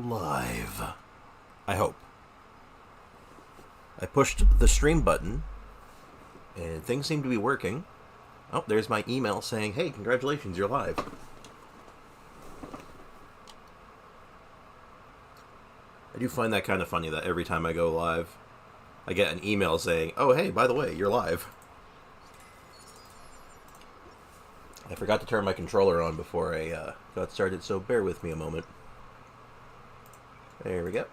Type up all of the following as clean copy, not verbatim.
live. I hope. I pushed the stream button, and things seem to be working. Oh, there's my email saying, hey, congratulations, you're live. I do find that kind of funny that every time I go live, I get an email saying, oh, hey, by the way, you're live. I forgot to turn my controller on before I got started, so bear with me a moment. There we go.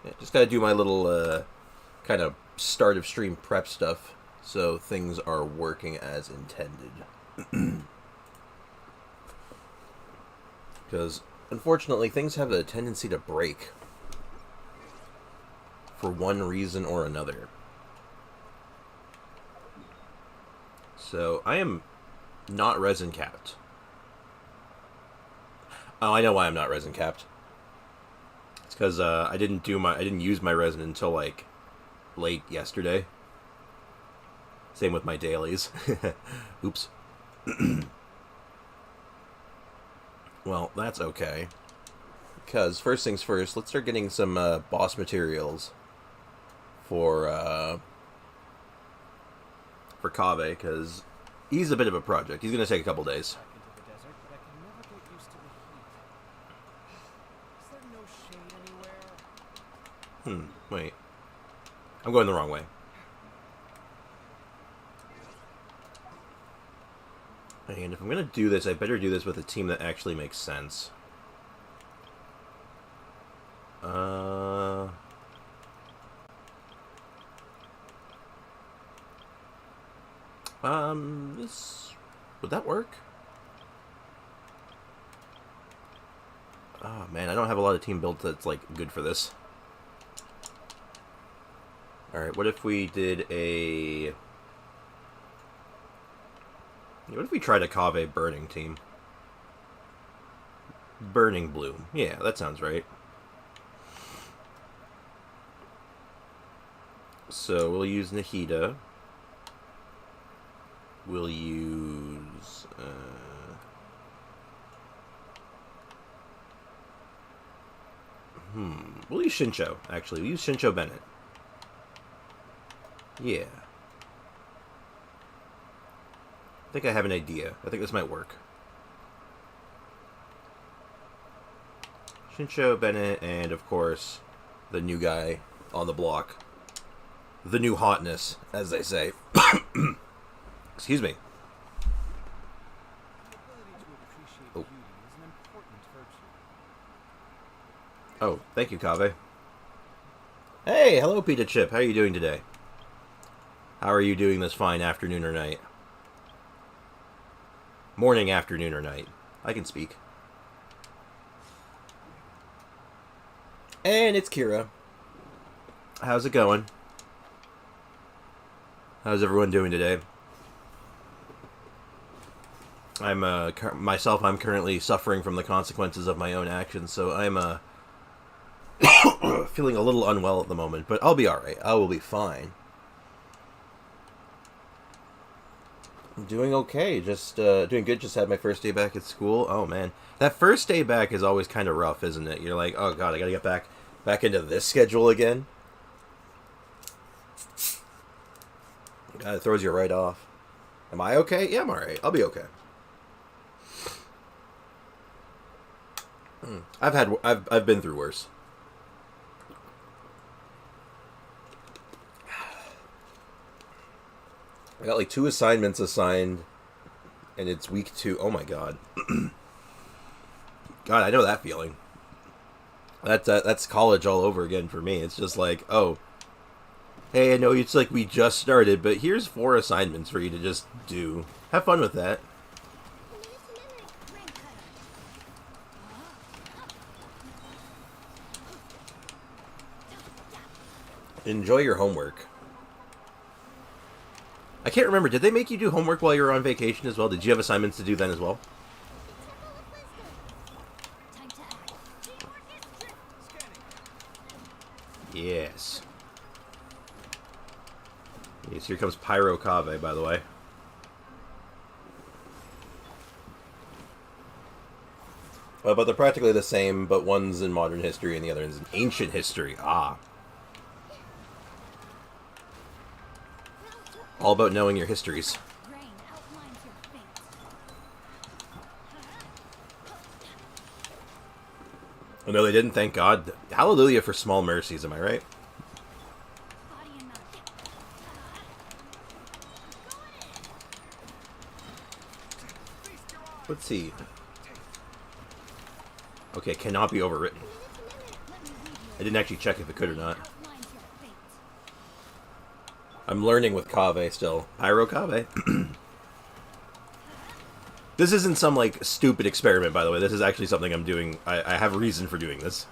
Yeah, just gotta do my little kind of start of stream prep stuff so things are working as intended. Because, unfortunately, things have a tendency to break for one reason or another. So, I am not resin capped. Oh, I know why I'm not resin capped. It's because I didn't use my resin until like late yesterday. Same with my dailies. Oops. Well, that's okay. Because first things first, let's start getting some boss materials for Kaveh, because he's a bit of a project. He's going to take a couple days. Wait. I'm going the wrong way. And if I'm going to do this, I better do this with a team that actually makes sense. This... Would that work? Oh, man, I don't have a lot of team built that's, like, good for this. Alright, what if we did a... What if we tried a Kaveh burning team? Burning bloom. Yeah, that sounds right. So, we'll use Nahida. We'll use... We'll use Shincho, actually. We'll use Shincho Bennett. Yeah. I think I have an idea. I think this might work. Shincho Bennett, and of course, the new guy on the block. The new hotness, as they say. Excuse me. Oh. Oh, thank you, Kaveh. Hey, hello, Pita Chip. How are you doing today? How are you doing this fine afternoon or night? Morning, afternoon, or night. I can speak. And it's Kira. How's it going? How's everyone doing today? I'm currently suffering from the consequences of my own actions, so I'm feeling a little unwell at the moment, but I'll be alright. I will be fine. I'm doing okay. Just doing good. Just had my first day back at school. Oh man, that first day back is always kind of rough, isn't it? You're like, oh god, I gotta get back into this schedule again. God, it throws you right off. Am I okay? Yeah, I'm alright. I'll be okay. I've been through worse. I got like 2 assignments assigned, and it's week 2. Oh my god. God, I know that feeling. That's college all over again for me. It's just like, oh, hey, I know it's like we just started, but here's 4 assignments for you to just do. Have fun with that. Enjoy your homework. I can't remember. Did they make you do homework while you were on vacation as well? Did you have assignments to do then as well? Yes. Yes, here comes Pyro Kaveh, by the way. But they're practically the same, but one's in modern history and the other is in ancient history. Ah. All about knowing your histories. Oh, no, they didn't, thank God. Hallelujah for small mercies, am I right? Let's see. Okay, cannot be overwritten. I didn't actually check if it could or not. I'm learning with Kaveh still. Pyro Kaveh. This isn't some, like, stupid experiment, by the way. This is actually something I'm doing. I have a reason for doing this.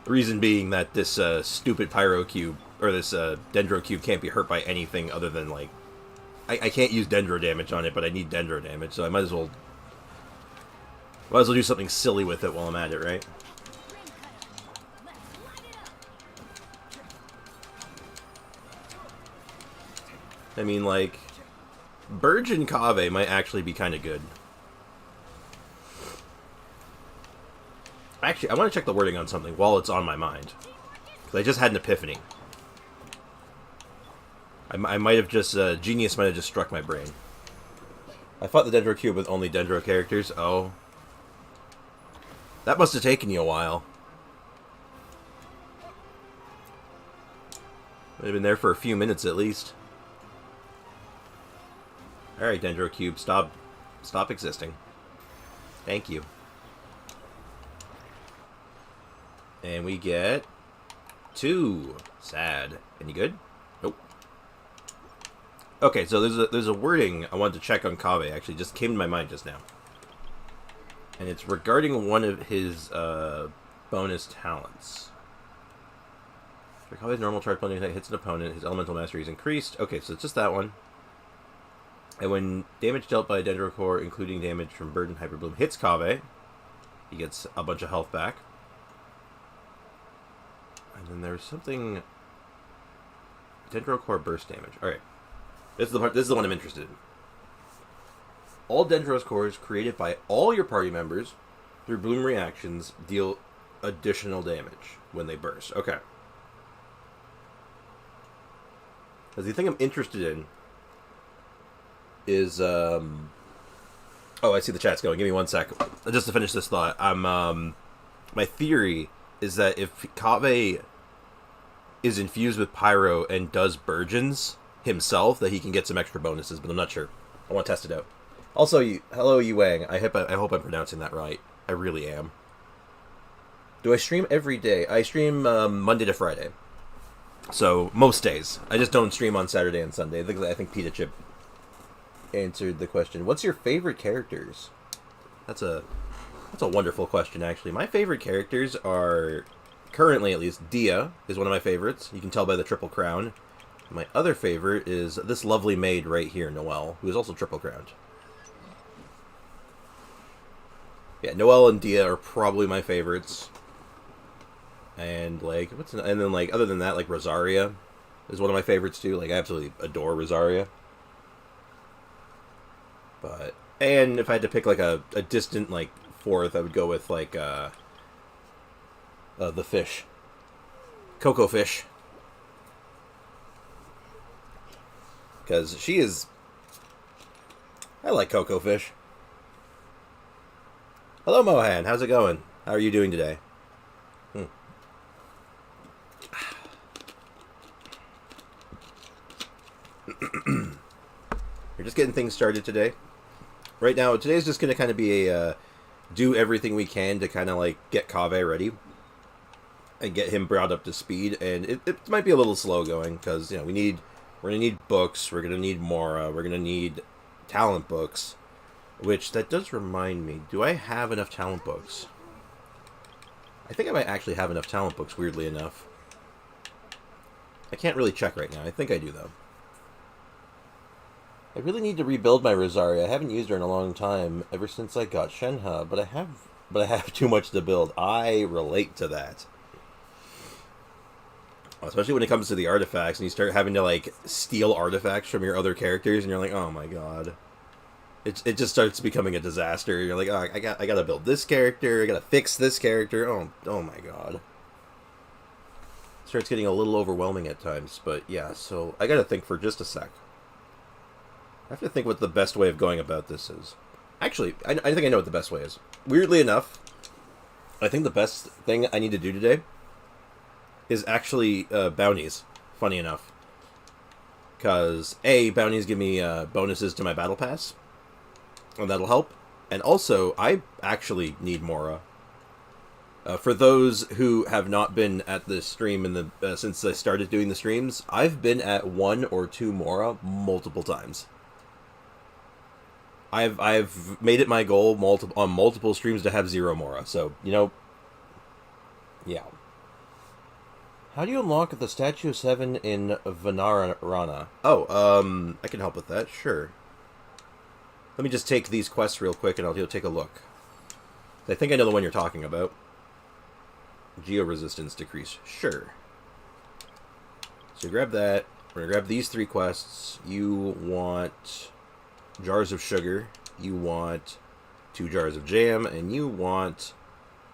The reason being that this stupid Pyro Cube, or this Dendro Cube can't be hurt by anything other than, like... I can't use Dendro damage on it, but I need Dendro damage, so I might as well do something silly with it while I'm at it, right? I mean, like... Burge and Kaveh might actually be kind of good. Actually, I want to check the wording on something while it's on my mind. Because I just had an epiphany. I might have just... Genius might have just struck my brain. I fought the Dendro Cube with only Dendro characters. Oh. That must have taken you a while. Might have been there for a few minutes at least. Alright, Dendro Cube, stop existing. Thank you. And we get 2. Sad. Any good? Nope. Okay, so there's a wording I wanted to check on Kaveh, actually, just came to my mind just now. And it's regarding one of his bonus talents. For Kaveh's normal charge when he hits an opponent, his elemental mastery is increased. Okay, so it's just that one. And when damage dealt by a Dendro Core, including damage from Burden Hyper Bloom, hits Kaveh, he gets a bunch of health back. And then there's something... Dendro Core burst damage. Alright. This is the one I'm interested in. All Dendro's cores created by all your party members through Bloom reactions deal additional damage when they burst. Okay. Because the thing I'm interested in is, oh, I see the chat's going. Give me 1 sec. Just to finish this thought, my theory is that if Kaveh is infused with Pyro and does Burgeons himself, that he can get some extra bonuses, but I'm not sure. I want to test it out. Also, hello, Yuang. I hope I'm pronouncing that right. I really am. Do I stream every day? I stream Monday to Friday. So, most days. I just don't stream on Saturday and Sunday. I think Pita Chip answered the question. What's your favorite characters? That's a wonderful question, actually. My favorite characters are, currently at least, Dia is one of my favorites. You can tell by the triple crown. My other favorite is this lovely maid right here, Noelle, who is also triple crowned. Yeah, Noelle and Dia are probably my favorites. And, like, and then, like, other than that, like, Rosaria is one of my favorites, too. Like, I absolutely adore Rosaria. But, and if I had to pick, like, a distant, like, fourth, I would go with, like, the fish. Coco Fish. Because she is... I like Coco Fish. Hello, Mohan. How's it going? How are you doing today? We're just getting things started today. Right now, today's just going to kind of be a do everything we can to kind of like get Kaveh ready and get him brought up to speed. And it might be a little slow going because, you know, we're going to need books. We're going to need Mora. We're going to need talent books. Which, that does remind me, do I have enough talent books? I think I might actually have enough talent books, weirdly enough. I can't really check right now. I think I do, though. I really need to rebuild my Rosaria. I haven't used her in a long time, ever since I got Shenhe, but I have too much to build. I relate to that. Especially when it comes to the artifacts, and you start having to, like, steal artifacts from your other characters, and you're like, oh my god. it just starts becoming a disaster. You're like, oh, I gotta build this character. I gotta fix this character. Oh my god. It starts getting a little overwhelming at times. But yeah, so I gotta think for just a sec. I have to think what the best way of going about this is. Actually, I think I know what the best way is. Weirdly enough, I think the best thing I need to do today is actually bounties. Funny enough. Because, A, bounties give me bonuses to my battle pass. And that'll help. And also, I actually need Mora. For those who have not been at the stream in the since I started doing the streams, I've been at 1 or 2 Mora multiple times. I've made it my goal on multiple streams to have 0 Mora. So, you know, yeah. How do you unlock the Statue of 7 in Vanarana? Oh, I can help with that, sure. Let me just take these quests real quick and I'll take a look. I think I know the one you're talking about. Geo-resistance decrease, sure. So grab that. We're going to grab these 3 quests. You want jars of sugar. You want 2 jars of jam. And you want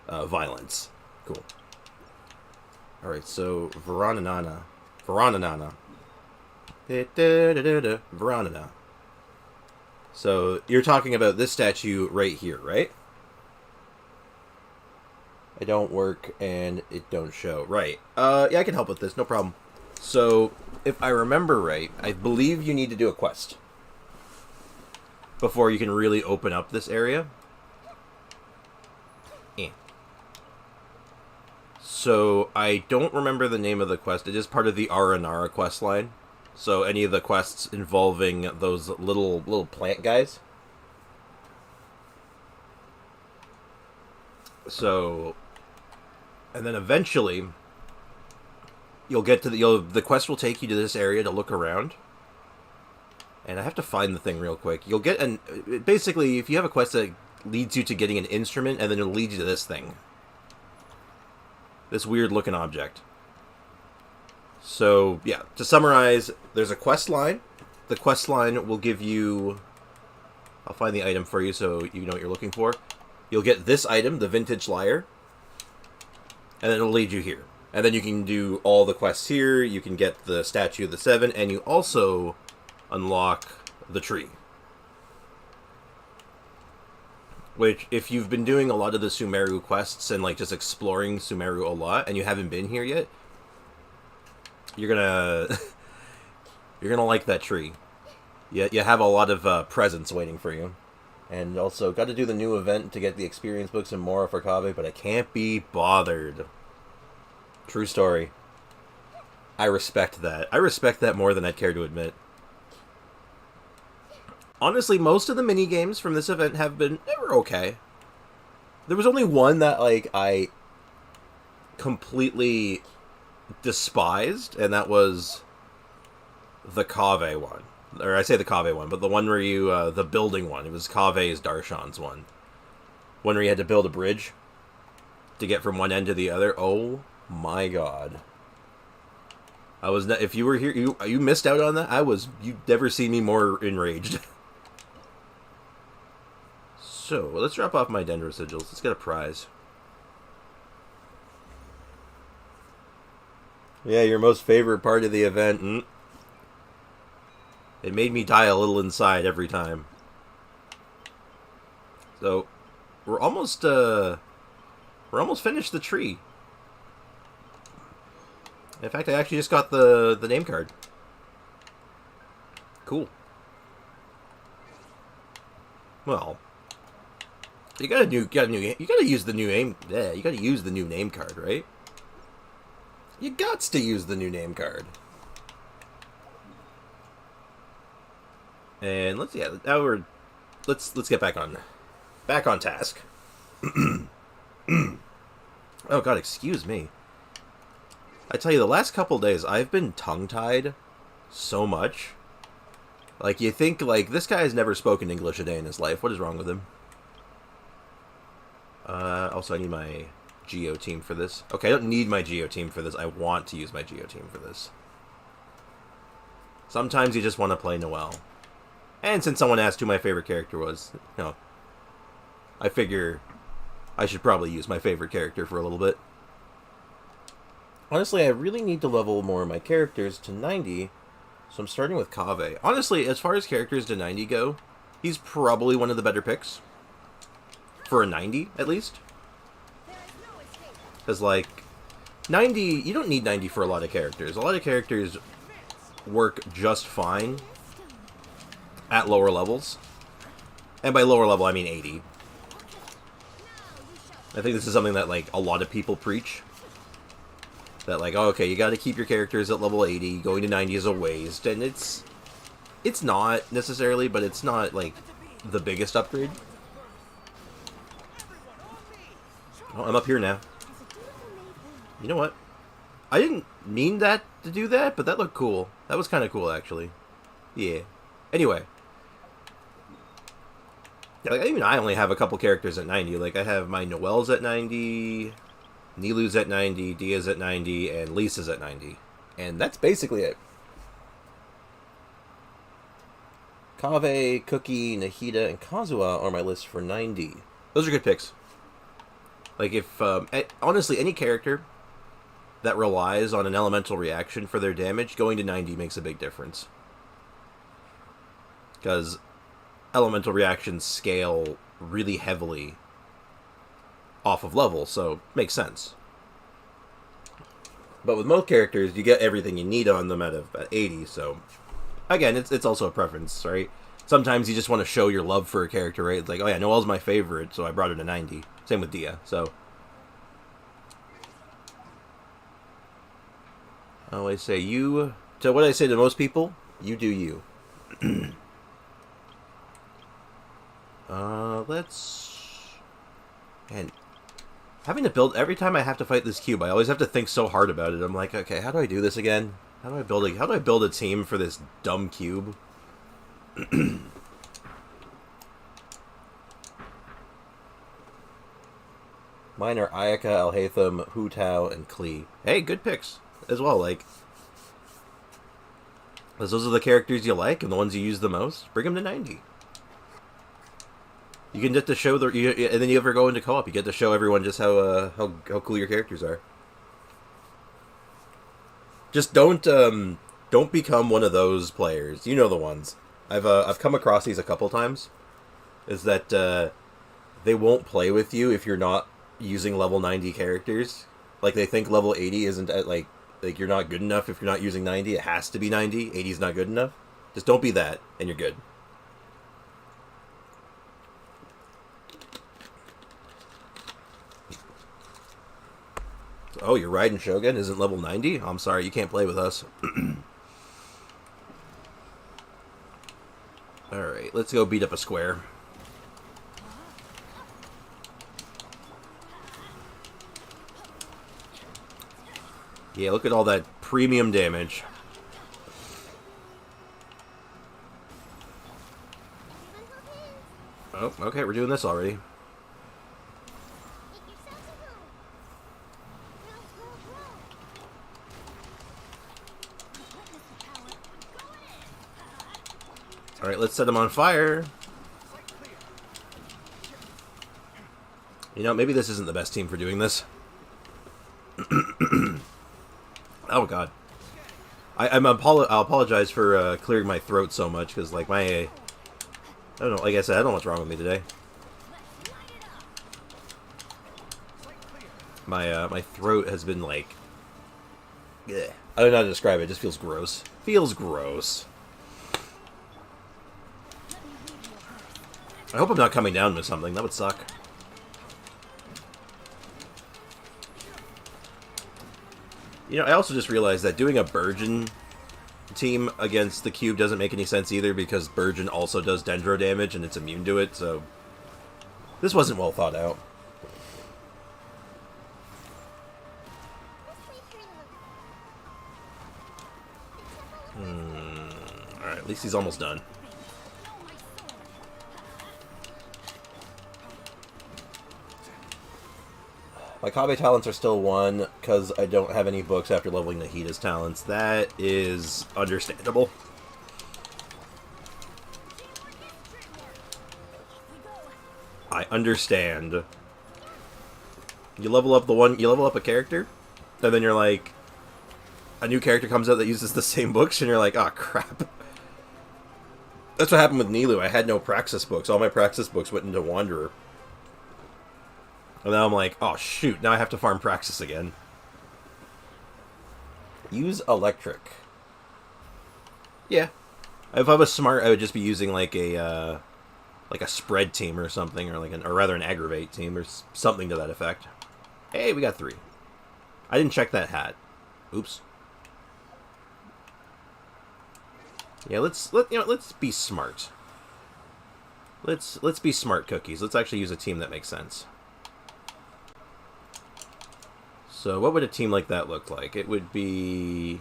violence. Cool. Alright, so Varanana. Varanana. So, you're talking about this statue right here, right? I don't work and it don't show. Right. Yeah, I can help with this, no problem. So, if I remember right, I believe you need to do a quest before you can really open up this area. So, I don't remember the name of the quest. It is part of the Aranara quest line. So, any of the quests involving those little plant guys. So, and then eventually, you'll get to the quest will take you to this area to look around. And I have to find the thing real quick. You'll get basically, if you have a quest that leads you to getting an instrument, and then it'll lead you to this thing. This weird looking object. So, yeah, to summarize, there's a quest line. The quest line will give you... I'll find the item for you so you know what you're looking for. You'll get this item, the Vintage Lyre, and then it'll lead you here. And then you can do all the quests here, you can get the Statue of the 7, and you also unlock the tree. Which, if you've been doing a lot of the Sumeru quests and like just exploring Sumeru a lot, and you haven't been here yet, you're gonna like that tree. You have a lot of presents waiting for you. And also, got to do the new event to get the experience books and more for Kaveh, but I can't be bothered. True story. I respect that. I respect that more than I'd care to admit. Honestly, most of the mini-games from this event they were okay. There was only one that, like, I completely despised, and that was the Kaveh one. Or I say the Kaveh one, but the one where you, the building one. It was Kaveh's Darshan's one. One where you had to build a bridge to get from one end to the other. Oh my god. If you were here, you missed out on that. You'd never see me more enraged. So, let's drop off my Dendro Sigils. Let's get a prize. Yeah, your most favorite part of the event. It made me die a little inside every time. So, we're almost finished the tree. In fact, I actually just got the name card. Cool. Well, you gotta use the new name. Yeah, you gotta use the new name card, right? You gots to use the new name card. And let's get back on task. Oh god, excuse me. I tell you, the last couple days I've been tongue-tied so much. Like, you think, like, this guy has never spoken English a day in his life. What is wrong with him? Also, I need my Geo team for this. Okay, I don't need my Geo team for this. I want to use my Geo team for this. Sometimes you just want to play Noelle. And since someone asked who my favorite character was, I figure I should probably use my favorite character for a little bit. Honestly, I really need to level more of my characters to 90, so I'm starting with Kaveh. Honestly, as far as characters to 90 go, he's probably one of the better picks. For a 90, at least. Because, like, 90, you don't need 90 for a lot of characters. A lot of characters work just fine at lower levels. And by lower level, I mean 80. I think this is something that, like, a lot of people preach. That, like, oh, okay, you gotta keep your characters at level 80, going to 90 is a waste. And it's not, necessarily, but it's not, like, the biggest upgrade. Oh, I'm up here now. You know what? I didn't mean that to do that, but that looked cool. That was kind of cool, actually. Yeah. Anyway. Like, even I only have a couple characters at 90. Like, I have my Noelle's at 90, Nilou's at 90, Dia's at 90, and Lisa's at 90. And that's basically it. Kaveh, Cookie, Nahida, and Kazuha are on my list for 90. Those are good picks. Like, if, honestly, any character that relies on an elemental reaction for their damage, going to 90 makes a big difference. Because elemental reactions scale really heavily off of level, so makes sense. But with most characters, you get everything you need on them at 80, so again, it's also a preference, right? Sometimes you just want to show your love for a character, right? It's like, oh yeah, Noelle's my favorite, so I brought her to 90. Same with Dia, so I always say so what I say to most people, you do you. And having to build, every time I have to fight this cube, I always have to think so hard about it. I'm like, okay, how do I do this again? How do I build a team for this dumb cube? Mine are Ayaka, Alhaitham, Hu Tao, and Klee. Hey, good picks as well. Like, those are the characters you like and the ones you use the most. Bring them to 90. You can get to show and then you ever go into co-op, you get to show everyone just how cool your characters are. Just don't become one of those players. You know the ones. I've come across these a couple times. Is that they won't play with you if you're not using level 90 characters. Like, they think level 80 isn't like you're not good enough if you're not using 90. It has to be 90. 80 is not good enough. Just don't be that, and you're good. Oh, your Raiden Shogun isn't level 90? I'm sorry, you can't play with us. Alright, let's go beat up a square. Yeah, look at all that premium damage. Oh, okay, we're doing this already. Alright, let's set him on fire. You know, maybe this isn't the best team for doing this. Oh, God. I'll apologize for clearing my throat so much, because, like, I don't know, like I said, I don't know what's wrong with me today. My throat has been, like... Ugh. I don't know how to describe it, it just feels gross. Feels gross. I hope I'm not coming down with something. That would suck. You know, I also just realized that doing a Burgeon team against the cube doesn't make any sense either, because Burgeon also does Dendro damage and it's immune to it, so... This wasn't well thought out. Alright, at least he's almost done. My Kaveh talents are still 1, because I don't have any books after leveling Nahida's talents. That is understandable. I understand. You level up a character, and then you're like, a new character comes out that uses the same books, and you're like, oh crap. That's what happened with Nilou. I had no Praxis books. All my Praxis books went into Wanderer. And now I'm like, oh shoot, now I have to farm Praxis again. Use Electric. Yeah. If I was smart, I would just be using like a spread team or something, or or rather an aggravate team or something to that effect. Hey, we got 3. I didn't check that hat. Oops. Yeah, let's be smart. Let's be smart cookies. Let's actually use a team that makes sense. So what would a team like that look like? It would be,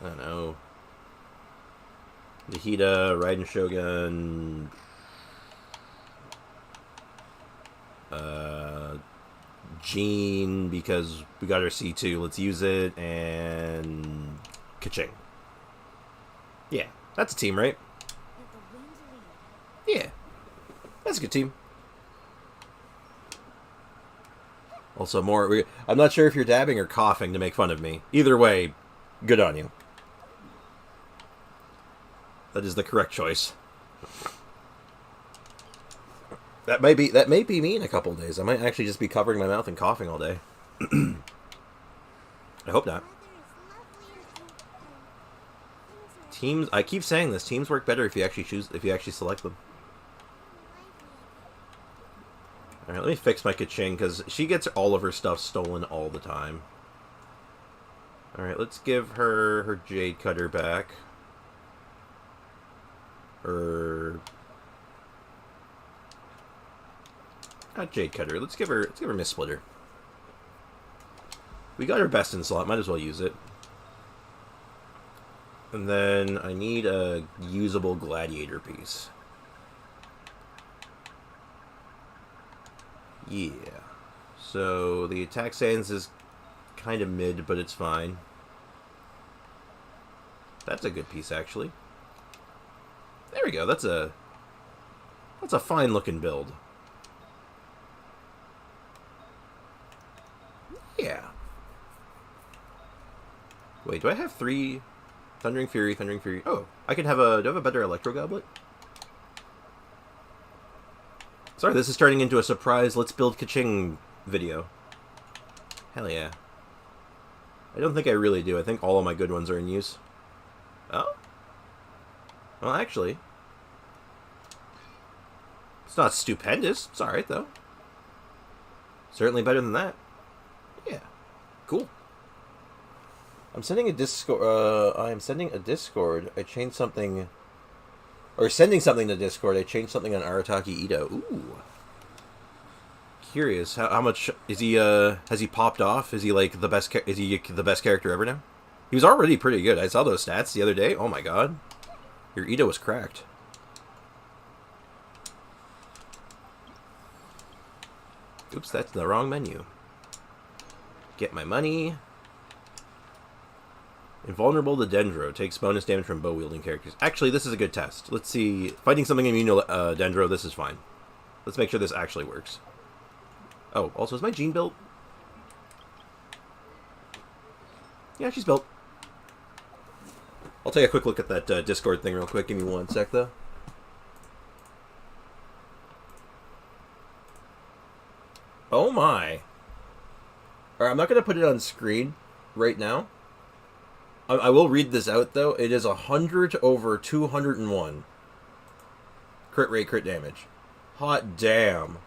I don't know, Nahida, Raiden Shogun, Jean, because we got our C2, let's use it, and Kaching. Yeah, that's a team, right? Yeah, that's a good team. Also, I'm not sure if you're dabbing or coughing to make fun of me. Either way, good on you. That is the correct choice. That may be me in a couple of days. I might actually just be covering my mouth and coughing all day. I hope not. Teams. I keep saying this. Teams work better if you actually select them. All right, let me fix my Kaching because she gets all of her stuff stolen all the time. All right, let's give her Jade Cutter back. Not Jade Cutter. Let's give her Miss Splitter. We got her best in slot. Might as well use it. And then I need a usable gladiator piece. Yeah. So the attack stance is kind of mid, but it's fine. That's a good piece, actually. There we go. That's a fine looking build. Yeah. Wait, do I have 3? Thundering Fury, Thundering Fury. Oh, I can have do I have a better Electro Goblet? Sorry, this is turning into a surprise let's build Kaching video. Hell yeah. I don't think I really do. I think all of my good ones are in use. Oh? Well, actually, it's not stupendous. It's alright, though. Certainly better than that. Yeah. Cool. I'm sending a Discord. I am sending a Discord. I changed something. Or sending something to Discord. I changed something on Arataki Ito. Ooh. Curious. How much is he? Has he popped off? Is he like the best? Is he the best character ever now? He was already pretty good. I saw those stats the other day. Oh my god. Your Ito was cracked. Oops, that's the wrong menu. Get my money. Invulnerable to Dendro. Takes bonus damage from bow-wielding characters. Actually, this is a good test. Let's see. Fighting something immune to Dendro, this is fine. Let's make sure this actually works. Oh, also, is my Jean built? Yeah, she's built. I'll take a quick look at that Discord thing real quick. Give me 1 sec, though. Oh my. Alright, I'm not going to put it on screen right now. I will read this out, though. It is 100 over 201. Crit rate, crit damage. Hot damn.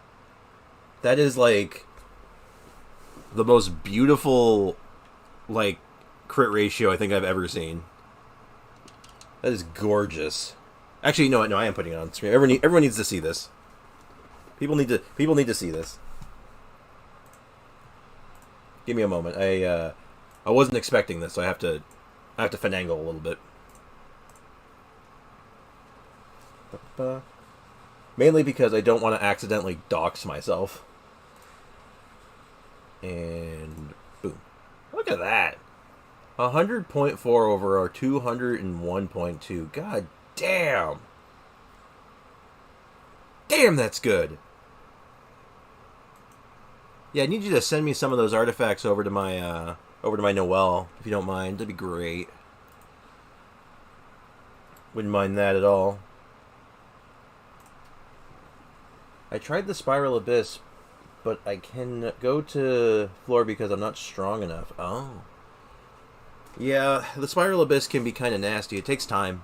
That is, like, the most beautiful, like, crit ratio I think I've ever seen. That is gorgeous. Actually, no, I am putting it on screen. Everyone needs to see this. People need to see this. Give me a moment. I wasn't expecting this, so I have to finagle a little bit. Mainly because I don't want to accidentally dox myself. And boom. Look at that. 100.4 over our 201.2. God damn. Damn, that's good. Yeah, I need you to send me some of those artifacts over to my Noel, if you don't mind. That'd be great. Wouldn't mind that at all. I tried the Spiral Abyss, but I can go to floor because I'm not strong enough. Oh. Yeah, the Spiral Abyss can be kind of nasty. It takes time.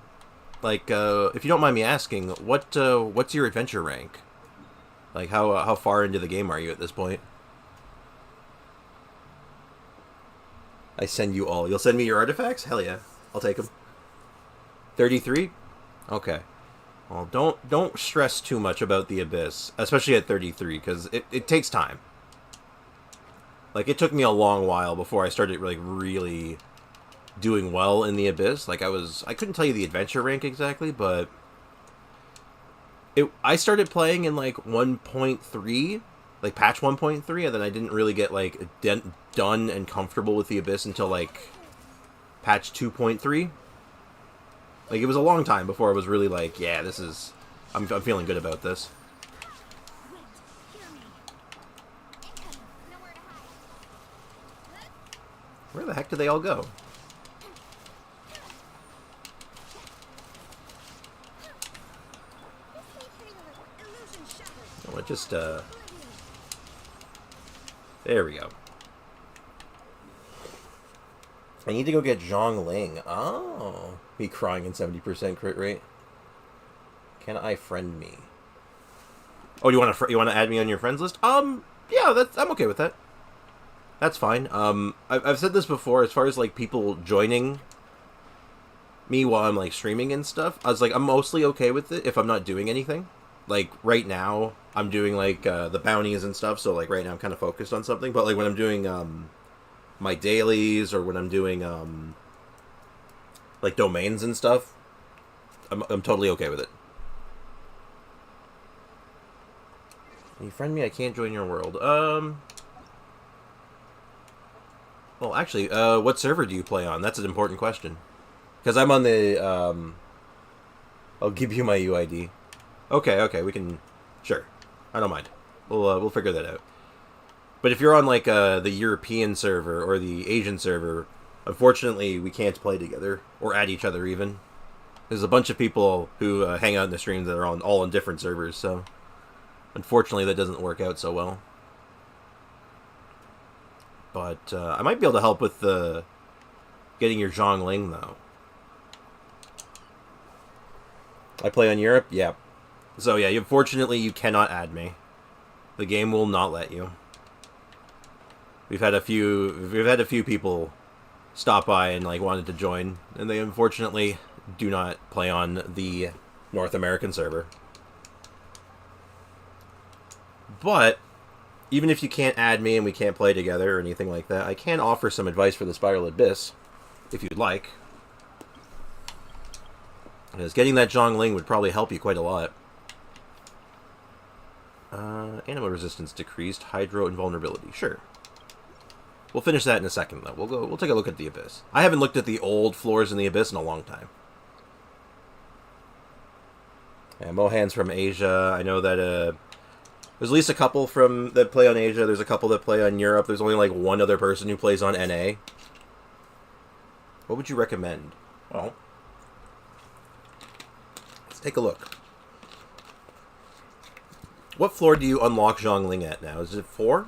Like, if you don't mind me asking, what's your adventure rank? Like, how far into the game are you at this point? I send you all. You'll send me your artifacts? Hell yeah. I'll take them. 33? Okay. Well, don't stress too much about the Abyss, especially at 33, because it takes time. Like, it took me a long while before I started, like, really doing well in the Abyss. Like, I couldn't tell you the adventure rank exactly, but I started playing in, like, 1.3, like, patch 1.3, and then I didn't really get, like, done and comfortable with the Abyss until, like, patch 2.3. Like, it was a long time before I was really like, yeah, this is... I'm feeling good about this. Where the heck did they all go? Oh, it just, there we go. I need to go get Zhongling. Oh. Me crying in 70% crit rate. Can I friend me? Oh, you want to add me on your friends list? Yeah, I'm okay with that. That's fine. I've said this before, as far as, like, people joining me while I'm, like, streaming and stuff. I was like, I'm mostly okay with it if I'm not doing anything. Like, right now, I'm doing, like, the bounties and stuff, so, like, right now I'm kind of focused on something. But, like, when I'm doing, my dailies, or when I'm doing, like, domains and stuff, I'm totally okay with it. Can you friend me? I can't join your world. Well, actually, what server do you play on? That's an important question. Because I'm on the, I'll give you my UID. Okay, we can... Sure. I don't mind. We'll figure that out. But if you're on, like, the European server or the Asian server, unfortunately, we can't play together, or at each other, even. There's a bunch of people who hang out in the streams that are all on different servers, so... Unfortunately, that doesn't work out so well. But I might be able to help with getting your Zhongling, though. I play on Europe? Yeah. So, yeah, unfortunately, you cannot add me. The game will not let you. We've had a few people stop by and, like, wanted to join, and they unfortunately do not play on the North American server. But even if you can't add me and we can't play together or anything like that, I can offer some advice for the Spiral Abyss, if you'd like. Because getting that Zhongling would probably help you quite a lot. Animal resistance decreased, hydro invulnerability. Sure. We'll finish that in a second, though. We'll take a look at the Abyss. I haven't looked at the old floors in the Abyss in a long time. Yeah, Mohan's from Asia. I know that there's at least a couple that play on Asia. There's a couple that play on Europe. There's only, like, one other person who plays on NA. What would you recommend? Well, let's take a look. What floor do you unlock Zhongling at now? Is it 4?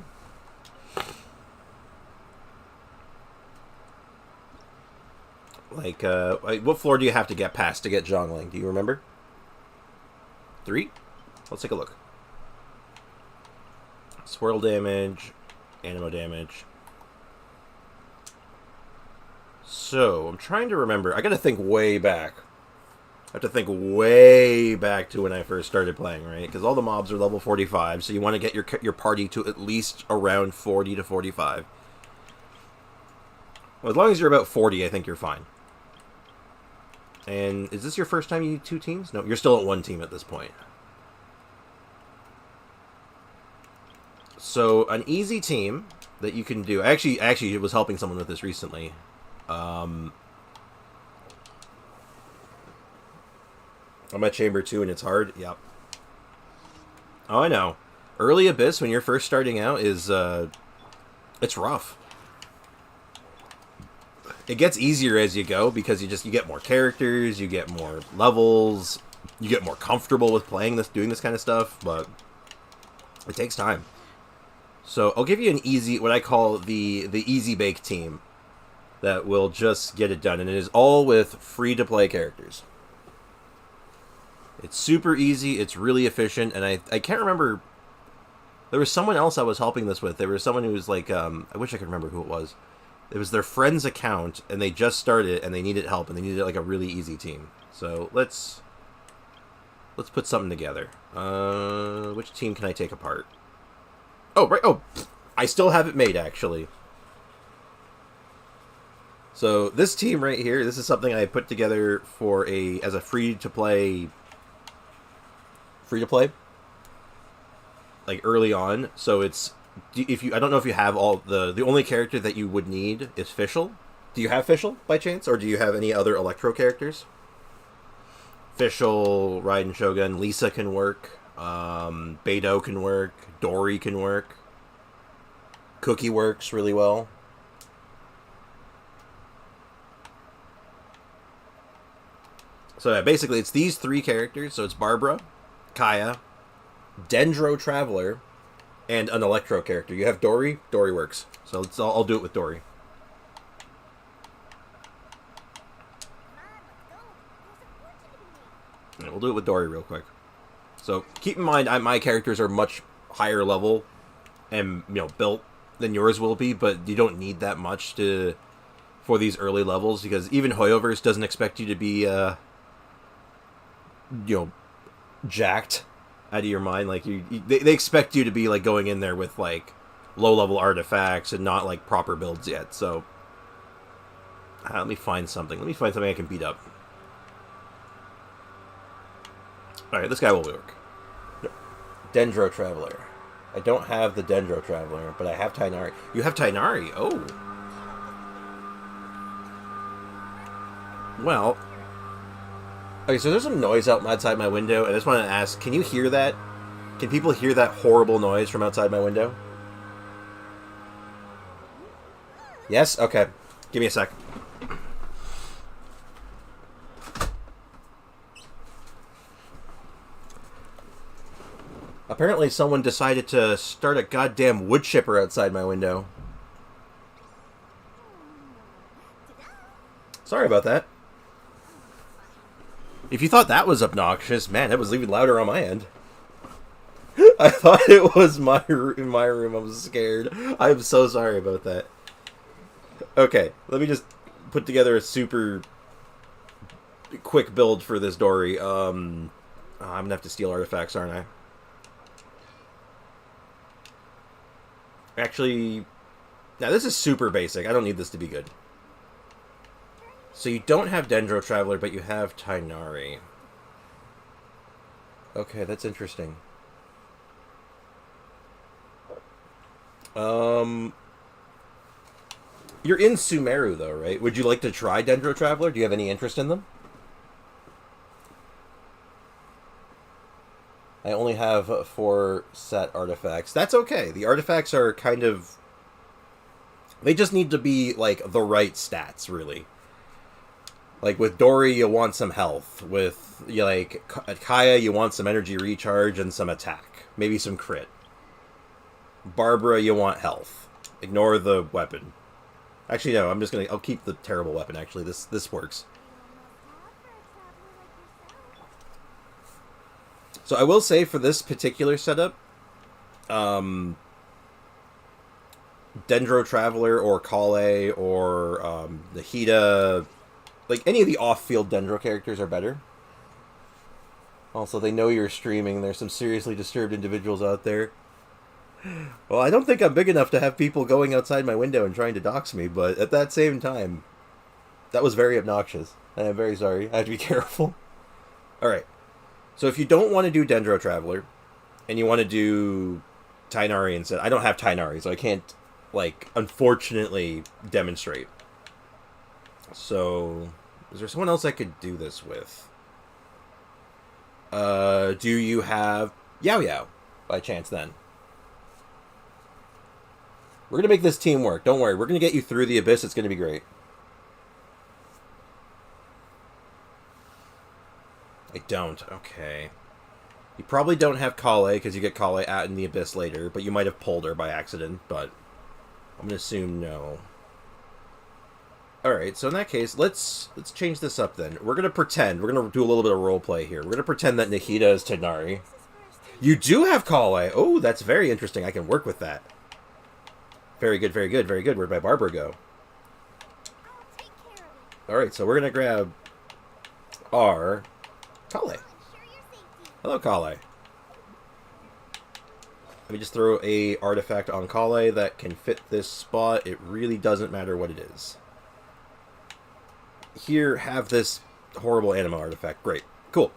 Like, what floor do you have to get past to get Zhongling? Do you remember? 3? Let's take a look. Swirl damage, animo damage. So, I'm trying to remember. I gotta think way back. I have to think way back to when I first started playing, right? Because all the mobs are level 45, so you want to get your party to at least around 40 to 45. Well, as long as you're about 40, I think you're fine. And is this your first time you need 2 teams? No, you're still at 1 team at this point. So, an easy team that you can do... Actually, I was helping someone with this recently. I'm at Chamber 2 and it's hard? Yep. Oh, I know. Early Abyss, when you're first starting out, is it's rough. It gets easier as you go because you get more characters, you get more levels, you get more comfortable with playing this, doing this kind of stuff, but it takes time. So I'll give you an easy, what I call the easy bake team that will just get it done, and it is all with free to play characters. It's super easy, it's really efficient, and I can't remember. There was someone else I was helping this with. There was someone who was like, I wish I could remember who it was. It was their friend's account, and they just started, and they needed help, and they needed like a really easy team. So let's put something together. Which team can I take apart? Oh, right. Oh, I still have it made, actually. So this team right here, this is something I put together for as a free to play, like early on. So it's I don't know if you have all the only character that you would need is Fischl. Do you have Fischl by chance, or do you have any other Electro characters? Fischl, Raiden Shogun, Lisa can work. Beidou can work. Dory can work. Cookie works really well. So yeah, basically, it's these three characters. So it's Barbara, Kaya, Dendro Traveler, and an Electro character. You have Dory. Dory works. So I'll do it with Dory. Yeah, we'll do it with Dory real quick. So keep in mind, my characters are much higher level and built than yours will be, but you don't need that much for these early levels, because even Hoyoverse doesn't expect you to be jacked out of your mind. Like they expect you to be like going in there with like low level artifacts and not like proper builds yet. So let me find something. Let me find something I can beat up. Alright, this guy will work. Dendro Traveler. I don't have the Dendro Traveler, but I have Tighnari. You have Tighnari? Oh. Well. Okay, so there's some noise outside my window, and I just want to ask, can you hear that? Can people hear that horrible noise from outside my window? Yes? Okay. Give me a sec. Apparently someone decided to start a goddamn wood chipper outside my window. Sorry about that. If you thought that was obnoxious, man, it was even louder on my end. I thought it was in my room. I was scared. I'm so sorry about that. Okay, let me just put together a super quick build for this Dory. I'm gonna have to steal artifacts, aren't I? Actually, now this is super basic. I don't need this to be good. So you don't have Dendro Traveler, but you have Tighnari. Okay, that's interesting. You're in Sumeru, though, right? Would you like to try Dendro Traveler? Do you have any interest in them? I only have 4 set artifacts. That's okay. The artifacts are kind of... They just need to be, like, the right stats, really. Like, with Dory, you want some health. With, Kaya, you want some energy recharge and some attack. Maybe some crit. Barbara, you want health. Ignore the weapon. Actually, no, I'll keep the terrible weapon, actually. This works. So I will say, for this particular setup, Dendro Traveler or Kale or Nahida, like any of the off-field Dendro characters are better. Also, they know you're streaming. There's some seriously disturbed individuals out there. Well, I don't think I'm big enough to have people going outside my window and trying to dox me, but at that same time, that was very obnoxious. And I'm very sorry. I have to be careful. Alright. So if you don't want to do Dendro Traveler, and you want to do Tighnari instead, I don't have Tighnari, so I can't, unfortunately demonstrate. So, is there someone else I could do this with? Do you have Yao Yao, by chance, then? We're gonna make this team work. Don't worry. We're gonna get you through the abyss. It's gonna be great. I don't. Okay. You probably don't have Kaveh because you get Kaveh out in the abyss later, but you might have pulled her by accident. But I'm gonna assume no. All right. So in that case, let's change this up then. We're gonna pretend. We're gonna do a little bit of role play here. We're gonna pretend that Nahida is Tighnari. You do have Kaveh. Oh, that's very interesting. I can work with that. Very good, very good, very good. Where'd my Barbara go? Alright, so we're going to grab our Kaveh. Hello, Kaveh. Let me just throw a artifact on Kaveh that can fit this spot. It really doesn't matter what it is. Here, have this horrible anima artifact. Great. Cool.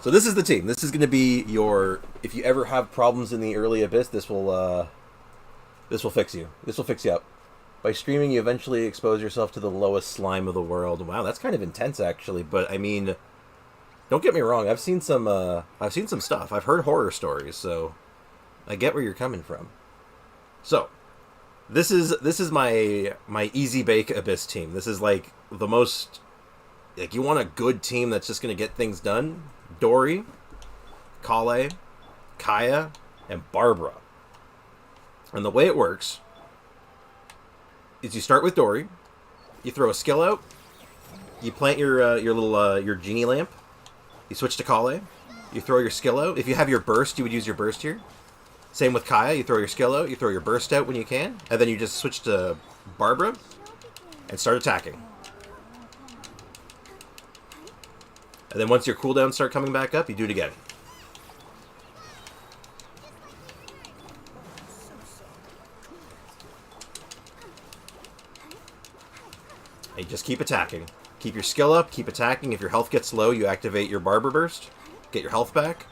So this is the team. This is going to be your... If you ever have problems in the early abyss, this will fix you. This will fix you up. By streaming, you eventually expose yourself to the lowest slime of the world. Wow, that's kind of intense, actually. But I mean, don't get me wrong. I've seen some stuff. I've heard horror stories, so I get where you're coming from. So, this is my easy bake abyss team. This is like the most, like, you want a good team that's just gonna get things done. Dory, Kaveh, Kaya, and Barbara. And the way it works is you start with Dory, you throw a skill out, you plant your little your genie lamp, you switch to Kaveh, you throw your skill out. If you have your burst, you would use your burst here. Same with Kaya, you throw your skill out, you throw your burst out when you can, and then you just switch to Barbara and start attacking. And then once your cooldowns start coming back up, you do it again. And you just keep attacking. Keep your skill up, keep attacking. If your health gets low, you activate your Barber Burst. Get your health back.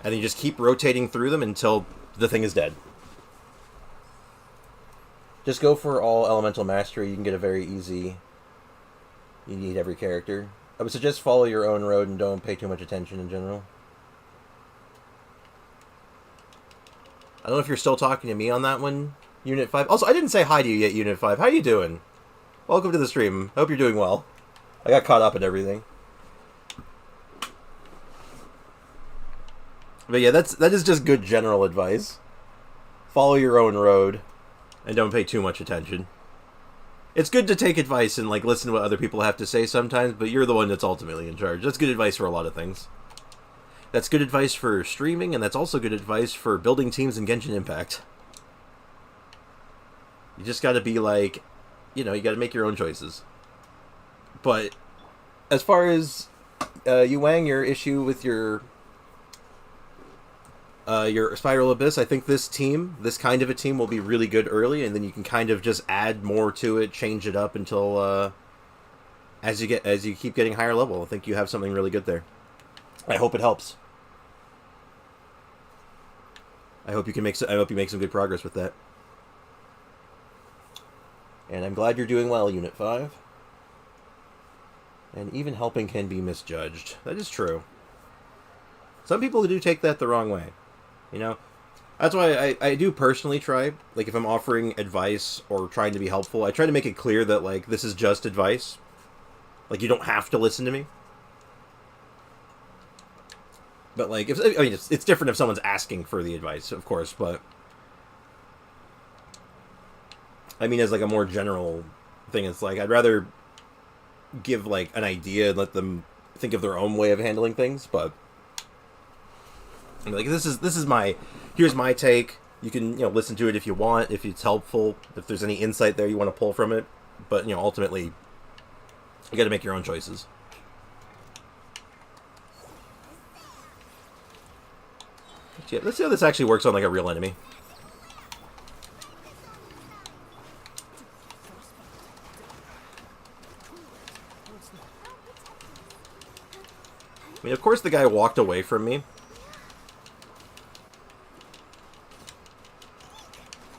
And then you just keep rotating through them until the thing is dead. Just go for all Elemental Mastery. You can get a very easy... You need every character. I would suggest follow your own road and don't pay too much attention in general. I don't know if you're still talking to me on that one, Unit 5. Also, I didn't say hi to you yet, Unit 5. How you doing? Welcome to the stream. Hope you're doing well. I got caught up in everything. But yeah, that is just good general advice. Follow your own road and don't pay too much attention. It's good to take advice and like listen to what other people have to say sometimes, but you're the one that's ultimately in charge. That's good advice for a lot of things. That's good advice for streaming, and that's also good advice for building teams in Genshin Impact. You just gotta be like, you know, you gotta make your own choices. But as far as Yu Wang, your issue with your Spiral Abyss, I think this kind of a team will be really good early, and then you can kind of just add more to it, change it up until as you keep getting higher level. I think you have something really good there. I hope it helps. I hope you make some good progress with that. And I'm glad you're doing well, Unit 5. And even helping can be misjudged. That is true. Some people do take that the wrong way. You know? That's why I do personally try, like, if I'm offering advice or trying to be helpful, I try to make it clear that, like, this is just advice. Like, you don't have to listen to me. But, like, it's different if someone's asking for the advice, of course, but... I mean, as, like, a more general thing, it's like, I'd rather give, like, an idea and let them think of their own way of handling things, but... Like, this is my... Here's my take. You can, you know, listen to it if you want, if it's helpful, if there's any insight there you want to pull from it. But, you know, ultimately, you gotta make your own choices. Yeah, let's see how this actually works on, like, a real enemy. I mean, of course the guy walked away from me.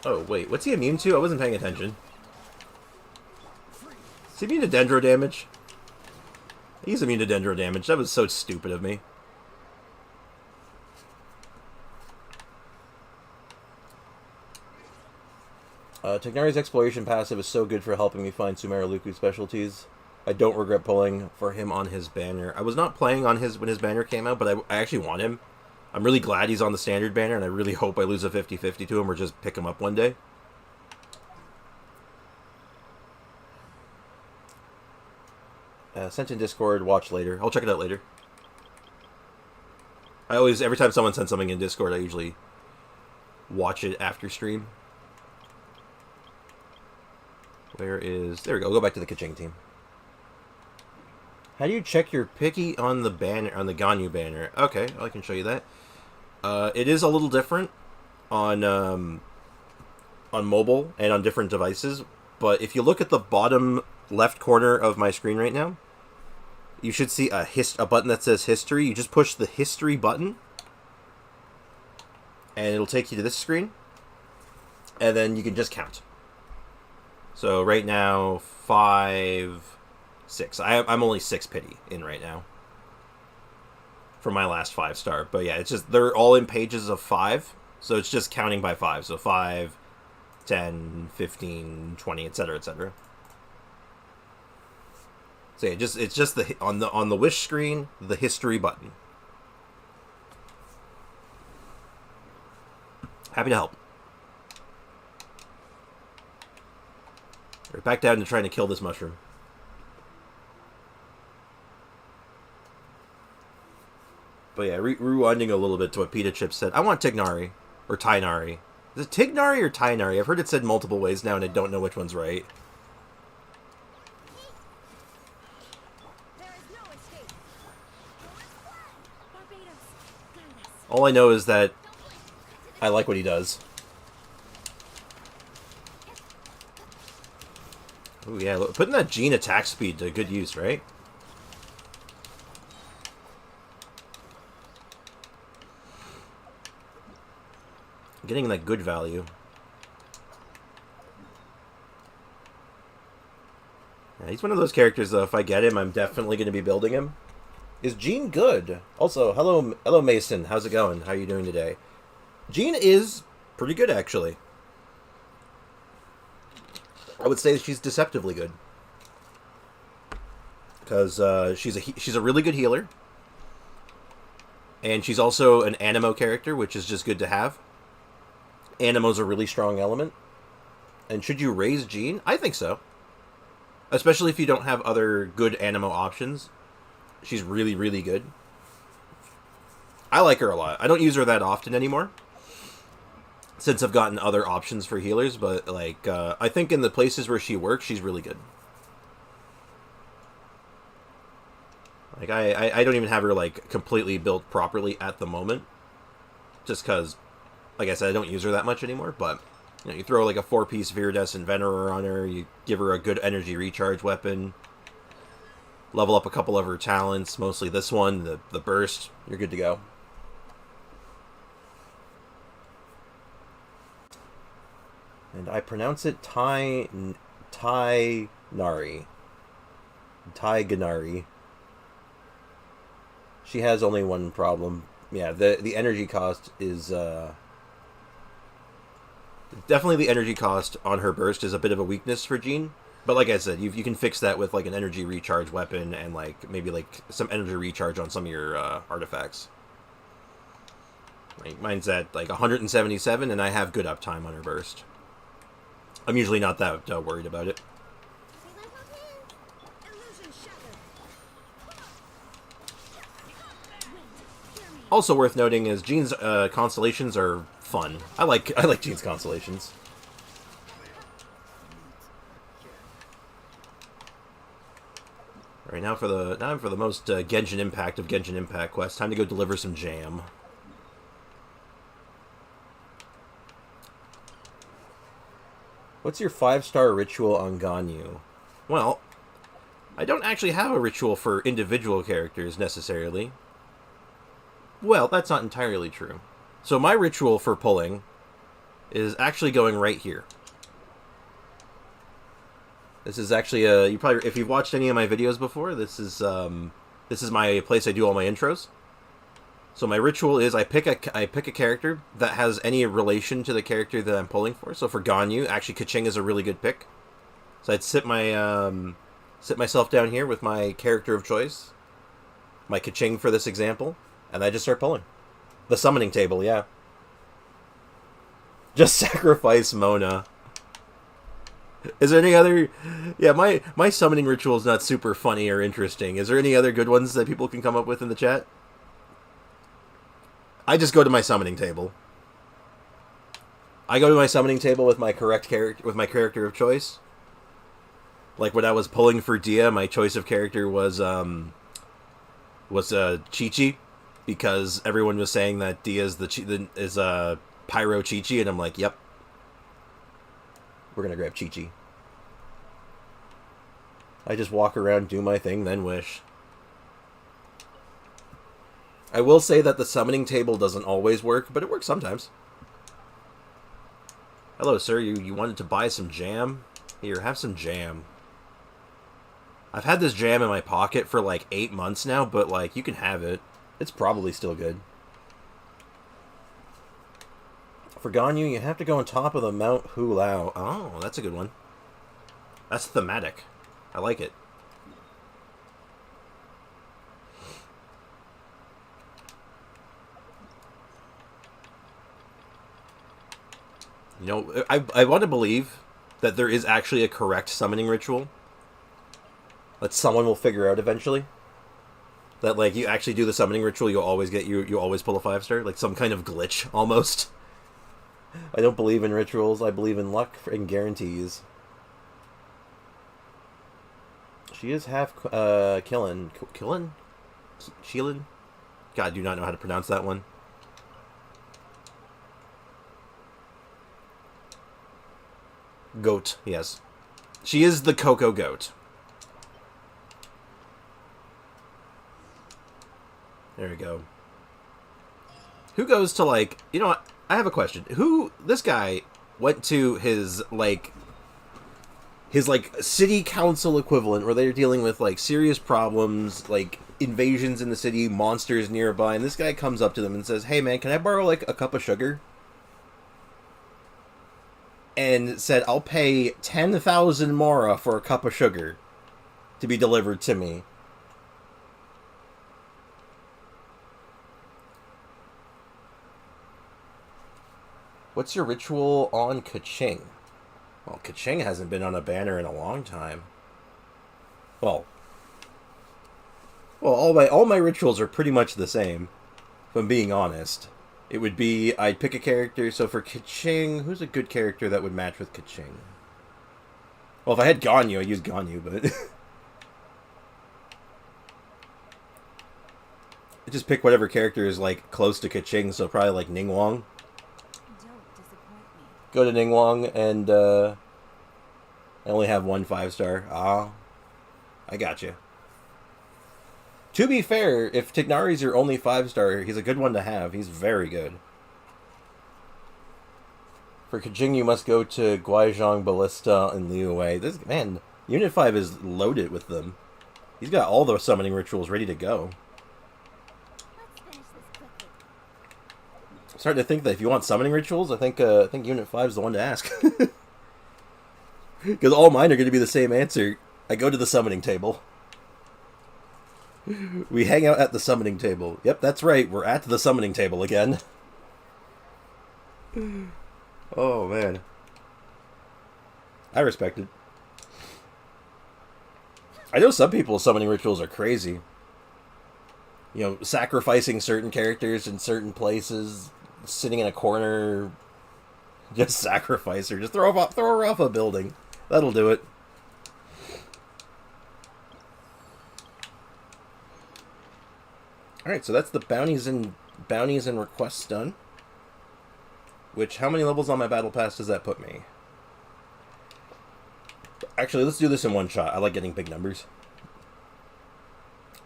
Oh, wait, what's he immune to? I wasn't paying attention. Is he immune to Dendro damage? He's immune to Dendro damage. That was so stupid of me. Tignari's exploration passive is so good for helping me find Sumeru specialties. I don't regret pulling for him on his banner. I was not playing on his when his banner came out, but I actually want him. I'm really glad he's on the standard banner, and I really hope I lose a 50-50 to him or just pick him up one day. Sent in Discord, watch later. I'll check it out later. Every time someone sends something in Discord, I usually watch it after stream. There we go. We'll go back to the Kaching team. How do you check your picky on the banner, on the Ganyu banner? Okay, I can show you that. It is a little different on mobile and on different devices, but if you look at the bottom left corner of my screen right now, you should see a button that says history. You just push the history button, and it'll take you to this screen, and then you can just count. So right now, 5, 6. I'm only 6 pity in right now for my last 5-star. But yeah, it's just they're all in pages of 5, so it's just counting by 5. So 5, 10, 15, 20, etc., etc. So yeah, it's just on the wish screen, the history button. Happy to help. We're back down to trying to kill this mushroom. But yeah, rewinding a little bit to what Pita Chip said. I want Tignari. Or Tainari. Is it Tignari or Tainari? I've heard it said multiple ways now and I don't know which one's right. All I know is that I like what he does. Oh yeah, putting that Gene attack speed to good use, right? Getting that good value. Yeah, he's one of those characters, though, if I get him, I'm definitely going to be building him. Is Gene good? Also, hello Mason, how's it going? How are you doing today? Gene is pretty good, actually. I would say she's deceptively good. Because she's a really good healer. And she's also an Animo character, which is just good to have. Animo's a really strong element. And should you raise Gene? I think so. Especially if you don't have other good Animo options. She's really, really good. I like her a lot. I don't use her that often anymore, since I've gotten other options for healers, but like I think in the places where she works, she's really good. Like I don't even have her like completely built properly at the moment, just because, like I said, I don't use her that much anymore. But you know, you throw like a 4-piece Viridescent Venerer on her, you give her a good energy recharge weapon, level up a couple of her talents, mostly this one, the burst, you're good to go. And I pronounce it Tainari. Taiganari. She has only one problem. Yeah, the energy cost is definitely the energy cost on her burst is a bit of a weakness for Jean. But like I said, you can fix that with like an energy recharge weapon and like maybe like some energy recharge on some of your artifacts. Like mine's at like 177, and I have good uptime on her burst. I'm usually not that worried about it. Also worth noting is Jean's constellations are fun. I like Jean's constellations. All right, now for the most Genshin Impact of Genshin Impact quests. Time to go deliver some jam. What's your 5-star ritual on Ganyu? Well, I don't actually have a ritual for individual characters necessarily. Well, that's not entirely true. So my ritual for pulling is actually going right here. This is actually you probably, if you've watched any of my videos before, this is my place I do all my intros. So my ritual is I pick a character that has any relation to the character that I'm pulling for. So for Ganyu, actually Kaching is a really good pick. So I'd sit myself down here with my character of choice, my Kaching for this example, and I just start pulling. The summoning table, yeah. Just sacrifice Mona. Is there any other... Yeah, my summoning ritual is not super funny or interesting. Is there any other good ones that people can come up with in the chat? I just go to my summoning table. I go to my summoning table with my character of choice. Like when I was pulling for Dia, my choice of character was Chi-Chi, because everyone was saying that Dia is Pyro Chi-Chi, and I'm like, yep. We're gonna grab Chi-Chi. I just walk around, do my thing, then wish. I will say that the summoning table doesn't always work, but it works sometimes. Hello, sir. You wanted to buy some jam? Here, have some jam. I've had this jam in my pocket for like 8 months now, but like, you can have it. It's probably still good. For Ganyu, you have to go on top of the Mount Hulao. Oh, that's a good one. That's thematic. I like it. You know, I want to believe that there is actually a correct summoning ritual that someone will figure out eventually. That, like, you actually do the summoning ritual, you'll always get you always pull a 5-star, like some kind of glitch almost. I don't believe in rituals. I believe in luck and guarantees. She is half Killin. Sheelin? God, I do not know how to pronounce that one. Goat, yes. She is the Cocoa Goat. There we go. Who goes to, like... You know what? I have a question. This guy went to his city council equivalent where they're dealing with, like, serious problems, like, invasions in the city, monsters nearby, and this guy comes up to them and says, hey, man, can I borrow, like, a cup of sugar? And said, I'll pay 10,000 mora for a cup of sugar to be delivered to me. What's your ritual on Kaching? Well, Kaching hasn't been on a banner in a long time. Well, all my rituals are pretty much the same, if I'm being honest. It would be, I'd pick a character, so for Kaching, who's a good character that would match with Kaching? Well, if I had Ganyu, I'd use Ganyu, but... I just pick whatever character is, like, close to Kaching, so probably, like, Ningguang. Go to Ningguang, and, I only have one 5-star. Ah, I gotcha. To be fair, if Tignari's your only 5-star, he's a good one to have. He's very good. For Kajing, you must go to Guizhong, Ballista, and Liyue. This man, Unit 5 is loaded with them. He's got all the summoning rituals ready to go. I'm starting to think that if you want summoning rituals, I think Unit 5 is the one to ask. Because all mine are going to be the same answer. I go to the summoning table. We hang out at the summoning table. Yep, that's right. We're at the summoning table again. Oh, man. I respect it. I know some people's summoning rituals are crazy. You know, sacrificing certain characters in certain places, sitting in a corner, just sacrifice her. Just throw her off a building. That'll do it. Alright, so that's the bounties and requests done. Which, how many levels on my battle pass does that put me? Actually, let's do this in one shot. I like getting big numbers.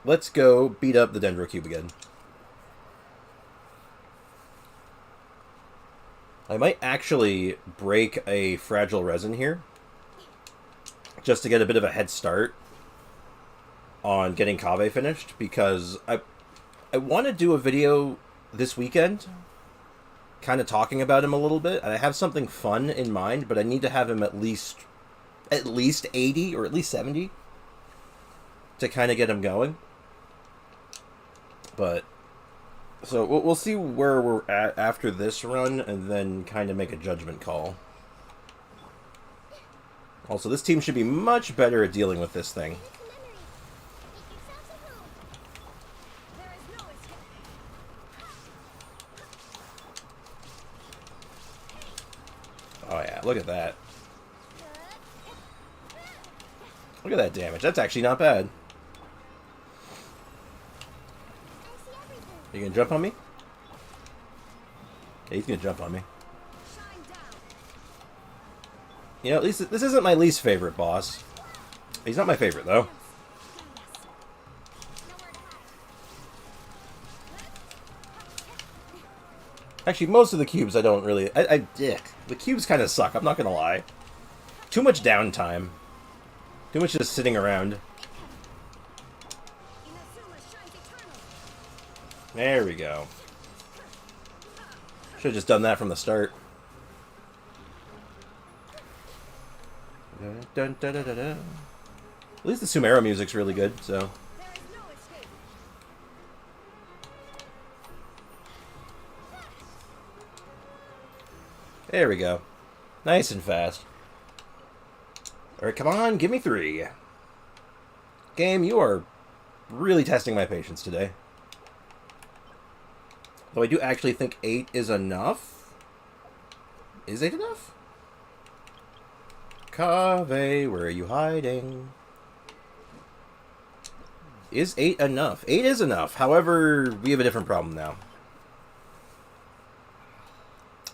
Let's go beat up the Dendro Cube again. I might actually break a Fragile Resin here, just to get a bit of a head start on getting Kaveh finished, because I want to do a video this weekend, kind of talking about him a little bit, and I have something fun in mind, but I need to have him at least 80 or at least 70 to kind of get him going. But so we'll see where we're at after this run, and then kind of make a judgment call. Also, this team should be much better at dealing with this thing. Oh yeah, look at that. Look at that damage. That's actually not bad. Are you gonna jump on me? Okay, he's gonna jump on me. You know, at least this isn't my least favorite boss. He's not my favorite, though. Actually, most of the cubes I don't really... the cubes kind of suck, I'm not gonna lie. Too much downtime. Too much just sitting around. There we go. Should have just done that from the start. Dun, dun, dun, dun, dun. At least the Sumeru music's really good, so... There we go. Nice and fast. Alright, come on, give me 3. Game, you are really testing my patience today. Though I do actually think 8 is enough. Is 8 enough? Kaveh, where are you hiding? Is 8 enough? 8 is enough. However, we have a different problem now.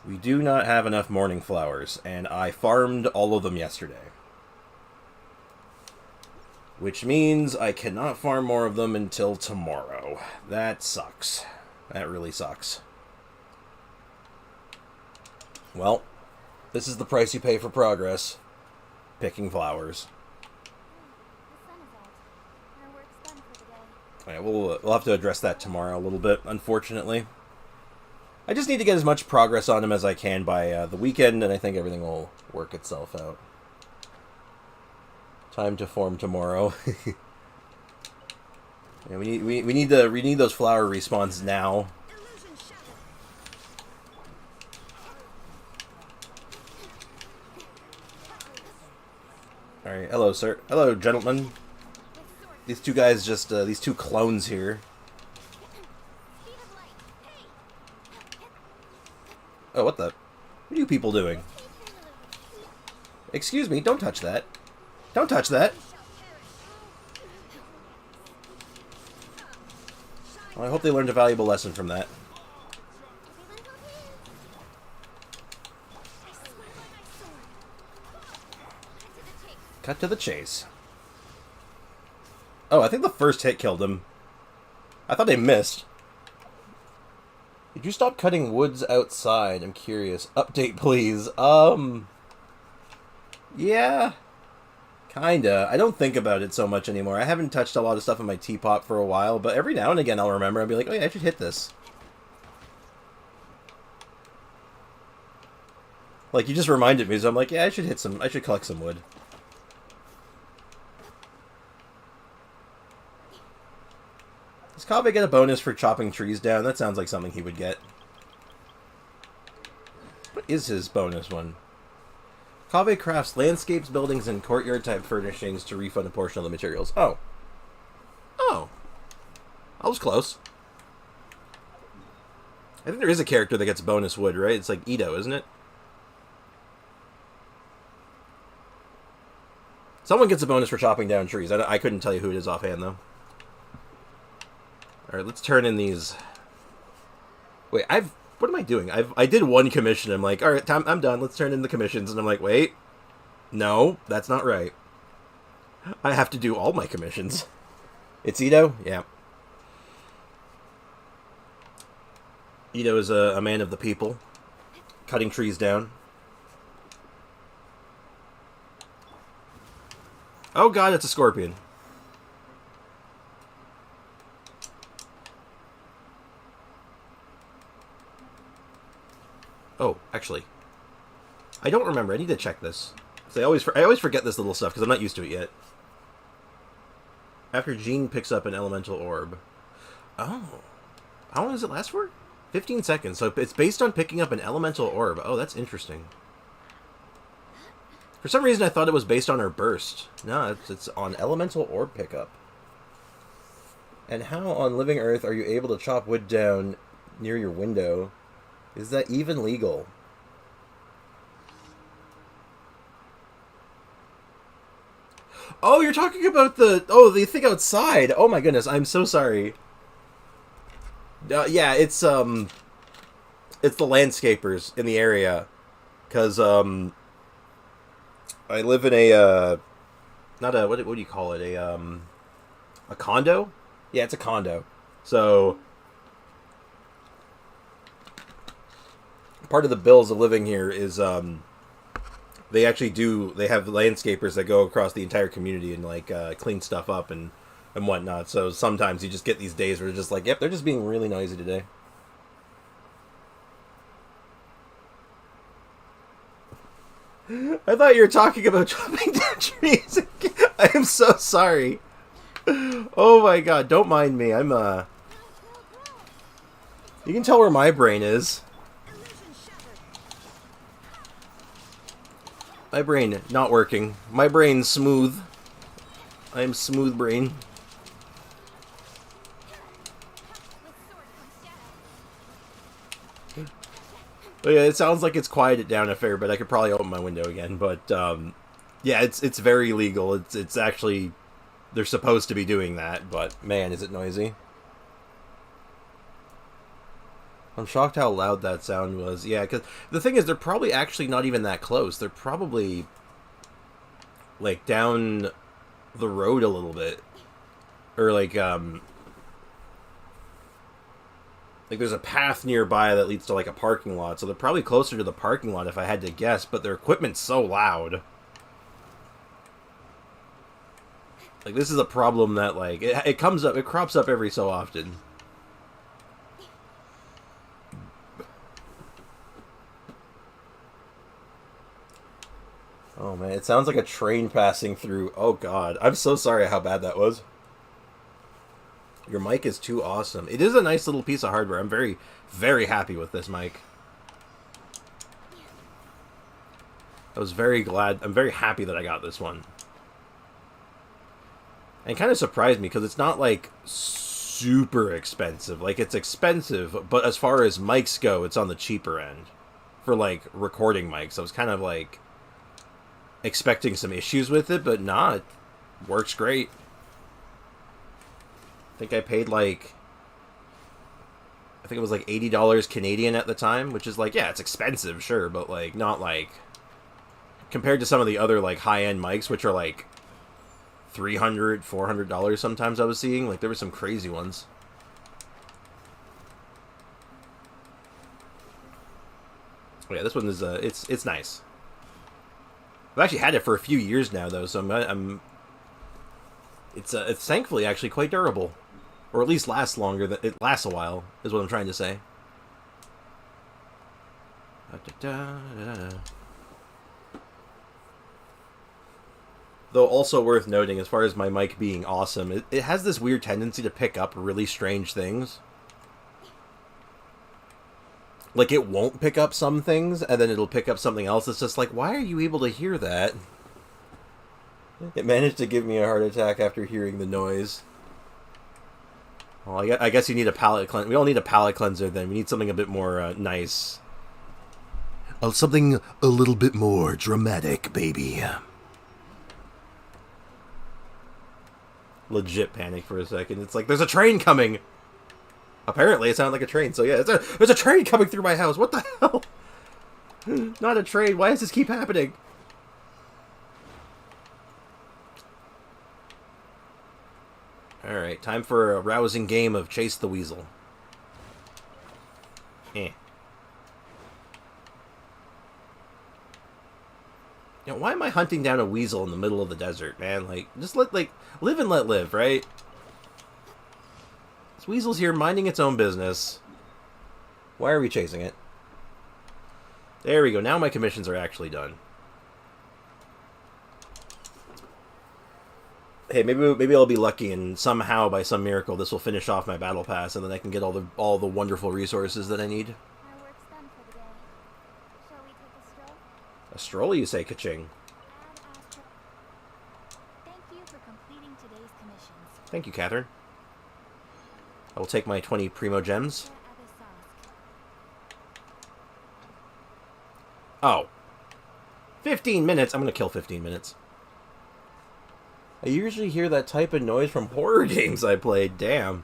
We do not have enough morning flowers, and I farmed all of them yesterday. Which means I cannot farm more of them until tomorrow. That sucks. That really sucks. Well, this is the price you pay for progress. Picking flowers. Alright, we'll have to address that tomorrow a little bit, unfortunately. I just need to get as much progress on him as I can by the weekend, and I think everything will work itself out. Time to form tomorrow. Yeah, we need those flower respawns now. All right, hello, sir. Hello, gentlemen. These two guys just these two clones here. Oh, what the? What are you people doing? Excuse me, don't touch that. Don't touch that. Well, I hope they learned a valuable lesson from that. Cut to the chase. Oh, I think the first hit killed him. I thought they missed. Did you stop cutting woods outside? I'm curious. Update, please. Yeah. Kinda. I don't think about it so much anymore. I haven't touched a lot of stuff in my teapot for a while, but every now and again I'll remember. I'll be like, oh yeah, I should hit this. Like, you just reminded me, so I'm like, yeah, I should collect some wood. Does Kaveh get a bonus for chopping trees down? That sounds like something he would get. What is his bonus one? Kaveh crafts landscapes, buildings, and courtyard-type furnishings to refund a portion of the materials. Oh. Oh. I was close. I think there is a character that gets bonus wood, right? It's like Ito, isn't it? Someone gets a bonus for chopping down trees. I couldn't tell you who it is offhand, though. Alright, let's turn in these... Wait, what am I doing? I did one commission. I'm like, alright, I'm done. Let's turn in the commissions. And I'm like, wait. No, that's not right. I have to do all my commissions. It's Ito? Yeah. Ito is a man of the people. Cutting trees down. Oh god, it's a scorpion. Oh, actually, I don't remember. I need to check this. I always forget this little stuff because I'm not used to it yet. After Jean picks up an elemental orb. Oh. How long does it last for? 15 seconds. So it's based on picking up an elemental orb. Oh, that's interesting. For some reason, I thought it was based on her burst. No, it's on elemental orb pickup. And how on living Earth are you able to chop wood down near your window? Is that even legal? Oh, you're talking about the thing outside. Oh my goodness, I'm so sorry. Yeah, it's the landscapers in the area, because I live in a not a what do you call it, a condo? Yeah, it's a condo. So part of the bills of living here is they have landscapers that go across the entire community and like clean stuff up and whatnot. So sometimes you just get these days where it's just like, yep, they're just being really noisy today. I thought you were talking about chopping down trees. I am so sorry. Oh my god, don't mind me. I'm you can tell where my brain is. My brain not working. My brain's smooth. I am smooth brain. But yeah, it sounds like it's quieted down a fair bit. I could probably open my window again, but yeah, it's very legal. It's actually, they're supposed to be doing that, but man, is it noisy. I'm shocked how loud that sound was. Yeah, because the thing is, they're probably actually not even that close. They're probably like down the road a little bit, or like there's a path nearby that leads to like a parking lot, so they're probably closer to the parking lot if I had to guess, but their equipment's so loud. Like, this is a problem that like it crops up every so often. Oh man, it sounds like a train passing through. Oh god, I'm so sorry how bad that was. Your mic is too awesome. It is a nice little piece of hardware. I'm very, very happy with this mic. I was very glad. I'm very happy that I got this one. And it kind of surprised me because it's not like super expensive. Like, it's expensive, but as far as mics go, it's on the cheaper end for like recording mics. I was kind of like expecting some issues with it, but nah, it works great. I think I paid like, I think it was like $80 Canadian at the time, which is like, yeah, it's expensive, sure, but like not like compared to some of the other like high-end mics, which are like $300, $400 sometimes I was seeing. Like, there were some crazy ones. Oh, yeah, this one is it's nice. I've actually had it for a few years now though, so it's thankfully actually quite durable. Or at least lasts longer than it lasts a while, is what I'm trying to say. Though also worth noting, as far as my mic being awesome, it has this weird tendency to pick up really strange things. Like, it won't pick up some things, and then it'll pick up something else. It's just like, why are you able to hear that? It managed to give me a heart attack after hearing the noise. Well, I guess you need a palate cleanser. We all need a palate cleanser then. We need something a bit more nice. Something a little bit more dramatic, baby. Legit panic for a second. It's like, there's a train coming! Apparently, it sounded like a train, so yeah, there's a train coming through my house! What the hell? Not a train, why does this keep happening? Alright, time for a rousing game of Chase the Weasel. Eh. You know, why am I hunting down a weasel in the middle of the desert, man? Like, just live and let live, right? This weasel's here minding its own business. Why are we chasing it? There we go. Now my commissions are actually done. Hey, maybe I'll be lucky, and somehow by some miracle this will finish off my battle pass, and then I can get all the wonderful resources that I need. Our work's done for the day. Shall we take a stroll? A stroll, you say, Kaching? Thank you for completing today's commissions. Thank you, Catherine. I will take my 20 primo gems. Oh. 15 minutes. I'm going to kill 15 minutes. I usually hear that type of noise from horror games I played. Damn.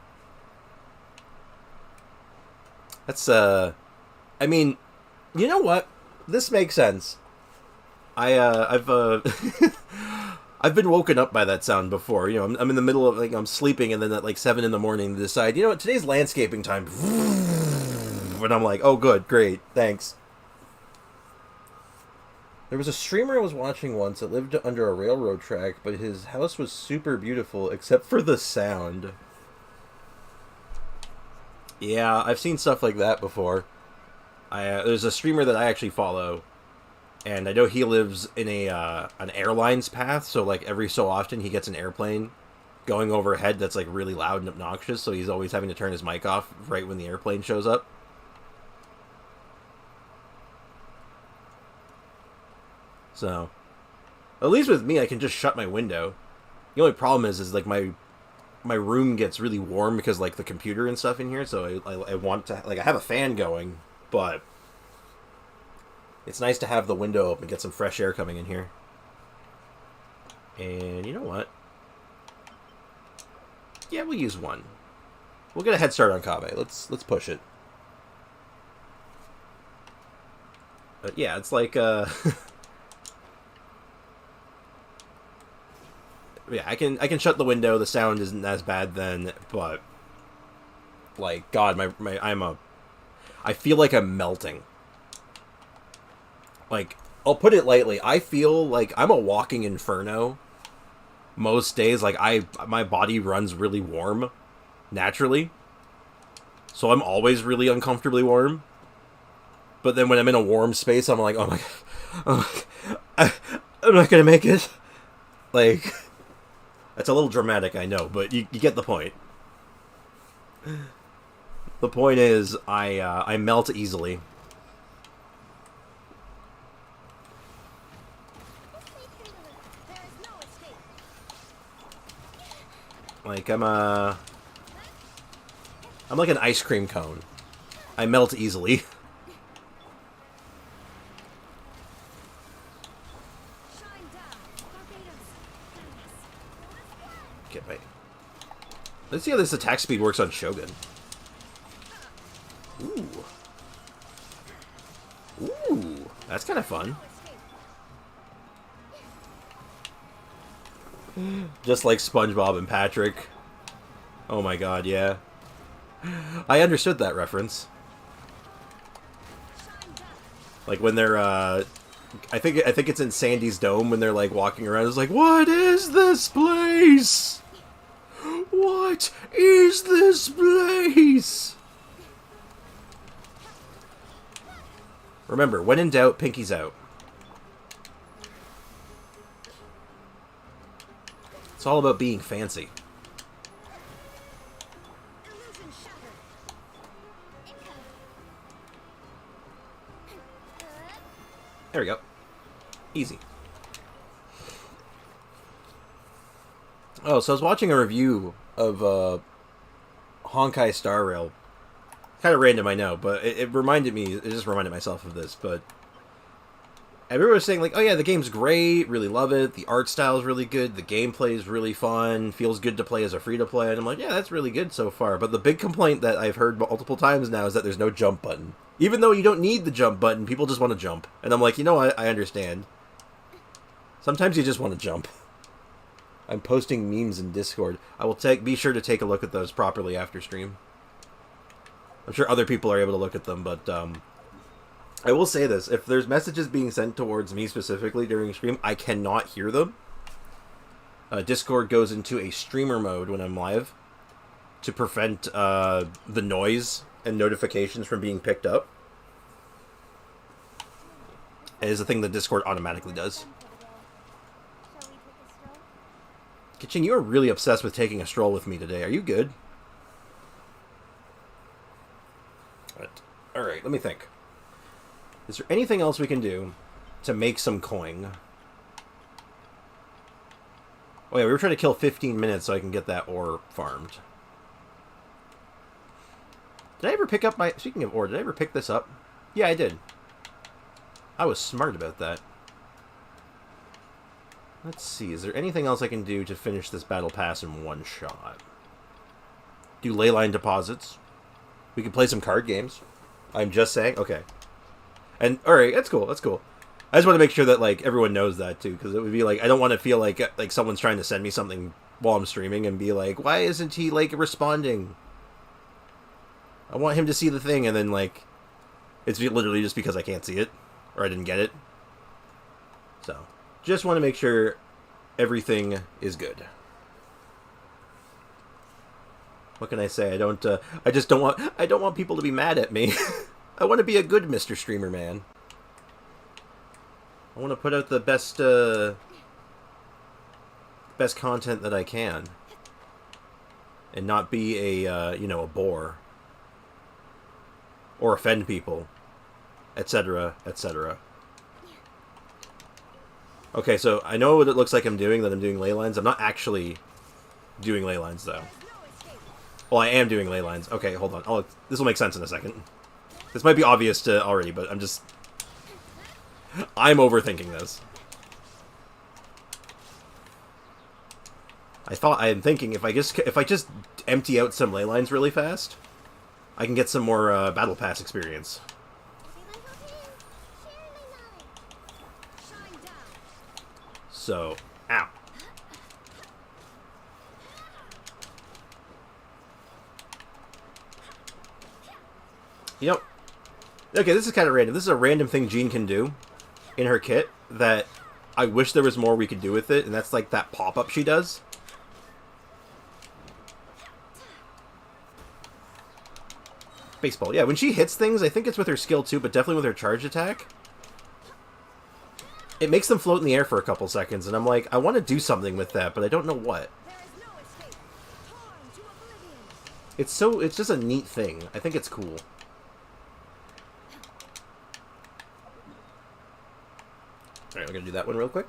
That's, I mean, you know what? This makes sense. I've I've been woken up by that sound before. You know, I'm in the middle of, like, I'm sleeping, and then at, like, 7 in the morning, decide, you know what, today's landscaping time. And I'm like, oh, good, great, thanks. There was a streamer I was watching once that lived under a railroad track, but his house was super beautiful, except for the sound. Yeah, I've seen stuff like that before. There's a streamer that I actually follow, and I know he lives in an airline's path, so like every so often he gets an airplane going overhead that's like really loud and obnoxious, so he's always having to turn his mic off right when the airplane shows up. So, at least with me, I can just shut my window. The only problem is like my room gets really warm because like the computer and stuff in here, so I want to, like, I have a fan going, but it's nice to have the window open, get some fresh air coming in here. And you know what? Yeah, we'll use one. We'll get a head start on Kaveh. Let's push it. But yeah, it's like yeah, I can shut the window. The sound isn't as bad then, but like, God, I feel like I'm melting. Like, I'll put it lightly, I feel like I'm a walking inferno most days. Like, my body runs really warm naturally, so I'm always really uncomfortably warm. But then when I'm in a warm space, I'm like, oh my God, I'm not gonna make it. Like, that's a little dramatic, I know, but you get the point. The point is, I melt easily. Like, I'm like an ice cream cone. I melt easily. Get me. Let's see how this attack speed works on Shogun. Ooh. Ooh. That's kind of fun. Just like SpongeBob and Patrick. Oh my God, yeah. I understood that reference. Like when they're I think it's in Sandy's Dome when they're like walking around. It's like, what is this place? What is this place? Remember, when in doubt, pinky's out. It's all about being fancy. There we go. Easy. Oh, so I was watching a review of Honkai Star Rail. Kind of random, I know, but it reminded me, it just reminded myself of this, but everyone was saying, like, oh yeah, the game's great, really love it, the art style is really good, the gameplay is really fun, feels good to play as a free-to-play, and I'm like, yeah, that's really good so far, but the big complaint that I've heard multiple times now is that there's no jump button. Even though you don't need the jump button, people just want to jump. And I'm like, you know what, I understand. Sometimes you just want to jump. I'm posting memes in Discord. I will be sure to take a look at those properly after stream. I'm sure other people are able to look at them, but I will say this. If there's messages being sent towards me specifically during stream, I cannot hear them. Discord goes into a streamer mode when I'm live to prevent the noise and notifications from being picked up. It is a thing that Discord automatically does. Done for the day. Shall we take a stroll? Kitchen, you are really obsessed with taking a stroll with me today. Are you good? Alright, let me think. Is there anything else we can do to make some coin? Oh yeah, we were trying to kill 15 minutes so I can get that ore farmed. Did I ever pick up my... Speaking of ore, did I ever pick this up? Yeah, I did. I was smart about that. Let's see, is there anything else I can do to finish this battle pass in one shot? Do leyline deposits. We can play some card games. I'm just saying? Okay. And, alright, that's cool, that's cool. I just want to make sure that, like, everyone knows that, too, because it would be, like, I don't want to feel like someone's trying to send me something while I'm streaming and be like, why isn't he, like, responding? I want him to see the thing, and then, like, it's literally just because I can't see it, or I didn't get it. So, just want to make sure everything is good. What can I say? I don't want people to be mad at me. I want to be a good Mr. Streamer Man. I want to put out the best content that I can. And not be a bore. Or offend people. Etc., etc. Okay, so I know what it looks like I'm doing, that I'm doing ley lines. I'm not actually doing ley lines, though. Well, I am doing ley lines. Okay, hold on. This will make sense in a second. This might be obvious to already, but I'm overthinking this. I'm thinking if I just empty out some ley lines really fast, I can get some more battle pass experience. So, ow. You know, okay, this is kind of random. This is a random thing Jean can do in her kit that I wish there was more we could do with it, and that's like that pop-up she does. Baseball. Yeah, when she hits things, I think it's with her skill too, but definitely with her charge attack. It makes them float in the air for a couple seconds, and I'm like, I want to do something with that, but I don't know what. It's just a neat thing. I think it's cool. Alright, we're gonna do that one real quick.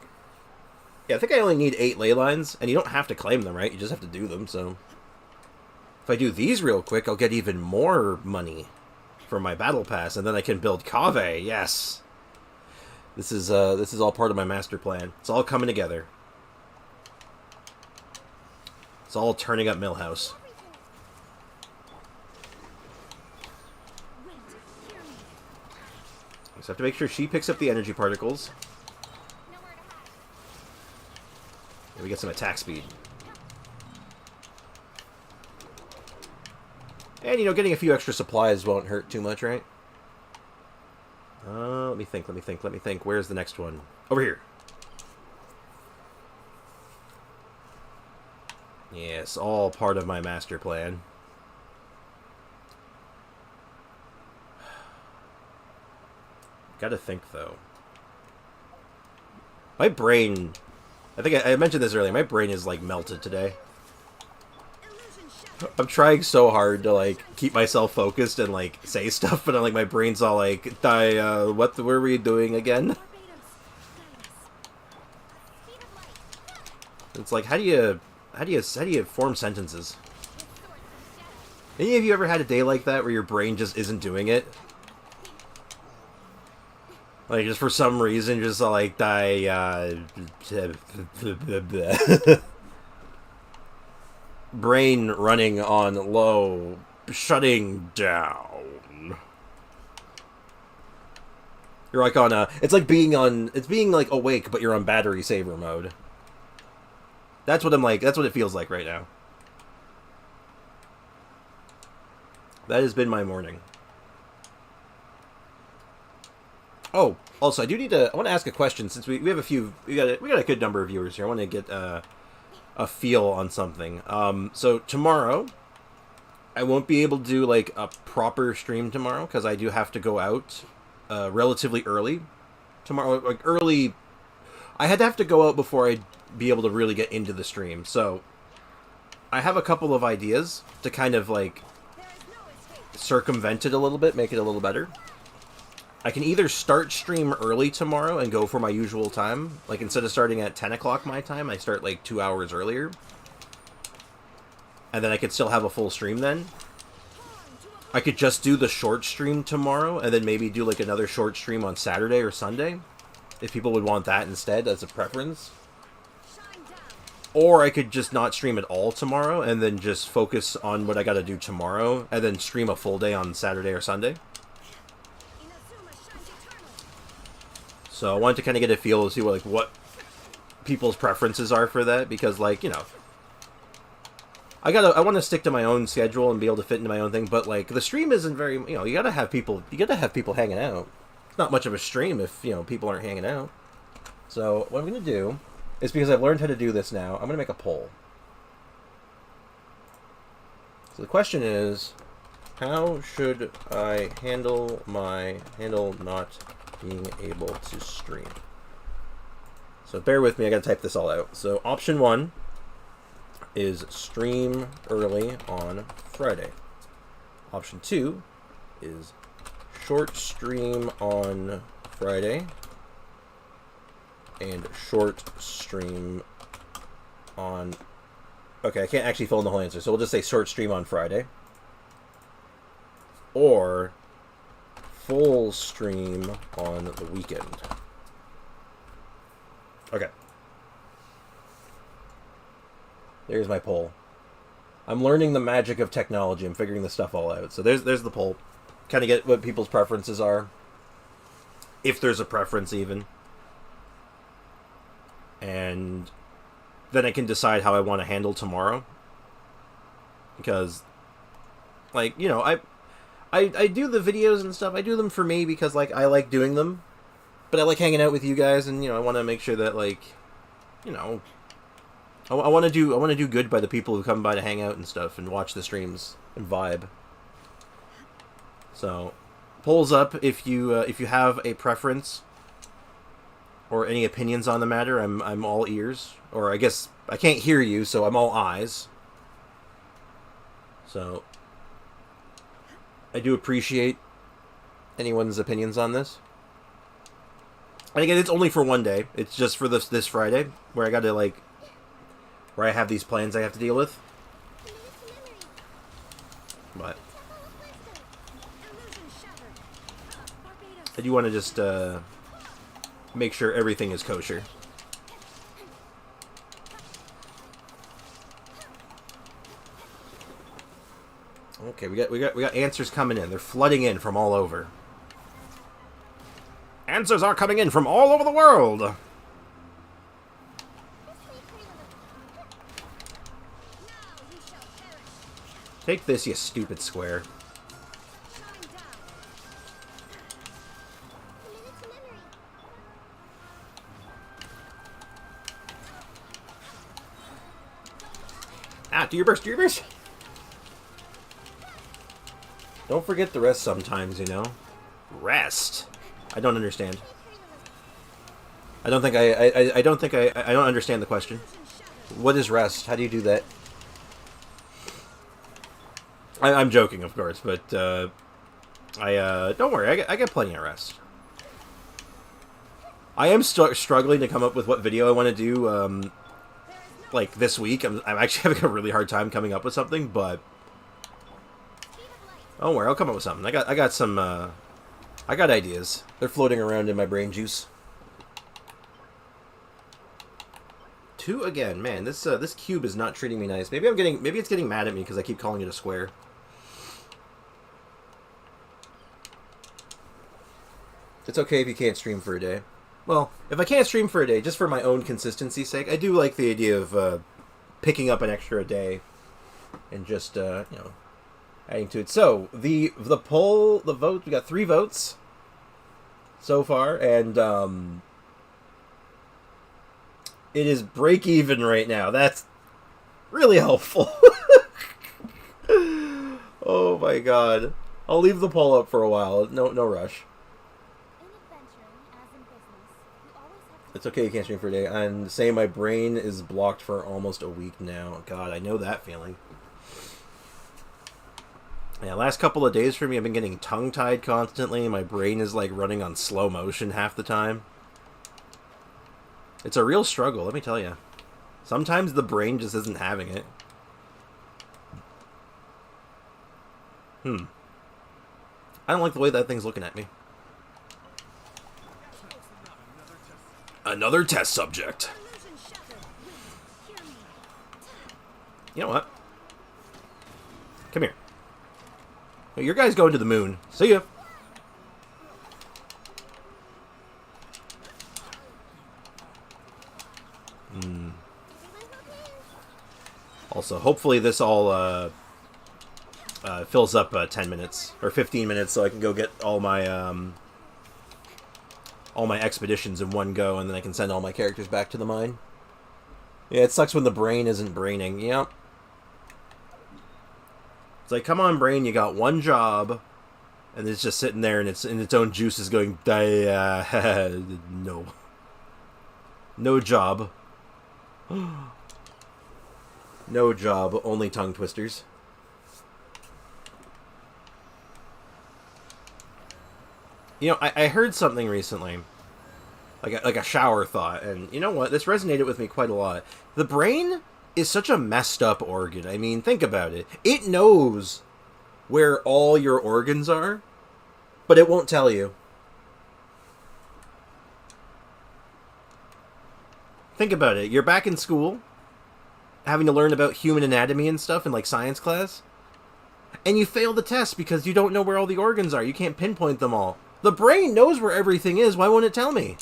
Yeah, I think I only need 8 ley lines, and you don't have to claim them, right? You just have to do them, so... If I do these real quick, I'll get even more money for my battle pass, and then I can build Kaveh. Yes! This is all part of my master plan. It's all coming together. It's all turning up Millhouse. Just have to make sure she picks up the energy particles. And we get some attack speed. And, getting a few extra supplies won't hurt too much, right? Let me think. Where's the next one? Over here. Yes, all part of my master plan. Gotta think, though. My brain... I think I mentioned this earlier. My brain is, like, melted today. I'm trying so hard to, like, keep myself focused and, like, say stuff, but I'm like, my brain's all like, what were we doing again? It's like, how do you form sentences? Any of you ever had a day like that where your brain just isn't doing it? Like, just for some reason, just like, brain running on low, shutting down. You're like on it's being like awake, but you're on battery saver mode. That's what it feels like right now. That has been my morning. Oh, also, I want to ask a question, since we have we got a good number of viewers here. I want to get a feel on something. So tomorrow, I won't be able to do like a proper stream tomorrow because I do have to go out relatively early tomorrow, like early. I had to have to go out before I'd be able to really get into the stream. So I have a couple of ideas to kind of like circumvent it a little bit, make it a little better. I can either start stream early tomorrow and go for my usual time. Like, instead of starting at 10 o'clock my time, I start, like, 2 hours earlier. And then I could still have a full stream then. I could just do the short stream tomorrow, and then maybe do, like, another short stream on Saturday or Sunday. If people would want that instead, as a preference. Or I could just not stream at all tomorrow, and then just focus on what I gotta do tomorrow, and then stream a full day on Saturday or Sunday. So I wanted to kind of get a feel to see what people's preferences are for that, because, like, you know, I want to stick to my own schedule and be able to fit into my own thing, but, like, the stream isn't very, you know, you gotta have people hanging out. It's not much of a stream if, you know, people aren't hanging out. So what I'm gonna do is, because I've learned how to do this now, I'm gonna make a poll. So the question is, how should I handle not being able to stream? So bear with me, I gotta type this all out. So option 1 is stream early on Friday. Option 2 is short stream on Friday and short stream on... Okay, I can't actually fill in the whole answer, so we'll just say short stream on Friday. Or full stream on the weekend. Okay. There's my poll. I'm learning the magic of technology. I'm figuring this stuff all out. So there's the poll. Kind of get what people's preferences are. If there's a preference even. And then I can decide how I want to handle tomorrow. Because, like, you know, I do the videos and stuff. I do them for me because, like, I like doing them. But I like hanging out with you guys, and, you know, I want to make sure that, like, you know, I want to do good by the people who come by to hang out and stuff and watch the streams and vibe. So, polls up if you have a preference or any opinions on the matter. I'm all ears. Or I guess I can't hear you, so I'm all eyes. So I do appreciate anyone's opinions on this. And again, it's only for one day. It's just for this Friday, where I gotta, like, where I have these plans I have to deal with. But I do want to just make sure everything is kosher. Okay, we got answers coming in. They're flooding in from all over. Answers are coming in from all over the world. Take this, you stupid square. Ah, do your burst, do your burst. Don't forget to rest sometimes, you know. Rest. I don't understand. I don't understand the question. What is rest? How do you do that? I'm joking, of course, but don't worry. I get plenty of rest. I am struggling to come up with what video I want to do. Like this week, I'm actually having a really hard time coming up with something, but don't worry, I'll come up with something. I got some. I got ideas. They're floating around in my brain juice. 2 again, man. This cube is not treating me nice. Maybe it's getting mad at me because I keep calling it a square. It's okay if you can't stream for a day. Well, if I can't stream for a day, just for my own consistency's sake, I do like the idea of picking up an extra day and just you know, adding to it. So the poll, the vote, we got 3 votes so far, and it is break even right now. That's really helpful. Oh my god! I'll leave the poll up for a while. No rush. In adventuring, as in business, It's okay you can't stream for a day. I'm saying my brain is blocked for almost a week now. God, I know that feeling. Yeah, last couple of days for me, I've been getting tongue-tied constantly. My brain is like running on slow motion half the time. It's a real struggle, let me tell you. Sometimes the brain just isn't having it. I don't like the way that thing's looking at me. Another test subject. You know what? Come here. Your guy's going to the moon. See ya. Also, hopefully this all fills up 10 minutes or 15 minutes, so I can go get all my expeditions in one go, and then I can send all my characters back to the mine. Yeah, it sucks when the brain isn't braining. Yep. It's like, come on, brain, you got one job, and it's just sitting there, and it's in its own juices going, no. No job. No job, only tongue twisters. You know, I heard something recently, like a shower thought, and you know what? This resonated with me quite a lot. The brain is such a messed up organ. I mean, think about it. It knows where all your organs are, but it won't tell you. Think about it. You're back in school, having to learn about human anatomy and stuff in like science class, and you fail the test because you don't know where all the organs are. You can't pinpoint them all. The brain knows where everything is. Why won't it tell me?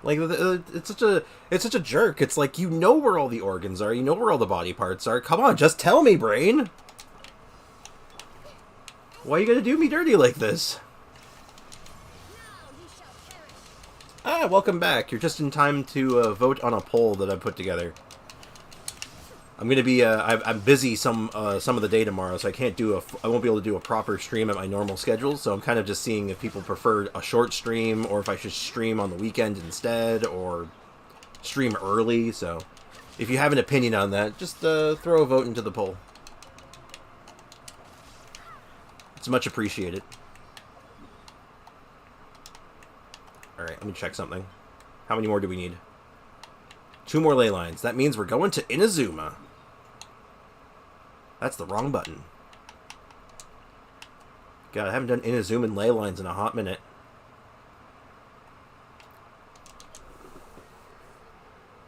Like, it's such a jerk. It's like, you know where all the organs are. You know where all the body parts are. Come on, just tell me, brain. Why you gotta do me dirty like this? Ah, welcome back. You're just in time to vote on a poll that I put together. I'm gonna be I'm busy some of the day tomorrow, so I won't be able to do a proper stream at my normal schedule. So I'm kind of just seeing if people prefer a short stream, or if I should stream on the weekend instead, or stream early. So if you have an opinion on that, just throw a vote into the poll. It's much appreciated. Alright, let me check something. How many more do we need? 2 more ley lines. That means we're going to Inazuma. That's the wrong button. God, I haven't done Inazuma and ley lines in a hot minute.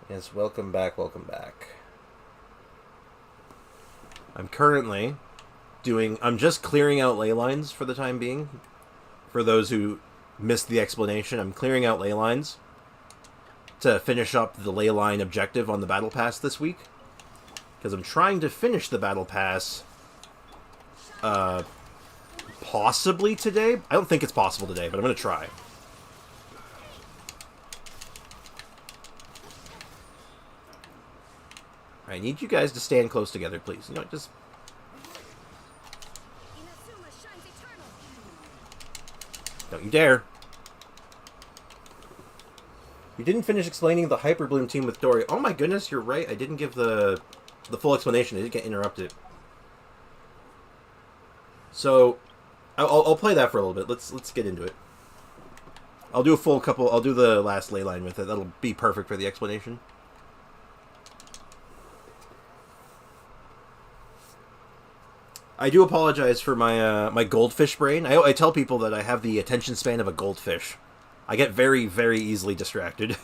Yes, welcome back, welcome back. I'm currently I'm just clearing out ley lines for the time being. For those who missed the explanation, I'm clearing out ley lines to finish up the ley line objective on the Battle Pass this week. Because I'm trying to finish the Battle Pass possibly today. I don't think it's possible today, but I'm going to try. I need you guys to stand close together, please. You know, just... Don't you dare. You didn't finish explaining the Hyperbloom team with Dory. Oh my goodness, you're right. I didn't give the full explanation. I did get interrupted. So, I'll play that for a little bit. Let's get into it. I'll do I'll do the last ley line with it. That'll be perfect for the explanation. I do apologize for my my goldfish brain. I tell people that I have the attention span of a goldfish. I get very, very easily distracted.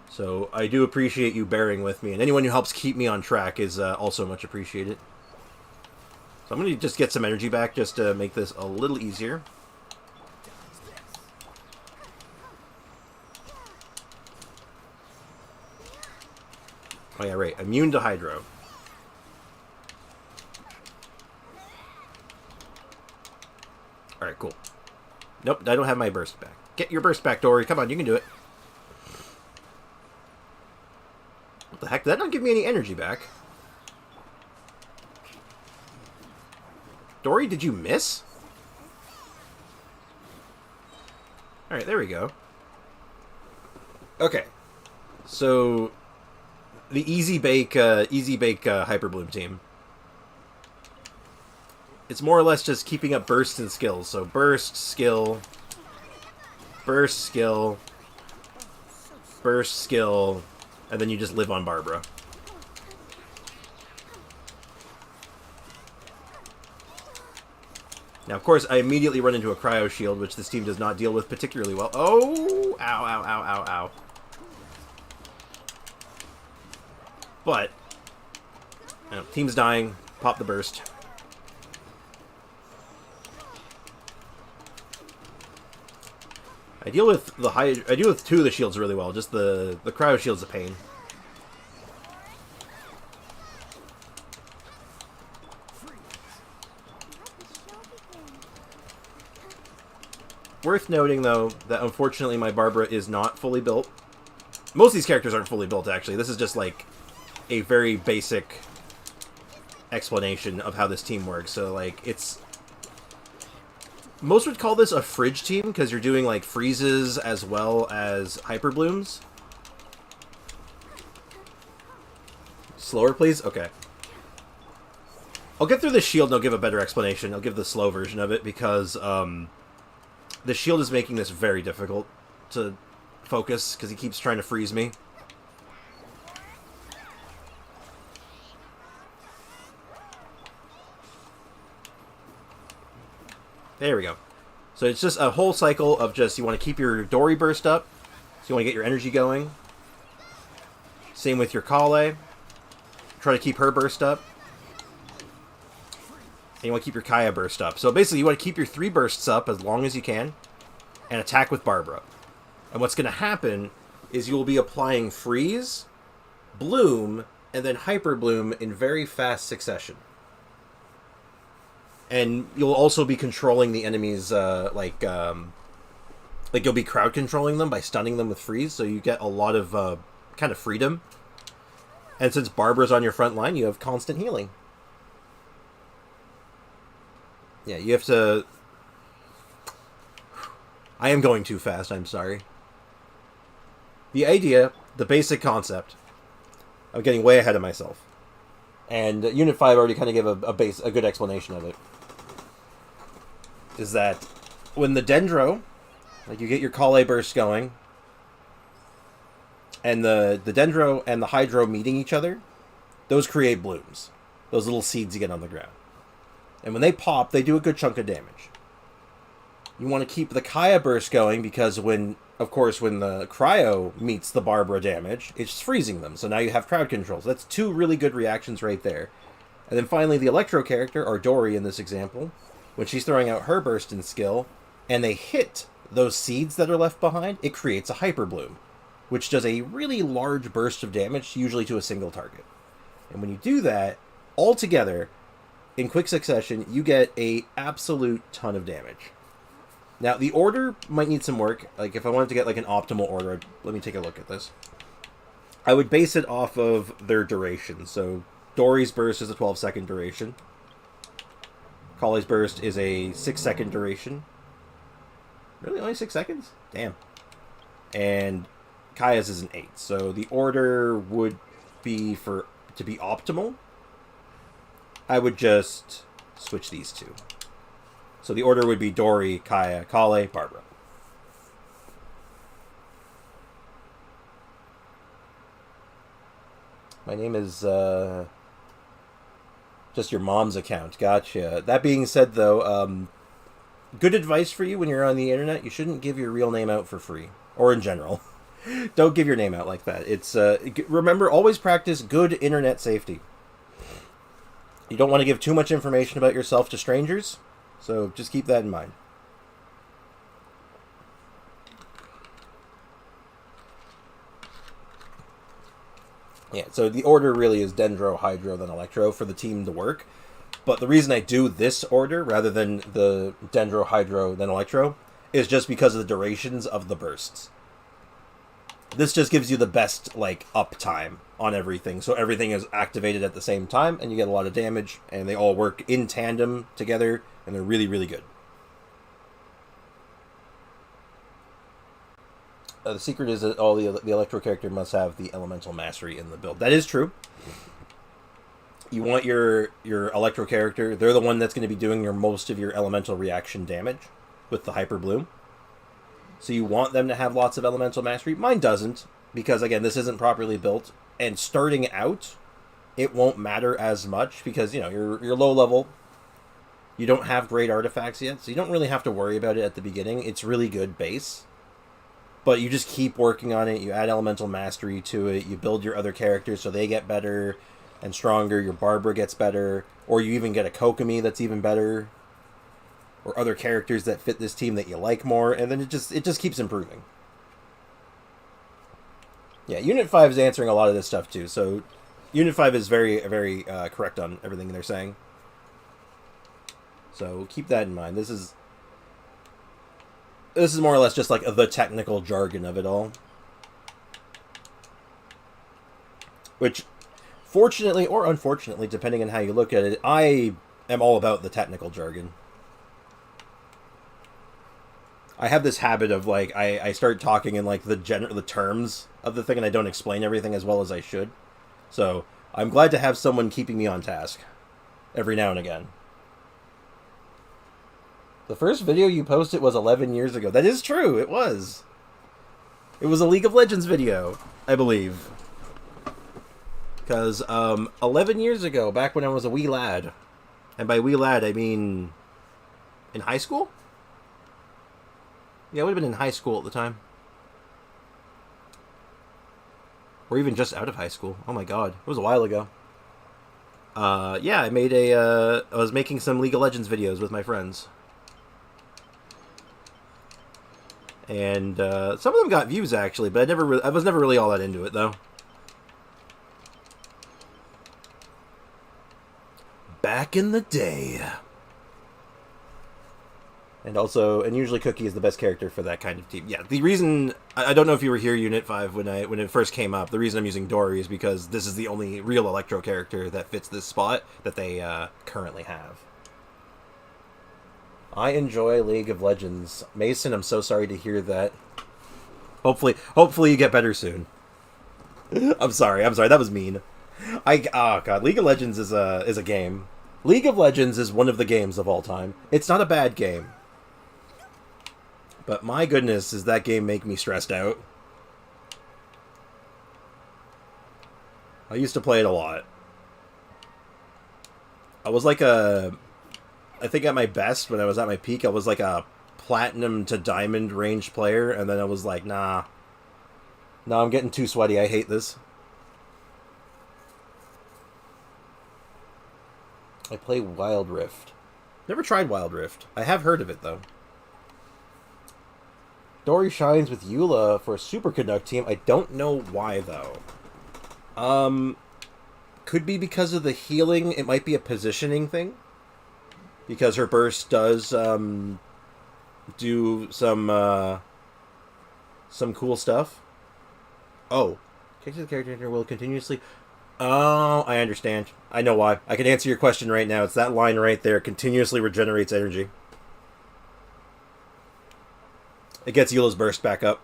So I do appreciate you bearing with me, and anyone who helps keep me on track is also much appreciated. So I'm going to just get some energy back just to make this a little easier. Oh yeah, right. Immune to Hydro. Alright, cool. Nope, I don't have my burst back. Get your burst back, Dory. Come on, you can do it. What the heck? Did that not give me any energy back? Dory, did you miss? Alright, there we go. Okay. So, the Easy Bake Hyper Bloom team. It's more or less just keeping up bursts and skills. So, burst, skill, burst, skill, burst, skill, and then you just live on Barbara. Now, of course, I immediately run into a cryo shield, which this team does not deal with particularly well. Oh! Ow, ow, ow, ow, ow. But, you know, team's dying. Pop the burst. I deal with two of the shields really well. Just the cryo shield's a pain. Worth noting, though, that unfortunately my Barbara is not fully built. Most of these characters aren't fully built, actually. This is just, like, a very basic explanation of how this team works. So, like, it's... Most would call this a fridge team, because you're doing, like, freezes as well as hyper blooms. Slower, please? Okay. I'll get through the shield and I'll give a better explanation. I'll give the slow version of it, because, the shield is making this very difficult to focus, because he keeps trying to freeze me. There we go. So it's just a whole cycle of just, you want to keep your Dory burst up, so you want to get your energy going. Same with your Kaveh. Try to keep her burst up. And you want to keep your Kaya burst up. So basically, you want to keep your 3 bursts up as long as you can, and attack with Barbara. And what's going to happen is you will be applying Freeze, Bloom, and then Hyper Bloom in very fast succession. And you'll also be controlling the enemies, like you'll be crowd controlling them by stunning them with Freeze, so you get a lot of kind of freedom. And since Barbara's on your front line, you have constant healing. Yeah, you have to... I am going too fast, I'm sorry. The idea, the basic concept... I'm getting way ahead of myself. And Unit 5 already kind of gave a good explanation of it. Is that when the Dendro, like you get your Kale burst going, and the Dendro and the Hydro meeting each other, those create blooms. Those little seeds you get on the ground. And when they pop, they do a good chunk of damage. You want to keep the Kaya burst going because when the Cryo meets the Barbara damage, it's freezing them. So now you have crowd controls. That's 2 really good reactions right there. And then finally the Electro character, or Dory in this example, when she's throwing out her burst in skill, and they hit those seeds that are left behind, it creates a Hyper Bloom, which does a really large burst of damage, usually to a single target. And when you do that, all together, in quick succession, you get a absolute ton of damage. Now, the order might need some work. Like, if I wanted to get, like, an optimal order, let me take a look at this. I would base it off of their duration. So, Dory's burst is a 12-second duration. Kale's burst is a 6-second duration. Really? Only 6 seconds? Damn. And Kaya's is an 8. So, the order would be to be optimal. I would just switch these 2. So the order would be Dory, Kaya, Kale, Barbara. My name is just your mom's account. Gotcha. That being said, though, good advice for you when you're on the internet. You shouldn't give your real name out for free. Or in general. Don't give your name out like that. It's remember, always practice good internet safety. You don't want to give too much information about yourself to strangers, so just keep that in mind. Yeah, so the order really is Dendro, Hydro, then Electro for the team to work. But the reason I do this order rather than the Dendro, Hydro, then Electro is just because of the durations of the bursts. This just gives you the best, like, uptime on everything. So everything is activated at the same time, and you get a lot of damage, and they all work in tandem together, and they're really, really good. The secret is that all the Electro character must have the Elemental Mastery in the build. That is true. You want your Electro character, they're the one that's going to be doing most of your elemental reaction damage with the Hyper Bloom. So you want them to have lots of Elemental Mastery. Mine doesn't, because again, this isn't properly built. And starting out, it won't matter as much, because, you know, you're low level. You don't have great artifacts yet, so you don't really have to worry about it at the beginning. It's really good base. But you just keep working on it, you add Elemental Mastery to it, you build your other characters so they get better and stronger, your Barbara gets better, or you even get a Kokomi that's even better, or other characters that fit this team that you like more, and then it just keeps improving. Yeah, Unit 5 is answering a lot of this stuff too, so Unit 5 is very, very correct on everything they're saying. So keep that in mind. This is more or less just like the technical jargon of it all. Which, fortunately or unfortunately, depending on how you look at it, I am all about the technical jargon. I have this habit of, like, I start talking in, like, the terms of the thing, and I don't explain everything as well as I should. So, I'm glad to have someone keeping me on task every now and again. The first video you posted was 11 years ago. That is true, it was. It was a League of Legends video, I believe. Because, 11 years ago, back when I was a wee lad. And by wee lad, I mean in high school? Yeah, I would have been in high school at the time. Or even just out of high school. Oh my god, it was a while ago. Yeah, I made I was making some League of Legends videos with my friends. And some of them got views actually, but I was never really all that into it though. Back in the day. And usually Cookie is the best character for that kind of team. Yeah, the reason I don't know if you were here, Unit 5, when it first came up. The reason I'm using Dory is because this is the only real Electro character that fits this spot that they currently have. I enjoy League of Legends. Mason, I'm so sorry to hear that. Hopefully you get better soon. I'm sorry. That was mean. Oh god, League of Legends is a game. League of Legends is one of the games of all time. It's not a bad game. But my goodness, does that game make me stressed out. I used to play it a lot. I was like I think at my best, when I was at my peak, I was like a platinum to diamond ranged player, and then I was like, nah. No, I'm getting too sweaty, I hate this. I play Wild Rift. Never tried Wild Rift. I have heard of it, though. Dory shines with Eula for a Superconduct team. I don't know why, though. Could be because of the healing. It might be a positioning thing. Because her burst does, do some cool stuff. Oh. The character will continuously... Oh, I understand. I know why. I can answer your question right now. It's that line right there. Continuously regenerates energy. It gets Eula's burst back up.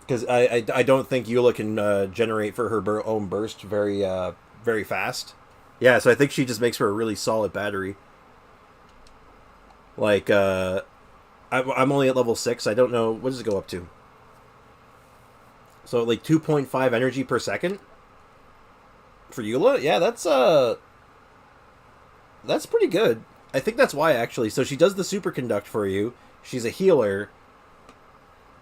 Because I don't think Eula can generate for her own burst very fast. Yeah, so I think she just makes for a really solid battery. Like, I'm only at level 6. I don't know. What does it go up to? So, like, 2.5 energy per second? For Eula? Yeah, that's pretty good. I think that's why, actually. So she does the superconduct for you. She's a healer.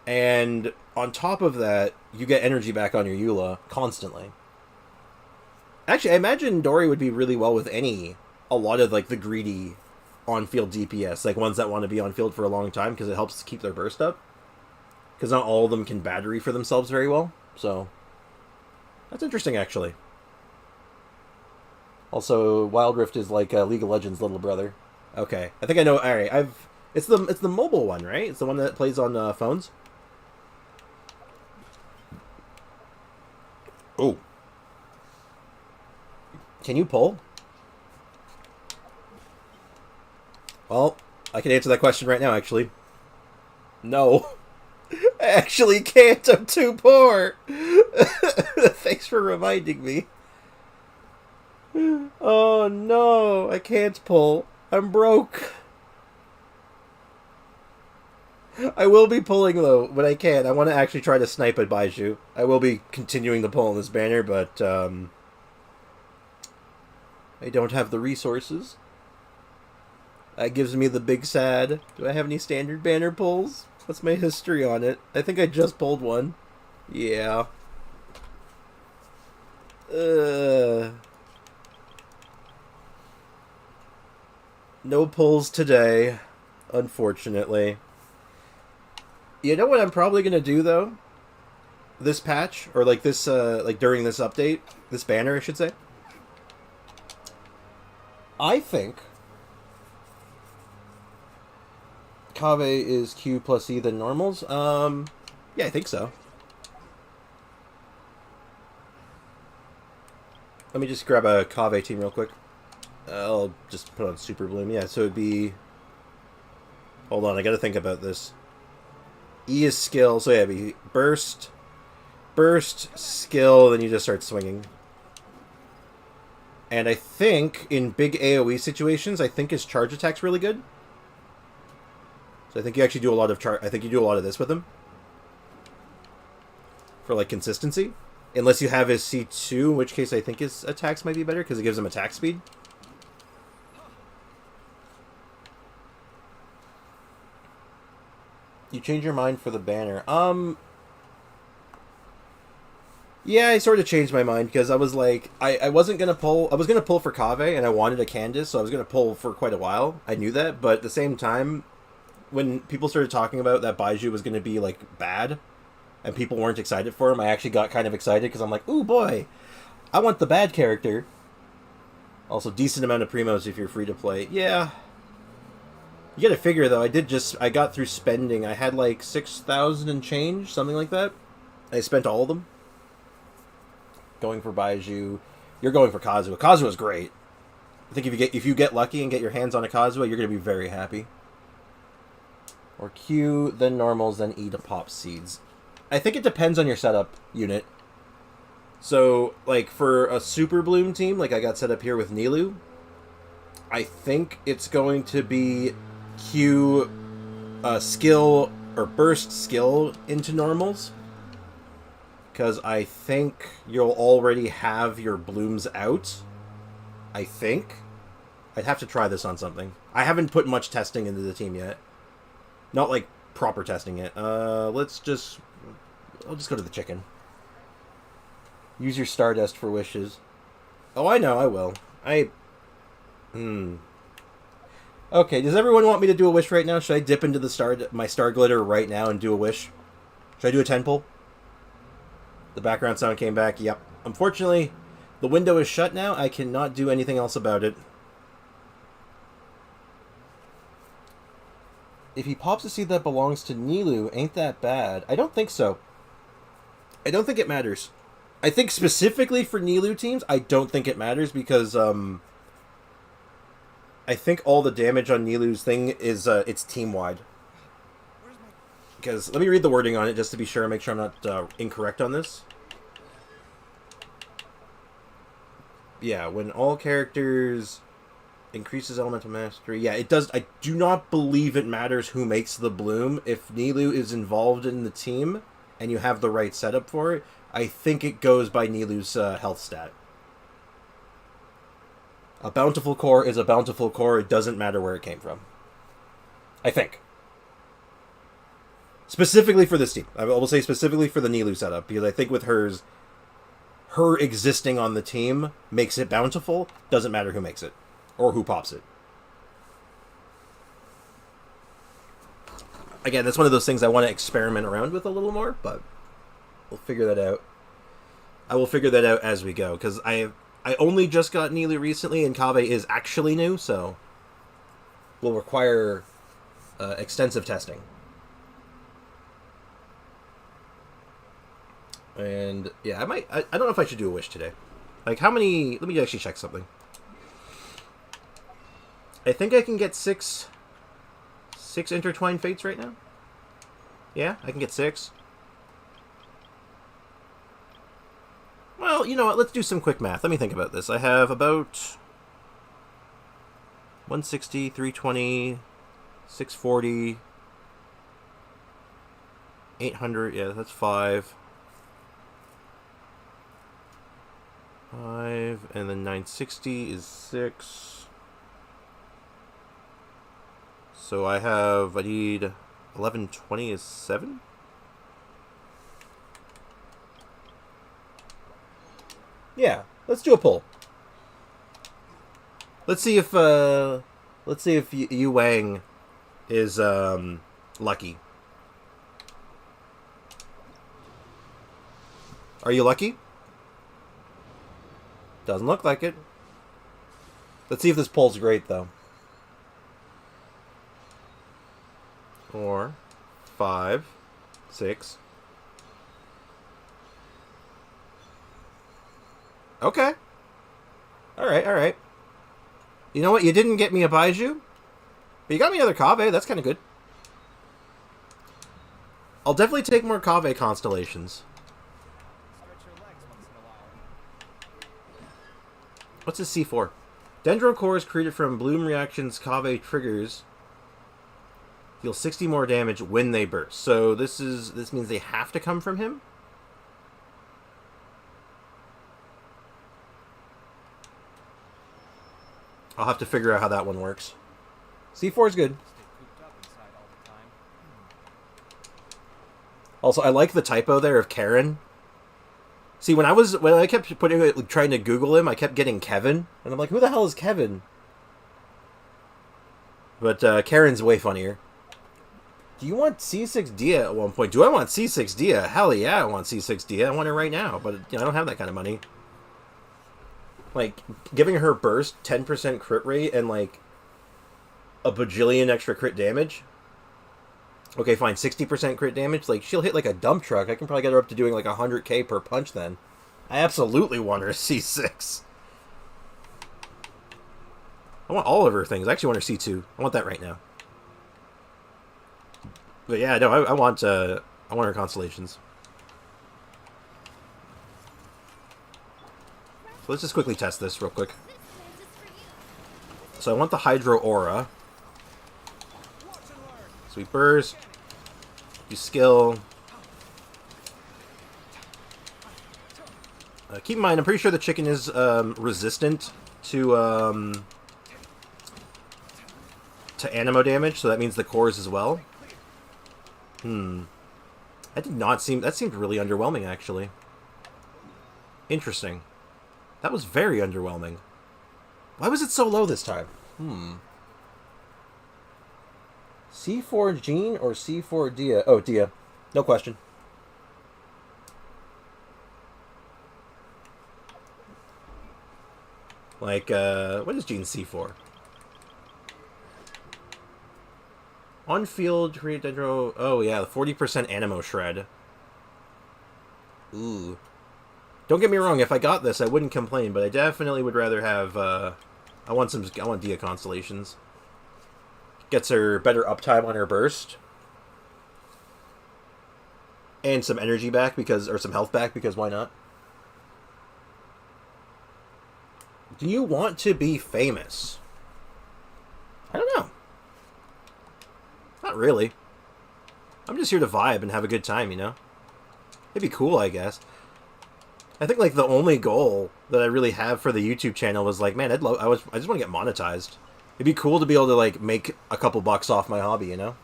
And on top of that, you get energy back on your Eula constantly. Actually, I imagine Dory would be really well with a lot of, like, the greedy on-field DPS, like ones that want to be on-field for a long time, because it helps keep their burst up. Because not all of them can battery for themselves very well, so... That's interesting, actually. Also, Wild Rift is like League of Legends' little brother. Okay, I think I know. All right, it's the mobile one, right? It's the one that plays on phones. Oh, can you pull? Well, I can answer that question right now. Actually, no. I actually can't. I'm too poor. Thanks for reminding me. Oh no, I can't pull. I'm broke. I will be pulling though, but I can't. I want to actually try to snipe a Baiju. I will be continuing to pull on this banner, but I don't have the resources. That gives me the big sad. Do I have any standard banner pulls? What's my history on it? I think I just pulled one. Yeah. No pulls today, unfortunately. You know what I'm probably gonna do though? This patch, or like this, like during this update, this banner, I should say. I think Kaveh is Q plus E than normals. Yeah, I think so. Let me just grab a Kaveh team real quick. I'll just put on Super Bloom. Yeah, so it'd be... Hold on, I gotta think about this. E is skill, so yeah, it'd be burst, skill, then you just start swinging. And I think in big AoE situations, I think his charge attack's really good. So I think you actually do a lot of I think you do a lot of this with him. For like consistency. Unless you have his C2, in which case I think his attacks might be better because it gives him attack speed. You change your mind for the banner. Yeah, I sort of changed my mind because I was like, I wasn't going to pull. I was going to pull for Kaveh and I wanted a Candace, so I was going to pull for quite a while. I knew that, but at the same time, when people started talking about that Baiju was going to be like bad and people weren't excited for him, I actually got kind of excited because I'm like, ooh boy, I want the bad character. Also, decent amount of primos if you're free to play. Yeah. You gotta figure though, I got through spending. I had like 6,000 and change, something like that. I spent all of them. Going for Baiju. You're going for Kazuha. Kazuha's great. I think if you get lucky and get your hands on a Kazuha, you're gonna be very happy. Or Q, then normals, then E to pop seeds. I think it depends on your setup unit. So, like, for a Super Bloom team, like I got set up here with Nilou, I think it's going to be Q skill or burst skill into normals. Because I think you'll already have your blooms out. I think. I'd have to try this on something. I haven't put much testing into the team yet. Not like proper testing it. I'll just go to the chicken. Use your Stardust for wishes. Oh, I know, I will. Okay, does everyone want me to do a wish right now? Should I dip into my star glitter right now and do a wish? Should I do a 10 pull? The background sound came back. Yep. Unfortunately, the window is shut now. I cannot do anything else about it. If he pops a seed that belongs to Nilou, ain't that bad? I don't think so. I don't think it matters. I think specifically for Nilou teams, I don't think it matters because I think all the damage on Nilou's thing is it's team-wide. Because let me read the wording on it just to be sure, make sure I'm not incorrect on this. Yeah, when all characters increases elemental mastery. Yeah, it does. I do not believe it matters who makes the bloom. If Nilou is involved in the team and you have the right setup for it, I think it goes by Nilou's health stat. A bountiful core is a bountiful core. It doesn't matter where it came from. I think. Specifically for this team. I will say specifically for the Nilou setup, because I think with hers, her existing on the team makes it bountiful. Doesn't matter who makes it. Or who pops it. Again, that's one of those things I want to experiment around with a little more, but we'll figure that out. I will figure that out as we go, because I only just got Nilou recently, and Kaveh is actually new, so will require extensive testing. And yeah, I don't know if I should do a wish today. Like, how many? Let me actually check something. I think I can get six intertwined fates right now. Yeah, I can get 6. Well, you know what? Let's do some quick math. Let me think about this. I have about 160, 320, 640, 800. Yeah, that's 5. 5, and then 960 is 6. So I need 1120 is 7? Yeah, let's do a poll. Let's see if Yu Wang is lucky. Are you lucky? Doesn't look like it. Let's see if this poll's great, though. 4, 5, 6. Okay. Alright. You know what? You didn't get me a Baiju, but you got me another Kaveh. That's kind of good. I'll definitely take more Kaveh constellations. What's this C4? Dendro cores created from Bloom reactions Kaveh triggers deal 60 more damage when they burst. So this means they have to come from him? I'll have to figure out how that one works. C4 is good. Also, I like the typo there of Karen. See, when I kept trying to Google him, I kept getting Kevin, and I'm like, who the hell is Kevin? But Karen's way funnier. Do you want C6 Dia at one point? Do I want C6 Dia? Hell yeah, I want C6 Dia. I want her right now, but I don't have that kind of money. Like, giving her burst 10% crit rate and like a bajillion extra crit damage. Okay, fine, 60% crit damage. Like, she'll hit like a dump truck. I can probably get her up to doing like 100k per punch then. I absolutely want her C6. I want all of her things. I actually want her C2. I want that right now. But yeah, no, I want her constellations. So let's just quickly test this real quick. So I want the Hydro Aura. Sweet Burst. Do skill. Keep in mind, I'm pretty sure the chicken is resistant to anemo damage, so that means the cores as well. That seemed really underwhelming, actually. Interesting. That was very underwhelming. Why was it so low this time? C4 Jean or C4 Dia? Oh, Dia. No question. Like, what is Jean C4? On-field, create Dendro... Oh, yeah, the 40% Animo Shred. Ooh. Don't get me wrong, if I got this, I wouldn't complain, but I definitely would rather have, I want Dia Constellations. Gets her better uptime on her burst. And some energy back, or some health back, because why not? Do you want to be famous? I don't know. Not really. I'm just here to vibe and have a good time, you know? It'd be cool, I guess. I think, like, the only goal that I really have for the YouTube channel was, like, man, I just want to get monetized. It'd be cool to be able to, like, make a couple bucks off my hobby, you know?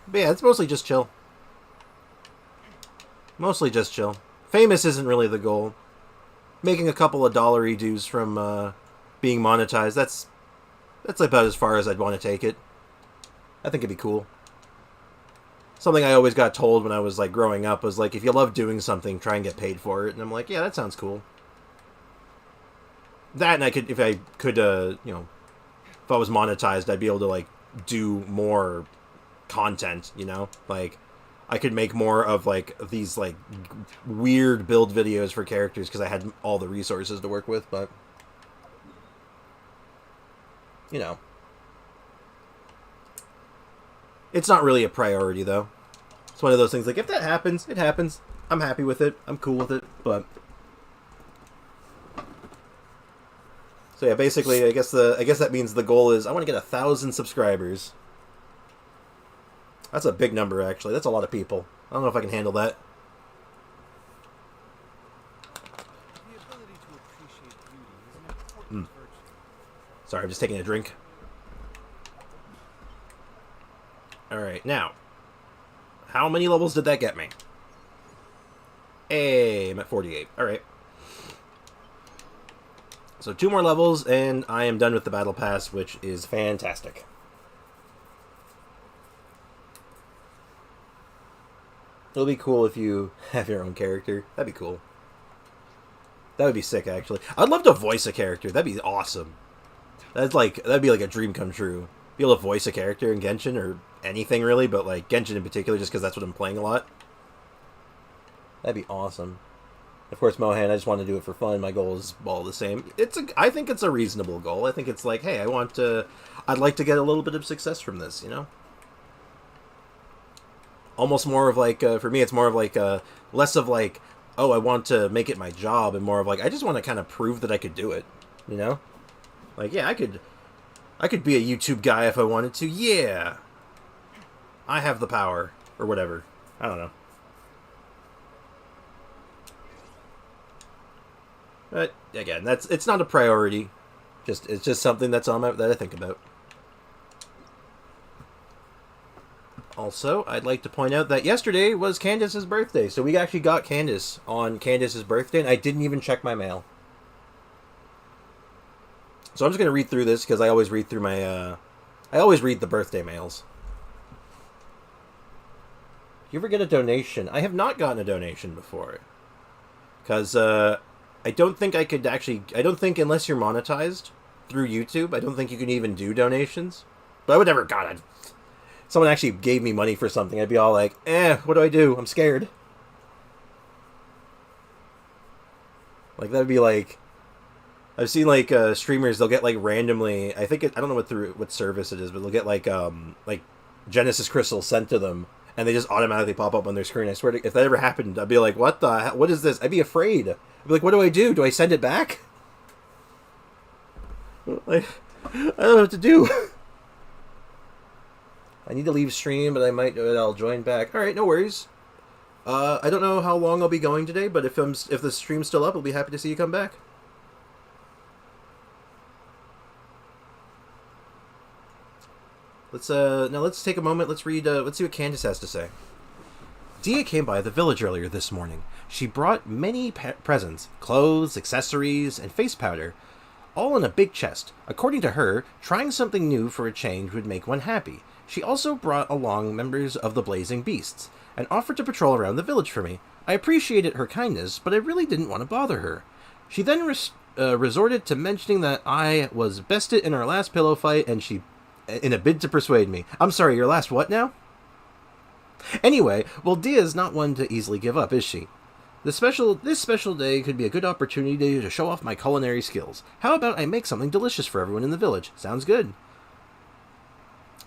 But yeah, it's mostly just chill. Mostly just chill. Famous isn't really the goal. Making a couple of dollary dues from being monetized, that's about as far as I'd want to take it. I think it'd be cool. Something I always got told when I was, like, growing up was, like, if you love doing something, try and get paid for it. And I'm like, yeah, that sounds cool. That, and if I was monetized, I'd be able to, like, do more content, you know? Like, I could make more of, like, these, like, weird build videos for characters because I had all the resources to work with, but, you know. It's not really a priority, though. It's one of those things, like, if that happens, it happens. I'm happy with it. I'm cool with it, but... So yeah, basically, I guess that means the goal is I want to get 1,000 subscribers. That's a big number, actually. That's a lot of people. I don't know if I can handle that. The ability to appreciate beauty is an important virtue. Sorry, I'm just taking a drink. Alright, now. How many levels did that get me? Hey, I'm at 48. Alright. So 2 more levels, and I am done with the Battle Pass, which is fantastic. It'll be cool if you have your own character. That'd be cool. That would be sick, actually. I'd love to voice a character. That'd be awesome. That'd be like a dream come true. Be able to voice a character in Genshin, or anything really, but like Genshin in particular, just because that's what I'm playing a lot. That'd be awesome. Of course, Mohan, I just want to do it for fun. My goal is all the same. I think it's a reasonable goal. I think it's like, hey, I'd like to get a little bit of success from this, you know? Almost more of like, for me, it's more of like, less of like, oh, I want to make it my job, and more of like, I just want to kind of prove that I could do it, you know? Like, yeah, I could be a YouTube guy if I wanted to. Yeah! I have the power. Or whatever. I don't know. But again, it's not a priority. It's just something that I think about. Also, I'd like to point out that yesterday was Candace's birthday, so we actually got Candace on Candace's birthday, and I didn't even check my mail. So I'm just gonna read through this because I always read through my I always read the birthday mails. You ever get a donation? I have not gotten a donation before, because I don't think I could actually... I don't think unless you're monetized through YouTube, I don't think you can even do donations. But I would never... God, someone actually gave me money for something, I'd be all like, what do I do? I'm scared. Like, that'd be like... I've seen, like, streamers, they'll get, like, randomly... I don't know what service it is, but they'll get, like Genesis crystals sent to them, and they just automatically pop up on their screen. I swear to... If that ever happened, I'd be like, what is this? I'd be afraid. I'd be like, what do I do? Do I send it back? Like, I don't know what to do. I need to leave stream, but I'll join back. Alright, no worries. I don't know how long I'll be going today, but if the stream's still up, I'll be happy to see you come back. Let's take a moment. Let's see what Candace has to say. Dia came by the village earlier this morning. She brought many presents, clothes, accessories, and face powder, all in a big chest. According to her, trying something new for a change would make one happy. She also brought along members of the Blazing Beasts, and offered to patrol around the village for me. I appreciated her kindness, but I really didn't want to bother her. She then resorted to mentioning that I was bested in our last pillow fight, and in a bid to persuade me. I'm sorry, your last what now? Anyway, well, Dia's not one to easily give up, is she? This special day could be a good opportunity to show off my culinary skills. How about I make something delicious for everyone in the village? Sounds good.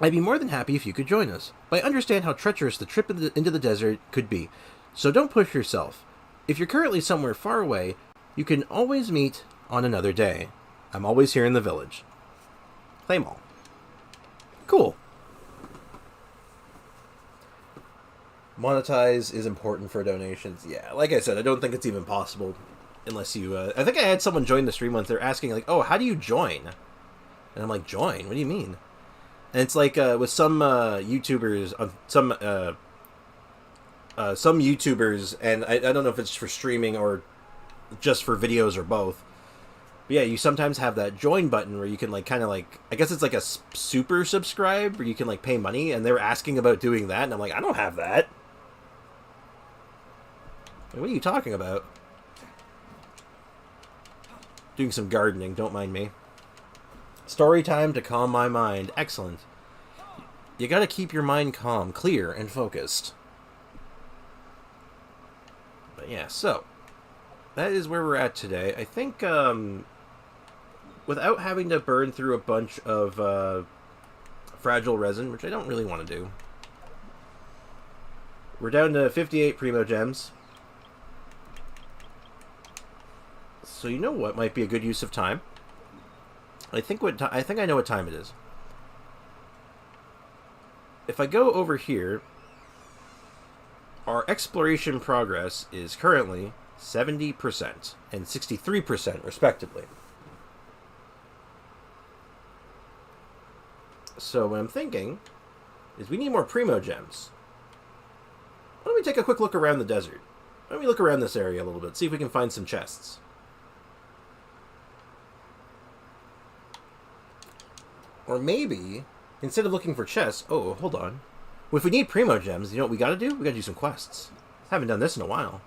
I'd be more than happy if you could join us, but I understand how treacherous the trip into the desert could be, so don't push yourself. If you're currently somewhere far away, you can always meet on another day. I'm always here in the village. Claymall. Cool. Monetize is important for donations. Yeah, like I said, I don't think it's even possible unless you... I think I had someone join the stream once. They're asking, like, oh, how do you join? And I'm like, join? What do you mean? And it's like with some YouTubers, some YouTubers, and I don't know if it's for streaming or just for videos or both. But yeah, you sometimes have that join button where you can like kind of like, I guess it's like a super subscribe where you can like pay money, and they're asking about doing that, and I'm like, I don't have that. Like, what are you talking about? Doing some gardening, don't mind me. Story time to calm my mind. Excellent. You gotta keep your mind calm, clear, and focused. But yeah, so that is where we're at today. I think without having to burn through a bunch of fragile resin, which I don't really want to do, we're down to 58 Primo Gems. So you know what might be a good use of time? I think I know what time it is. If I go over here, our exploration progress is currently 70% and 63% respectively. So what I'm thinking is we need more Primo Gems. Why don't we take a quick look around the desert? Why don't we look around this area a little bit, see if we can find some chests. Or maybe, instead of looking for chests... Oh, hold on. Well, if we need Primo Gems, you know what we gotta do? We gotta do some quests. Haven't done this in a while.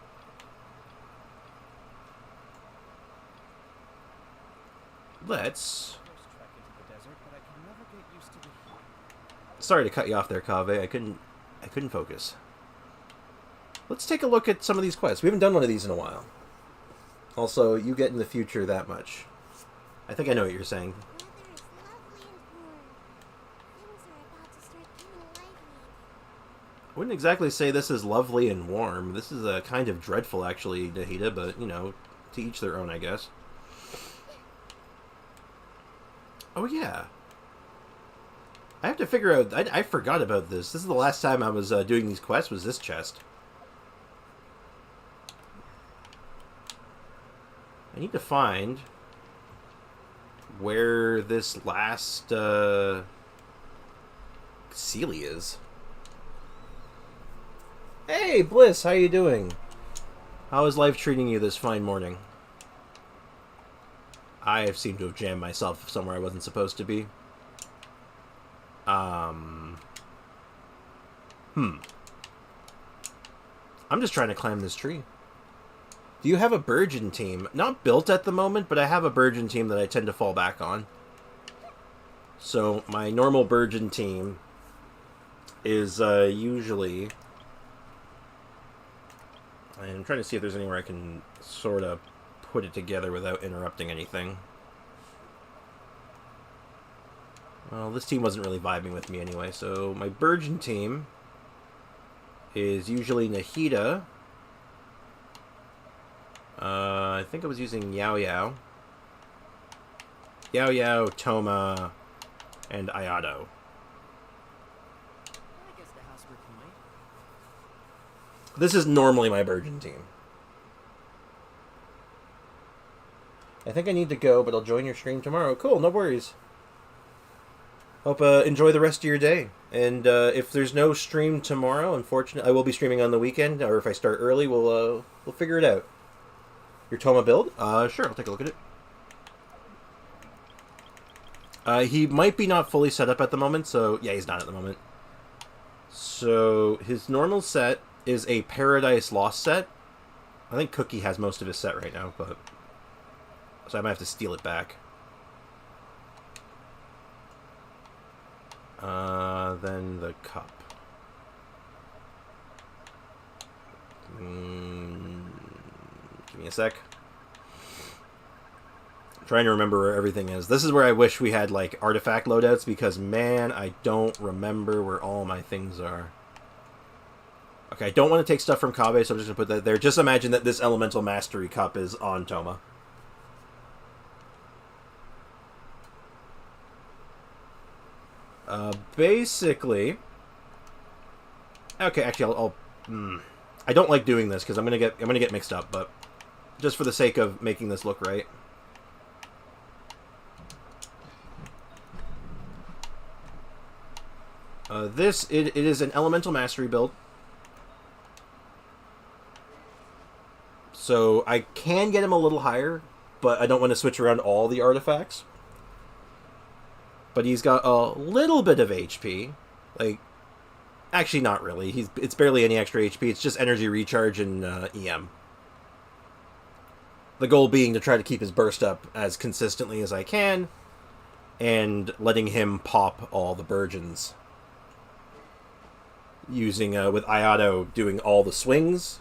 Let's... Sorry to cut you off there, Kaveh. I couldn't focus. Let's take a look at some of these quests. We haven't done one of these in a while. Also, you get in the future that much. I think I know what you're saying. I wouldn't exactly say this is lovely and warm. This is a kind of dreadful, actually, Nahida, but, you know, to each their own, I guess. Oh, yeah. I have to figure out... I forgot about this. This is the last time I was doing these quests, was this chest. I need to find where this last Sealy is. Hey, Bliss, how you doing? How is life treating you this fine morning? I have seemed to have jammed myself somewhere I wasn't supposed to be. I'm just trying to climb this tree. Do you have a Burgeon team? Not built at the moment, but I have a Burgeon team that I tend to fall back on. So, my normal Burgeon team is usually... I'm trying to see if there's anywhere I can sort of put it together without interrupting anything. Well, this team wasn't really vibing with me anyway, so my Burgeon team is usually Nahida. I think I was using Yao Yao. Yao Yao, Toma, and Ayato. This is normally my Burgeon team. I think I need to go, but I'll join your stream tomorrow. Cool, no worries. Hope enjoy the rest of your day. And if there's no stream tomorrow, unfortunately, I will be streaming on the weekend. Or if I start early, we'll figure it out. Your Toma build? Sure, I'll take a look at it. He might be not fully set up at the moment, so yeah, he's not at the moment. So his normal set is a Paradise Lost set. I think Cookie has most of his set right now, but so I might have to steal it back. Then the cup. Give me a sec. I'm trying to remember where everything is. This is where I wish we had, like, artifact loadouts, because, man, I don't remember where all my things are. Okay, I don't want to take stuff from Kaveh, so I'm just going to put that there. Just imagine that this Elemental Mastery cup is on Toma. Basically... Okay, actually, I don't like doing this, because I'm gonna get mixed up, but... Just for the sake of making this look right. It is an Elemental Mastery build. So I can get him a little higher, but I don't want to switch around all the artifacts. But he's got a little bit of HP. Like, actually not really. It's barely any extra HP. It's just energy recharge and EM. The goal being to try to keep his burst up as consistently as I can, and letting him pop all the Burgeons. using with Iato doing all the swings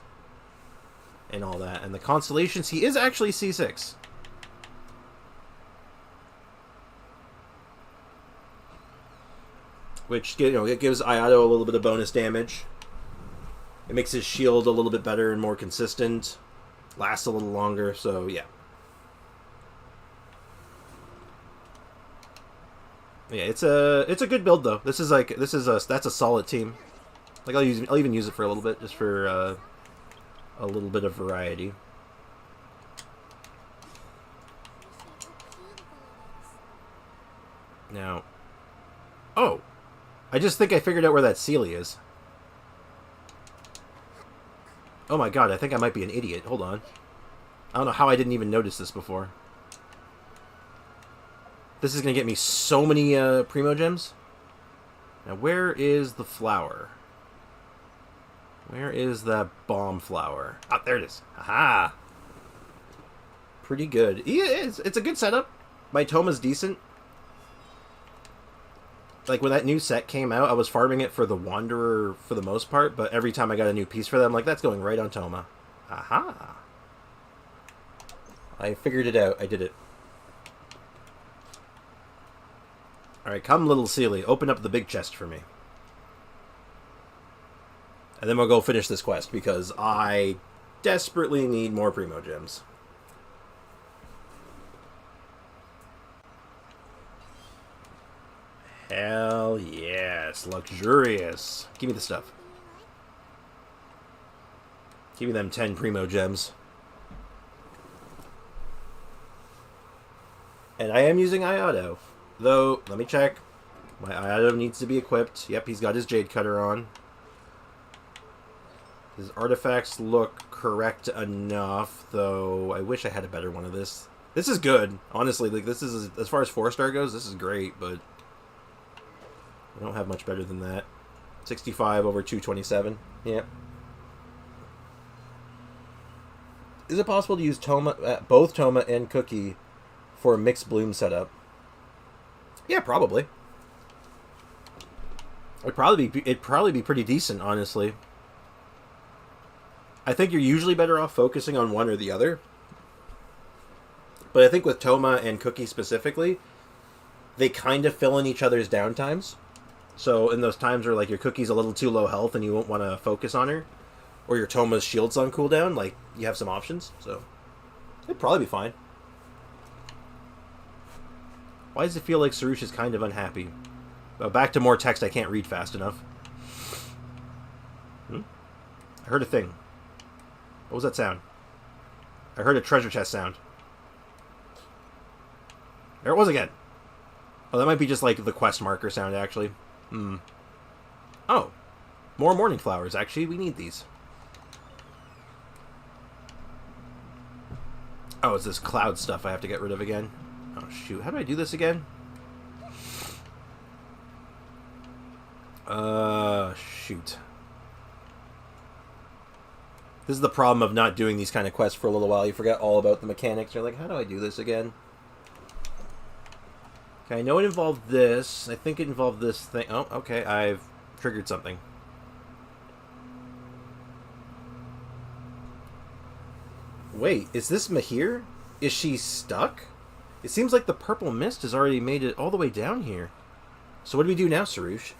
and all that. And the constellations, he is actually C6. Which, you know, it gives Iato a little bit of bonus damage. It makes his shield a little bit better and more consistent. Lasts a little longer, so yeah. Yeah, it's a good build though. That's a solid team. Like I'll even use it for a little bit just for a little bit of variety. Now, oh, I just think I figured out where that Sealy is. Oh my god, I think I might be an idiot. Hold on. I don't know how I didn't even notice this before. This is going to get me so many Primo Gems. Now, where is the flower? Where is that bomb flower? Ah, there it is. Aha! Pretty good. Yeah, it's a good setup. My Toma's decent. Like, when that new set came out, I was farming it for the Wanderer for the most part, but every time I got a new piece for them, like, that's going right on Toma. Aha! I figured it out. I did it. Alright, come, little Sealy. Open up the big chest for me. And then we'll go finish this quest, because I desperately need more Primo Gems. Hell yes. Luxurious. Give me the stuff. Give me them 10 Primo Gems. And I am using Iato. Though, let me check. My Iato needs to be equipped. Yep, he's got his Jade Cutter on. His artifacts look correct enough, though I wish I had a better one of this. This is good. Honestly, like this is, as far as 4-star goes, this is great, but I don't have much better than that. 65 over 227. Yep. Is it possible to use Toma, both Toma and Cookie for a mixed bloom setup? Yeah, probably. It'd probably be pretty decent, honestly. I think you're usually better off focusing on one or the other. But I think with Toma and Cookie specifically, they kind of fill in each other's downtimes. So in those times where like your Cookie's a little too low health and you won't want to focus on her, or your Toma's shield's on cooldown, like you have some options. So it'd probably be fine. Why does it feel like Sarush is kind of unhappy? Back to more text I can't read fast enough. I heard a thing. What was that sound? I heard a treasure chest sound. There it was again. Oh, that might be just like the quest marker sound, actually. Oh. More morning flowers, actually. We need these. Oh, it's this cloud stuff I have to get rid of again. Oh, shoot. How do I do this again? Shoot. This is the problem of not doing these kind of quests for a little while. You forget all about the mechanics. You're like, how do I do this again? Okay, I know it involved this. I think it involved this thing. Oh, okay. I've triggered something. Wait, is this Mahir? Is she stuck? It seems like the purple mist has already made it all the way down here. So what do we do now, Sarush?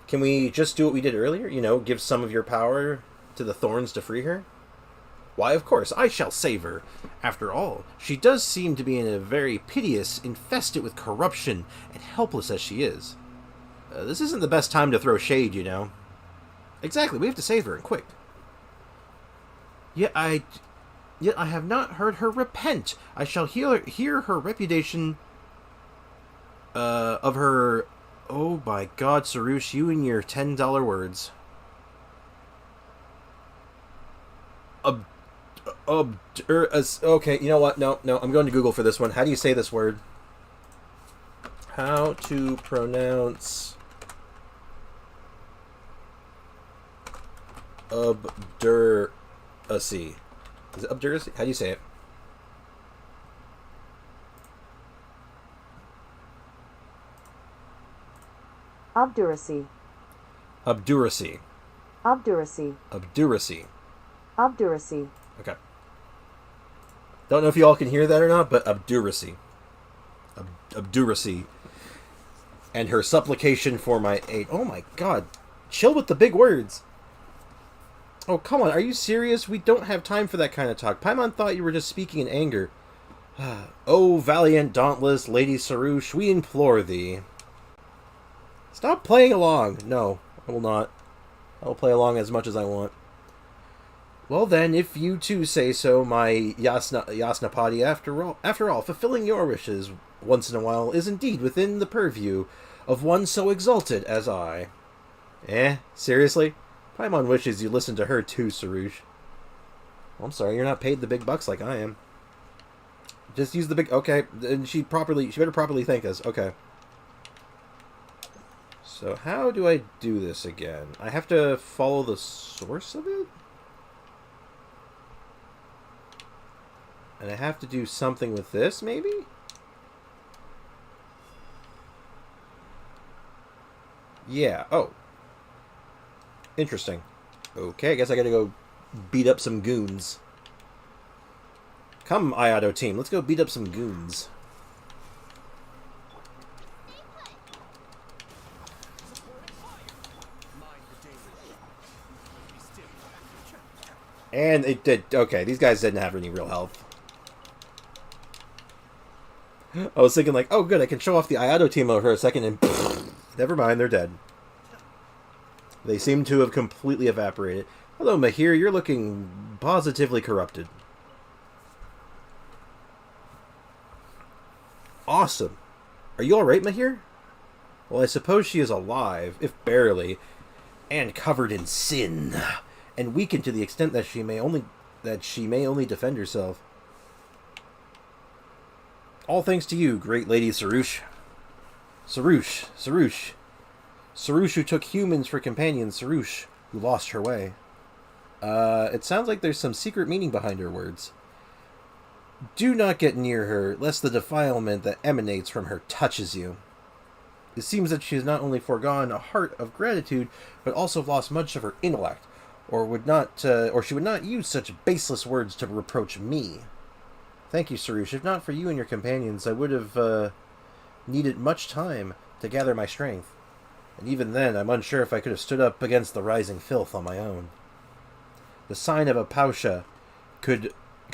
Can we just do what we did earlier? You know, give some of your power to the thorns to free her? Why, of course, I shall save her. After all, she does seem to be in a very piteous, infested with corruption, and helpless as she is. This isn't the best time to throw shade, you know. Exactly, we have to save her, and quick. Yet I have not heard her repent. I shall hear her repudiation of her... Oh, my God, Sarush, you and your $10 words. Okay, you know what? No, I'm going to Google for this one. How do you say this word? How to pronounce... Obduracy. Is it obduracy? How do you say it? Obduracy. Obduracy. Obduracy. Obduracy. Obduracy. Okay. Don't know if you all can hear that or not, but obduracy. Obduracy. And her supplication for my aid. Oh my god. Chill with the big words. Oh, come on. Are you serious? We don't have time for that kind of talk. Paimon thought you were just speaking in anger. Oh, valiant, dauntless Lady Sarouche, we implore thee. Stop playing along. No, I will not. I will play along as much as I want. Well then, if you too say so, my Yasnapati, after all, fulfilling your wishes once in a while is indeed within the purview of one so exalted as I. Seriously? Paimon wishes you listened to her too, Sarouche. Well, I'm sorry, you're not paid the big bucks like I am. Just use the big... Okay, and she better properly thank us. Okay. So how do I do this again? I have to follow the source of it? And I have to do something with this, maybe? Yeah. Oh. Interesting. Okay, I guess I gotta go beat up some goons. Come, Iato team, let's go beat up some goons. And it did... Okay, these guys didn't have any real health. I was thinking like, oh good, I can show off the Iato team over a second and... Never mind, they're dead. They seem to have completely evaporated. Hello, Mahir, you're looking positively corrupted. Awesome. Are you alright, Mahir? Well, I suppose she is alive, if barely, and covered in sin, and weakened to the extent that she may only defend herself. All thanks to you, great Lady Sarouche. Sarouche who took humans for companions, Sarouche who lost her way. It sounds like there's some secret meaning behind her words. Do not get near her, lest the defilement that emanates from her touches you. It seems that she has not only foregone a heart of gratitude, but also lost much of her intellect, or she would not use such baseless words to reproach me. Thank you, Sarouche. If not for you and your companions, I would have needed much time to gather my strength. And even then, I'm unsure if I could have stood up against the rising filth on my own. The sign of a Pausha could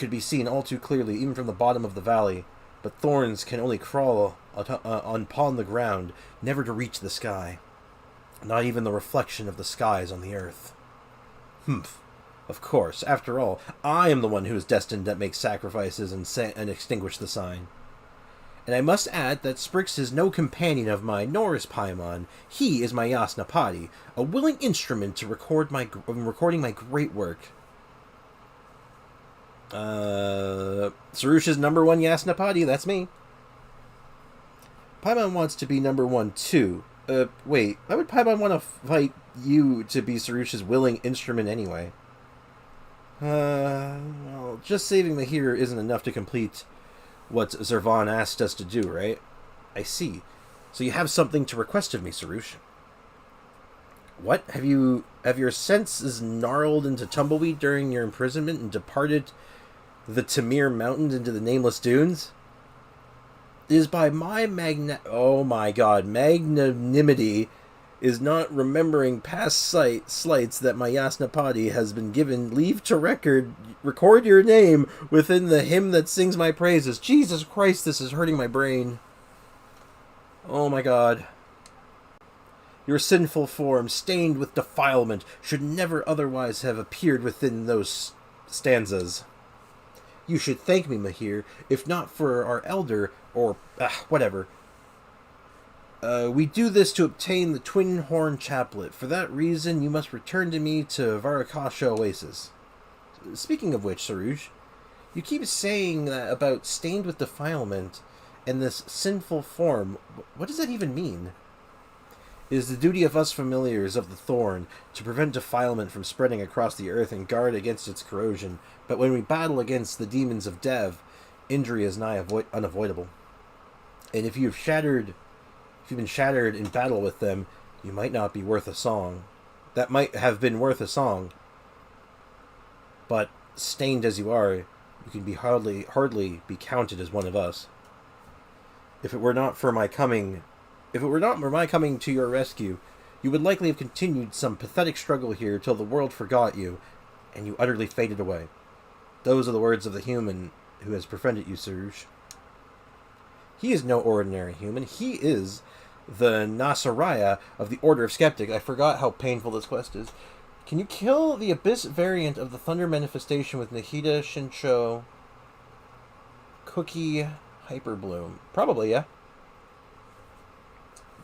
be seen all too clearly, even from the bottom of the valley, but thorns can only crawl upon the ground, never to reach the sky. Not even the reflection of the skies on the earth. Humph. Of course, after all, I am the one who is destined to make sacrifices and extinguish the sign. And I must add that Sprix is no companion of mine, nor is Paimon. He is my Yasnapati, a willing instrument to recording my great work. Sarouche's number one Yasnapati, that's me. Paimon wants to be number one too. Wait, why would Paimon want to fight you to be Sarouche's willing instrument anyway? Well, just saving Mahir isn't enough to complete what Zervan asked us to do, right? I see. So you have something to request of me, Sarouche. What? Have your senses gnarled into tumbleweed during your imprisonment and departed the Tamir Mountains into the nameless dunes? It is by my magnanimity is not remembering past slights that my Yasnapati has been given leave to record your name within the hymn that sings my praises. Jesus Christ, this is hurting my brain. Oh my god. Your sinful form, stained with defilement, should never otherwise have appeared within those stanzas. You should thank me, Mahir, if not for our elder, or whatever. We do this to obtain the Twin Horn Chaplet. For that reason, you must return to me to Varakasha Oasis. Speaking of which, Sarouche, you keep saying that about stained with defilement and this sinful form. What does that even mean? It is the duty of us familiars of the Thorn to prevent defilement from spreading across the earth and guard against its corrosion. But when we battle against the demons of Dev, injury is nigh unavoidable. And if you've been shattered in battle with them, you might not be worth a song. That might have been worth a song. But stained as you are, you can be hardly be counted as one of us. If it were not for my coming to your rescue, you would likely have continued some pathetic struggle here till the world forgot you, and you utterly faded away. Those are the words of the human who has befriended you, Surush. He is no ordinary human. He is the Nasariah of the Order of Skeptic. I forgot how painful this quest is. Can you kill the Abyss variant of the Thunder manifestation with Nahida, Shinsho, Cookie, Hyperbloom? Probably, yeah.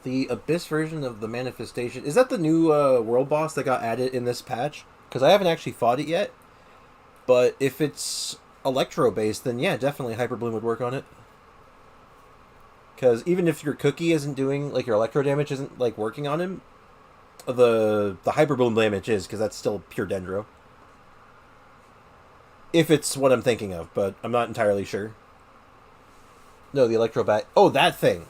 The Abyss version of the manifestation. Is that the new world boss that got added in this patch? Because I haven't actually fought it yet. But if it's Electro-based, then yeah, definitely Hyperbloom would work on it. Because even if your Cookie isn't doing, like, your Electro damage isn't, like, working on him, the Hyperbloom damage is, because that's still pure Dendro. If it's what I'm thinking of, but I'm not entirely sure. No, the Electro Bat. Oh, that thing!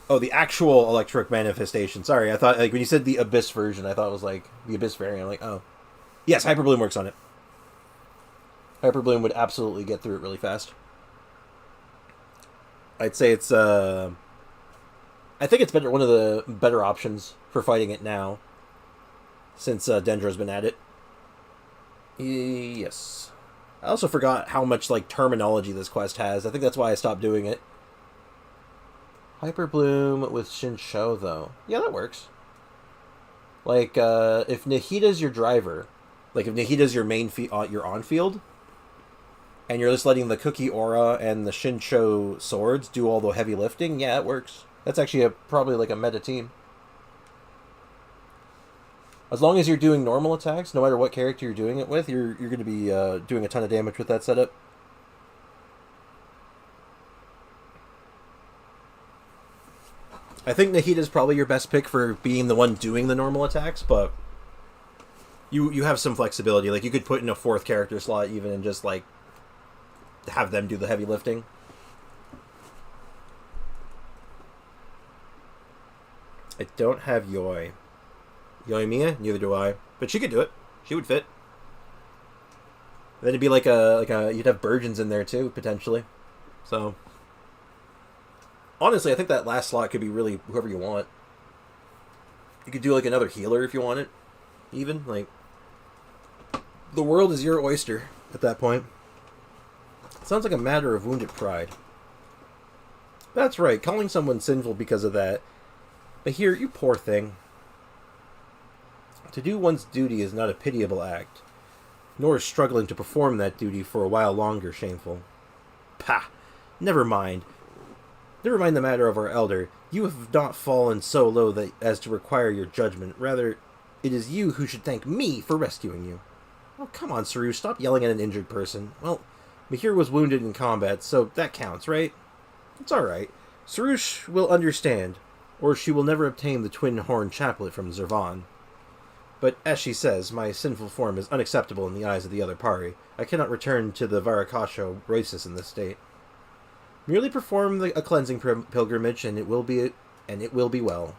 Oh, the actual electric manifestation. Sorry, I thought, like, when you said the Abyss version, I thought it was, like, the Abyss variant. I'm like, oh. Yes, Hyperbloom works on it. Hyperbloom would absolutely get through it really fast. I'd say it's, I think it's better, one of the better options for fighting it now, since Dendro's been at it. Yes. I also forgot how much, like, terminology this quest has. I think that's why I stopped doing it. Hyperbloom with Shinsho, though. Yeah, that works. Like, if Nahida's your driver, like, if Nahida's your main your on-field, and you're just letting the Cookie Aura and the Shinsho swords do all the heavy lifting, yeah, it works. That's actually probably like a meta team. As long as you're doing normal attacks, no matter what character you're doing it with, you're going to be doing a ton of damage with that setup. I think Nahida's probably your best pick for being the one doing the normal attacks, but you have some flexibility. Like, you could put in a fourth character slot even and just, like, have them do the heavy lifting. I don't have Yoi. Yoimiya? Neither do I. But she could do it. She would fit. Then it'd be like a you'd have Burgeons in there too, potentially. So honestly, I think that last slot could be really whoever you want. You could do like another healer if you want it. Even, like, the world is your oyster at that point. Sounds like a matter of wounded pride. That's right, calling someone sinful because of that. But here, you poor thing. To do one's duty is not a pitiable act, nor is struggling to perform that duty for a while longer shameful. Pah! Never mind. Never mind the matter of our elder. You have not fallen so low that as to require your judgment. Rather, it is you who should thank me for rescuing you. Oh, come on, Saru, stop yelling at an injured person. Well, Mahir was wounded in combat, so that counts, right? It's alright. Sarush will understand, or she will never obtain the twin-horn chaplet from Zervan. But, as she says, my sinful form is unacceptable in the eyes of the other party. I cannot return to the Varakasho races in this state. Merely perform a cleansing pilgrimage, and it will be well.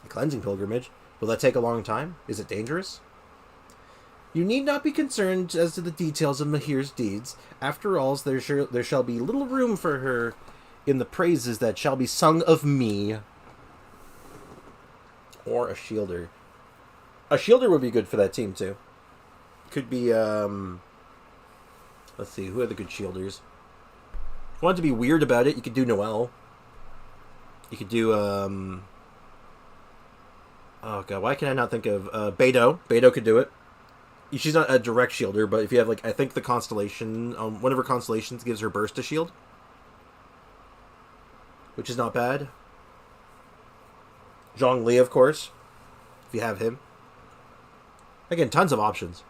A cleansing pilgrimage? Will that take a long time? Is it dangerous? You need not be concerned as to the details of Mahir's deeds. After all, there shall be little room for her in the praises that shall be sung of me. Or a shielder. A shielder would be good for that team, too. Could be, let's see, who are the good shielders? If you want to be weird about it, you could do Noelle. You could do, oh god, why can I not think of, Beidou. Beidou could do it. She's not a direct shielder, but if you have, like, I think the constellation, one of her constellations gives her burst to shield. Which is not bad. Zhongli, of course. If you have him. Again, tons of options.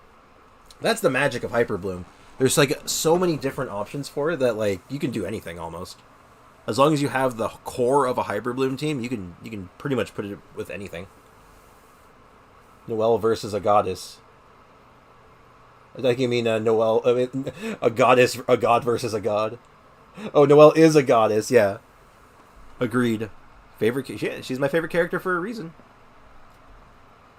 That's the magic of Hyperbloom. There's, like, so many different options for it that, like, you can do anything, almost. As long as you have the core of a Hyperbloom team, you can pretty much put it with anything. Noelle versus a goddess. I think you mean Noelle. I mean, a god versus a god. Oh, Noelle is a goddess, yeah. Agreed. Favorite? Yeah, she's my favorite character for a reason.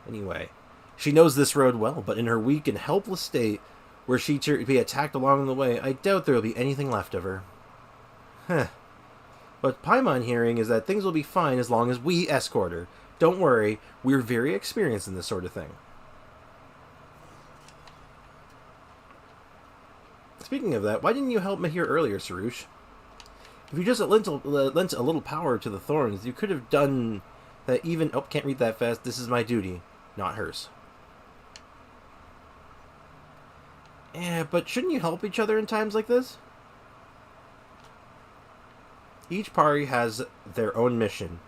Anyway. She knows this road well, but in her weak and helpless state, were she to be attacked along the way, I doubt there will be anything left of her. Huh. What Paimon hearing is that things will be fine as long as we escort her. Don't worry, we're very experienced in this sort of thing. Speaking of that, why didn't you help Mahir earlier, Sarush? If you just lent a little power to the thorns, you could have done that even... Oh, can't read that fast. This is my duty, not hers. Yeah, but shouldn't you help each other in times like this? Each party has their own mission.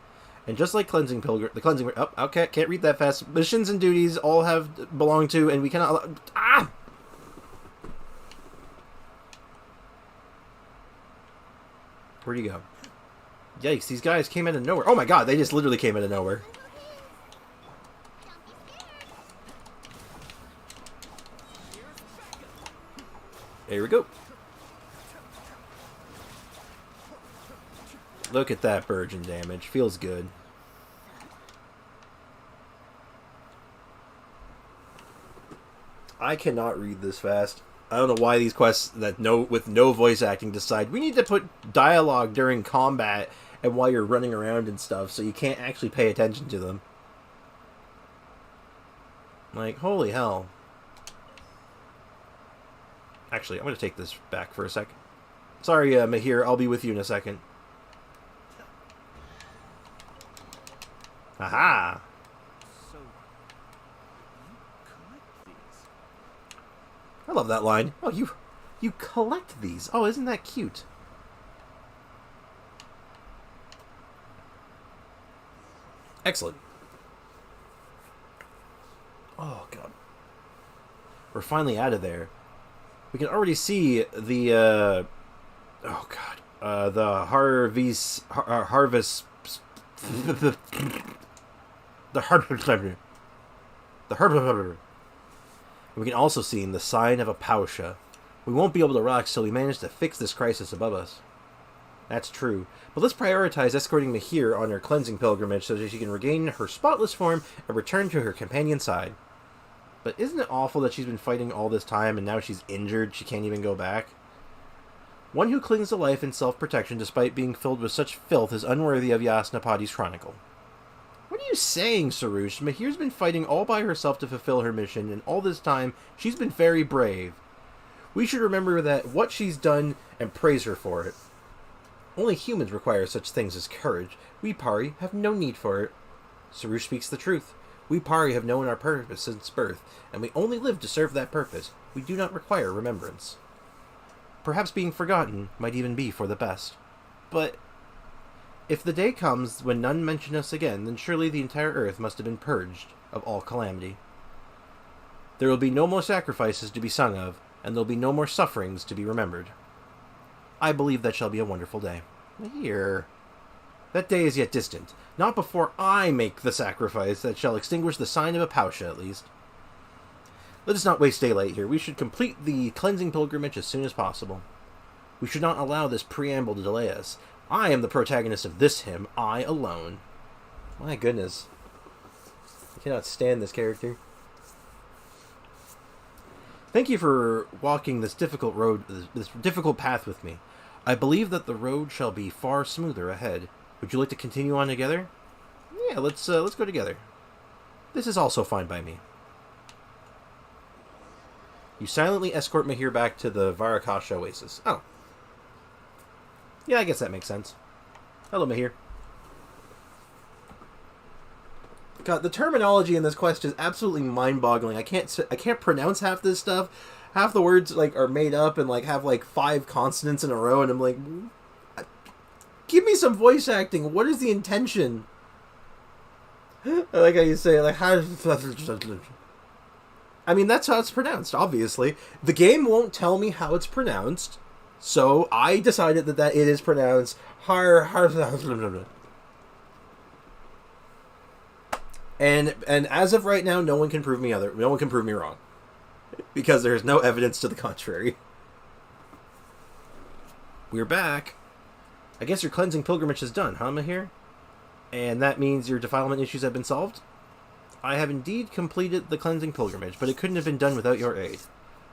And just like the cleansing... Oh, okay, can't read that fast. Missions and duties all belong to, and we cannot... Ah! Where'd you go? Yikes, these guys came out of nowhere. Oh my god, they just literally came out of nowhere. There we go. Look at that burgeon damage. Feels good. I cannot read this fast. I don't know why these quests with no voice acting decide we need to put dialogue during combat and while you're running around and stuff, so you can't actually pay attention to them. Like, holy hell. Actually, I'm going to take this back for a sec. Sorry, Mahir, I'll be with you in a second. Aha! So, you collect these? I love that line. Oh, you collect these. Oh, isn't that cute? Excellent. Oh, God. We're finally out of there. We can already see the, oh, God. The harvest... The harvest... We can also see the sign of a Pausha. We won't be able to relax till we manage to fix this crisis above us. That's true. But let's prioritize escorting Mahir on her cleansing pilgrimage so that she can regain her spotless form and return to her companion's side. But isn't it awful that she's been fighting all this time and now she's injured, she can't even go back? One who clings to life in self-protection despite being filled with such filth is unworthy of Yasnapadi's chronicle. What are you saying, Sarush? Mahir's been fighting all by herself to fulfill her mission, and all this time, she's been very brave. We should remember that what she's done and praise her for it. Only humans require such things as courage. We Pari have no need for it. Sarush speaks the truth. We Pari have known our purpose since birth, and we only live to serve that purpose. We do not require remembrance. Perhaps being forgotten might even be for the best. But if the day comes when none mention us again, then surely the entire earth must have been purged of all calamity. There will be no more sacrifices to be sung of, and there will be no more sufferings to be remembered. I believe that shall be a wonderful day. Here. That day is yet distant, not before I make the sacrifice that shall extinguish the sign of a Pausha, at least. Let us not waste daylight here. We should complete the cleansing pilgrimage as soon as possible. We should not allow this preamble to delay us. I am the protagonist of this hymn, I alone. My goodness. I cannot stand this character. Thank you for walking this difficult road, this difficult path with me. I believe that the road shall be far smoother ahead. Would you like to continue on together? Yeah, let's go together. This is also fine by me. You silently escort Mahir back to the Varakasha Oasis. Oh. Yeah, I guess that makes sense. Hello, Mahir. God, the terminology in this quest is absolutely mind-boggling. I can't pronounce half this stuff. Half the words are made up and have 5 consonants in a row, and I'm like, give me some voice acting. What is the intention? I like how you say how. I mean, that's how it's pronounced. Obviously, the game won't tell me how it's pronounced, so I decided that it is pronounced And as of right now, no one can prove me wrong, because there is no evidence to the contrary. We're back. I guess your cleansing pilgrimage is done, huh, Mahir? And that means your defilement issues have been solved? I have indeed completed the cleansing pilgrimage, but it couldn't have been done without your aid.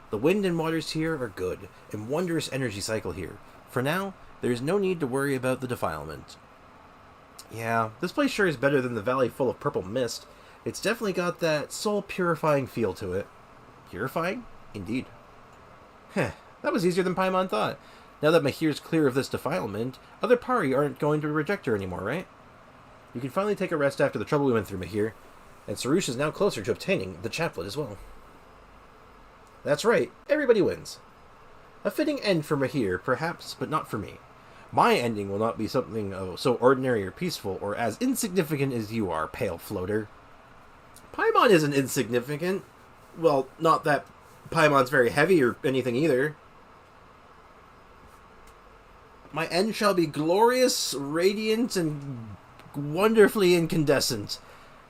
The wind and waters here are good, and wondrous energy cycle here. For now, there is no need to worry about the defilement. Yeah, this place sure is better than the valley full of purple mist. It's definitely got that soul-purifying feel to it. Purifying? Indeed. Heh, that was easier than Paimon thought. Now that Mahir's clear of this defilement, other Pari aren't going to reject her anymore, right? You can finally take a rest after the trouble we went through, Mahir. And Sarush is now closer to obtaining the chaplet as well. That's right, everybody wins. A fitting end for Mahir, perhaps, but not for me. My ending will not be something so ordinary or peaceful, or as insignificant as you are, pale floater. Paimon isn't insignificant. Well, not that Paimon's very heavy or anything either. My end shall be glorious, radiant, and wonderfully incandescent.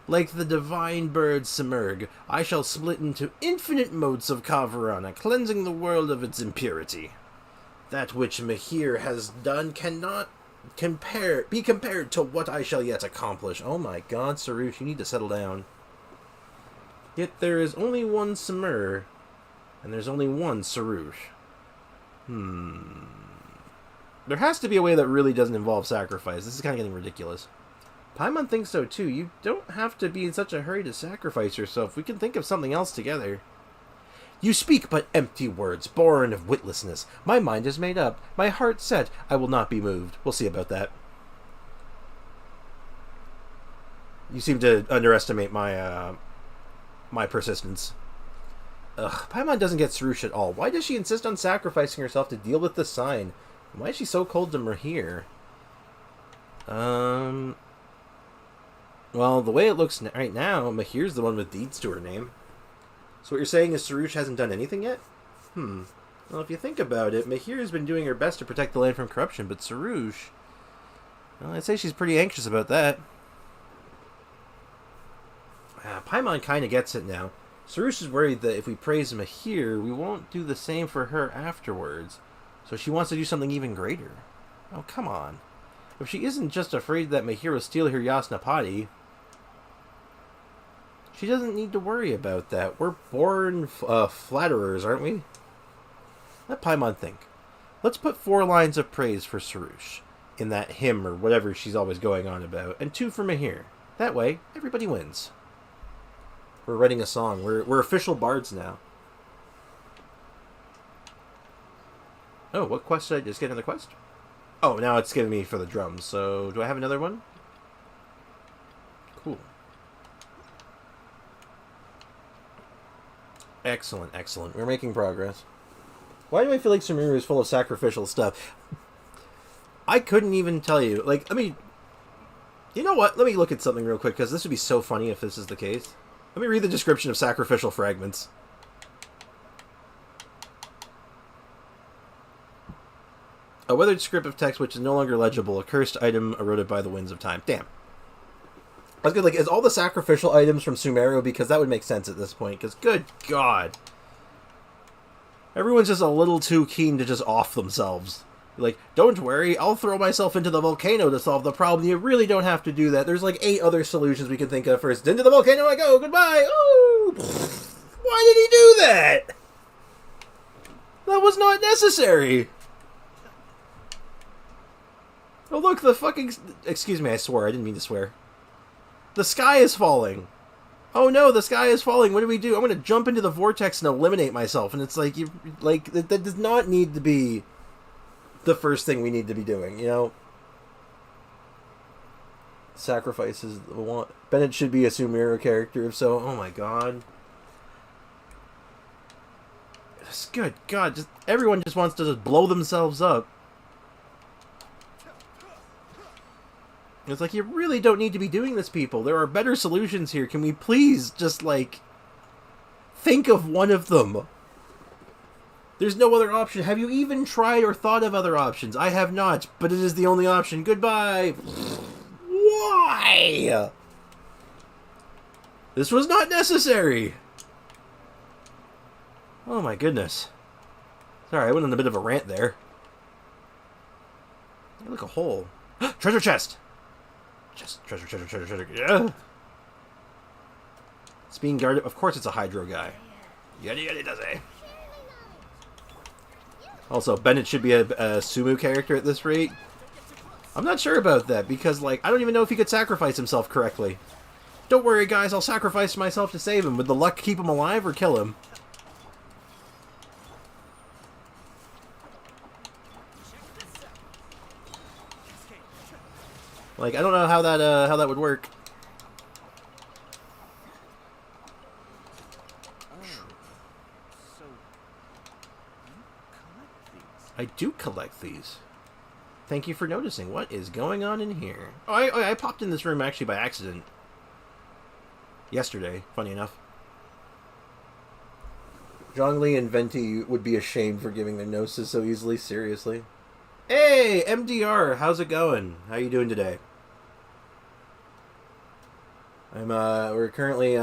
Like the divine bird Simurg, I shall split into infinite motes of Kavarana, cleansing the world of its impurity. That which Mahir has done cannot be compared to what I shall yet accomplish. Oh my god, Sarush, you need to settle down. Yet there is only one Simur, and there's only one Sarush. There has to be a way that really doesn't involve sacrifice. This is kind of getting ridiculous. Paimon thinks so too. You don't have to be in such a hurry to sacrifice yourself. We can think of something else together. You speak but empty words, born of witlessness. My mind is made up. My heart set. I will not be moved. We'll see about that. You seem to underestimate my my persistence. Ugh, Paimon doesn't get Sarush at all. Why does she insist on sacrificing herself to deal with the sign? Why is she so cold to Mahir? Well, the way it looks right now, Mahir's the one with deeds to her name. So what you're saying is Sarush hasn't done anything yet? Well, if you think about it, Mahir has been doing her best to protect the land from corruption, but Sarush... Well, I'd say she's pretty anxious about that. Paimon kind of gets it now. Sarush is worried that if we praise Mahir, we won't do the same for her afterwards. So she wants to do something even greater. Oh, come on. If she isn't just afraid that Mahir will steal her Yasnapati, she doesn't need to worry about that. We're born flatterers, aren't we? Let Paimon think. Let's put 4 lines of praise for Sarush in that hymn or whatever she's always going on about, and 2 for Mahir. That way, everybody wins. We're writing a song. We're official bards now. Oh, what quest did I just get? Another quest? Oh, now it's giving me for the drums. So, do I have another one? Cool. Excellent, excellent. We're making progress. Why do I feel like Sumeru is full of sacrificial stuff? I couldn't even tell you. Like, I mean, you know what? Let me look at something real quick, because this would be so funny if this is the case. Let me read the description of sacrificial fragments. A weathered script of text which is no longer legible. A cursed item eroded by the winds of time. Damn. I was good. Like, is all the sacrificial items from Sumeru? Because that would make sense at this point. Because, good God. Everyone's just a little too keen to just off themselves. Like, don't worry, I'll throw myself into the volcano to solve the problem. You really don't have to do that. There's like 8 other solutions we can think of first. Into the volcano I go. Goodbye. Oh, why did he do that? That was not necessary. Oh, look, the fucking... Excuse me, I swore. I didn't mean to swear. The sky is falling. Oh no, the sky is falling. What do we do? I'm going to jump into the vortex and eliminate myself. And it's like, that does not need to be the first thing we need to be doing, you know? Sacrifices the want. Bennett should be a Sumeru character, if so. Oh my god. It's good god, just everyone just wants to just blow themselves up. It's like, you really don't need to be doing this, people. There are better solutions here. Can we please just, like, think of one of them? There's no other option. Have you even tried or thought of other options? I have not, but it is the only option. Goodbye. Why? This was not necessary. Oh my goodness. Sorry, I went on a bit of a rant there. Look, a hole. Treasure chest! Treasure, treasure, treasure, treasure. Yeah! It's being guarded. Of course, it's a Hydro guy. Yeti yeti does it. Also, Bennett should be a Sumu character at this rate. I'm not sure about that because, like, I don't even know if he could sacrifice himself correctly. Don't worry, guys. I'll sacrifice myself to save him. Would the luck keep him alive or kill him? Like, I don't know how that would work. So, you collect these? I do collect these. Thank you for noticing. What is going on in here? Oh, I popped in this room actually by accident. Yesterday, funny enough. Zhongli and Venti would be ashamed for giving their noses so easily, seriously. Hey, MDR, how's it going? How you doing today? We're currently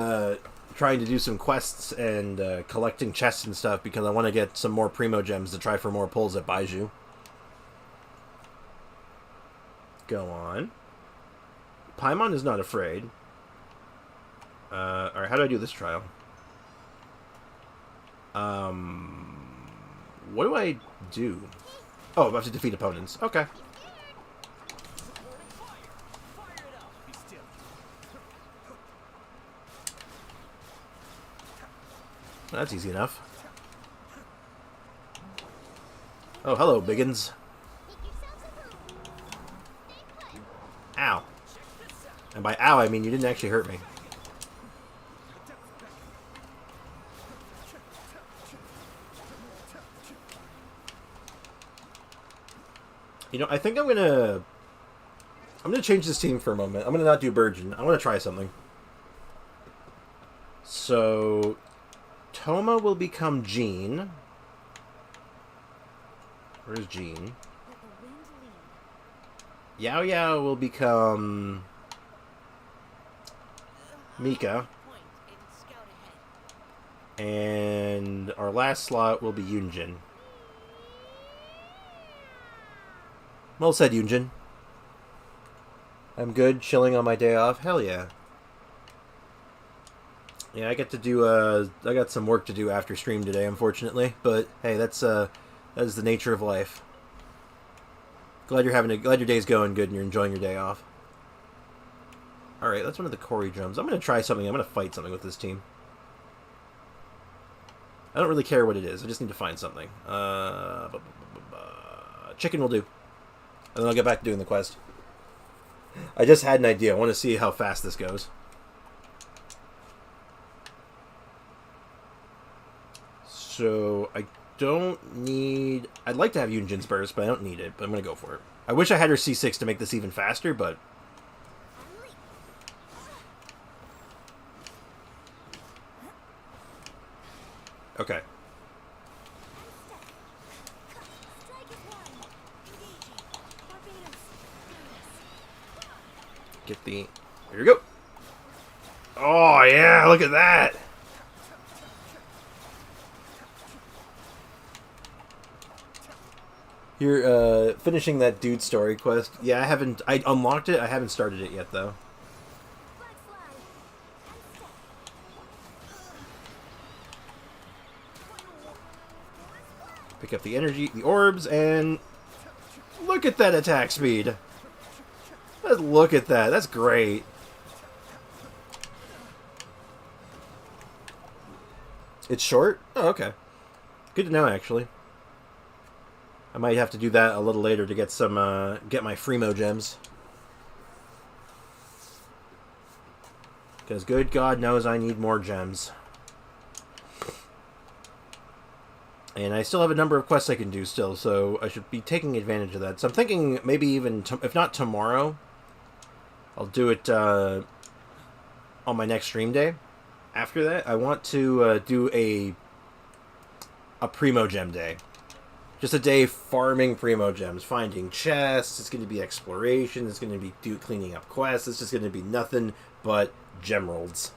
trying to do some quests and collecting chests and stuff because I want to get some more Primo Gems to try for more pulls at Baiju. Go on. Paimon is not afraid. Alright, how do I do this trial? What do I do? Oh, I have to defeat opponents. Okay. That's easy enough. Oh, hello, Biggins. Ow. And by ow, I mean you didn't actually hurt me. You know, I think I'm gonna change this team for a moment. I'm gonna not do Burgeon. I want to try something. So, Toma will become Jean. Where's Jean? Yao Yao will become Mika. And our last slot will be Yunjin. Well said, Yunjin. I'm good, chilling on my day off. Hell yeah. Yeah, I get to do, I got some work to do after stream today, unfortunately. But, hey, that is the nature of life. Glad your day's going good and you're enjoying your day off. Alright, that's one of the Cory drums. I'm gonna try something. I'm gonna fight something with this team. I don't really care what it is. I just need to find something. Chicken will do. And then I'll get back to doing the quest. I just had an idea. I want to see how fast this goes. So, I don't need... I'd like to have Yunjin's burst, but I don't need it. But I'm going to go for it. I wish I had her C6 to make this even faster, but... Okay. Get the... Here we go. Oh, yeah, look at that. You're, finishing that dude story quest. Yeah, I unlocked it. I haven't started it yet, though. Pick up the energy, the orbs, and... Look at that attack speed. Let's look at that. That's great. It's short? Oh, okay. Good to know, actually. I might have to do that a little later to get some, get my Fremo gems. Because good God knows I need more gems. And I still have a number of quests I can do still, so I should be taking advantage of that. So I'm thinking maybe even, if not tomorrow, I'll do it on my next stream day. After that, I want to do a Primo Gem day. Just a day farming Primo Gems, finding chests. It's going to be exploration. It's going to be cleaning up quests. It's just going to be nothing but gemeralds.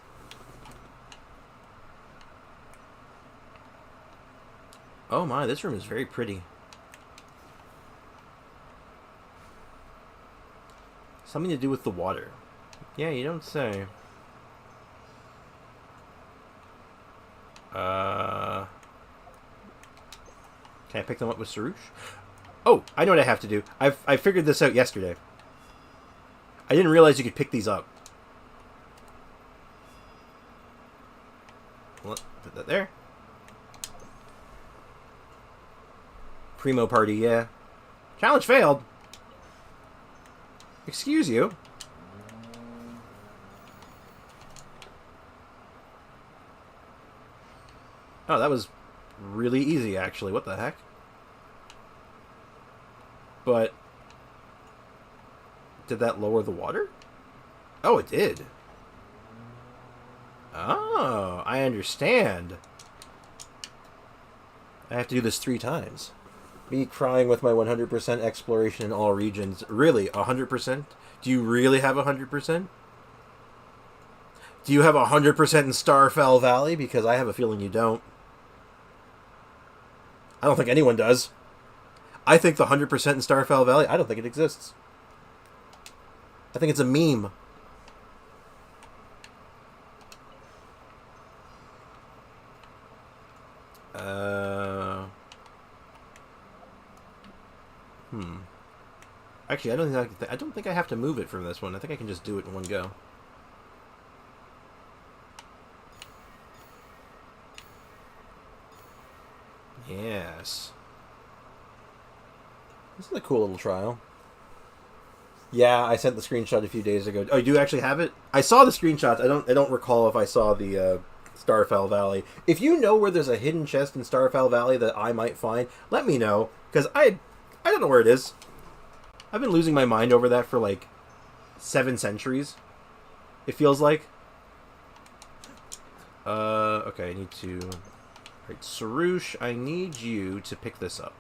Oh my, this room is very pretty. Something to do with the water. Yeah, you don't say. Can I pick them up with Sarush? Oh, I know what I have to do. I figured this out yesterday. I didn't realize you could pick these up. Well, put that there. Primo party, yeah. Challenge failed. Excuse you. Oh, that was really easy, actually. What the heck? But did that lower the water? Oh, it did. Oh, I understand. I have to do this 3 times. Me crying with my 100% exploration in all regions. Really? 100%? Do you really have 100%? Do you have 100% in Starfell Valley? Because I have a feeling you don't. I don't think anyone does. I think the 100% in Starfell Valley, I don't think it exists. I think it's a meme. Actually, I don't think I have to move it from this one. I think I can just do it in one go. Yes. This is a cool little trial. Yeah, I sent the screenshot a few days ago. Oh, you do actually have it? I saw the screenshots. I don't recall if I saw the Starfell Valley. If you know where there's a hidden chest in Starfell Valley that I might find, let me know, because I don't know where it is. I've been losing my mind over that for like 7 centuries. It feels like. Okay, I need to... Alright, Sarush, I need you to pick this up.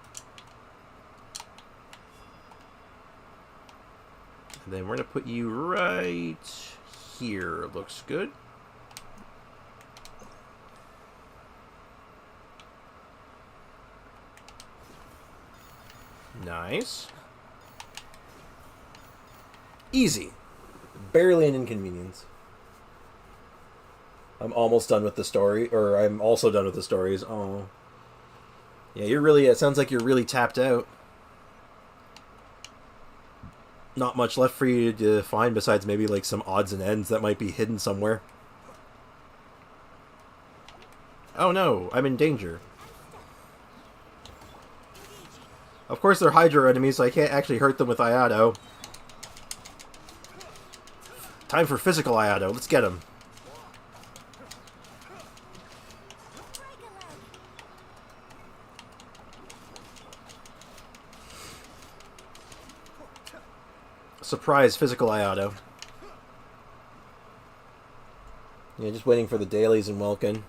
And then we're going to put you right here. Looks good. Nice. Easy. Barely an inconvenience. I'm almost done with the story, or I'm also done with the stories. Oh. Yeah, you're really, it sounds like you're really tapped out. Not much left for you to find besides maybe like some odds and ends that might be hidden somewhere. Oh no, I'm in danger. Of course they're Hydra enemies, so I can't actually hurt them with Iato. Time for physical Iato. Let's get him. Surprise physical Iato. Yeah, just waiting for the dailies in Welkin.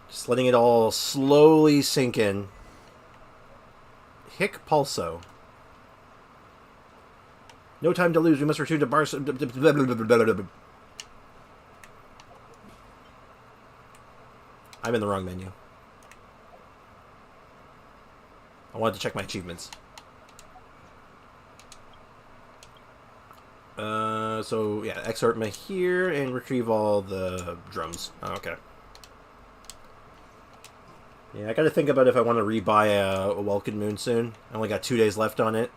Just letting it all slowly sink in. Hick Pulso. No time to lose. We must return to Bar... I'm in the wrong menu. I wanted to check my achievements. So, yeah, excerpt my here and retrieve all the drums. Oh, okay. Yeah, I gotta think about if I want to rebuy a Welkin Moon soon. I only got 2 days left on it.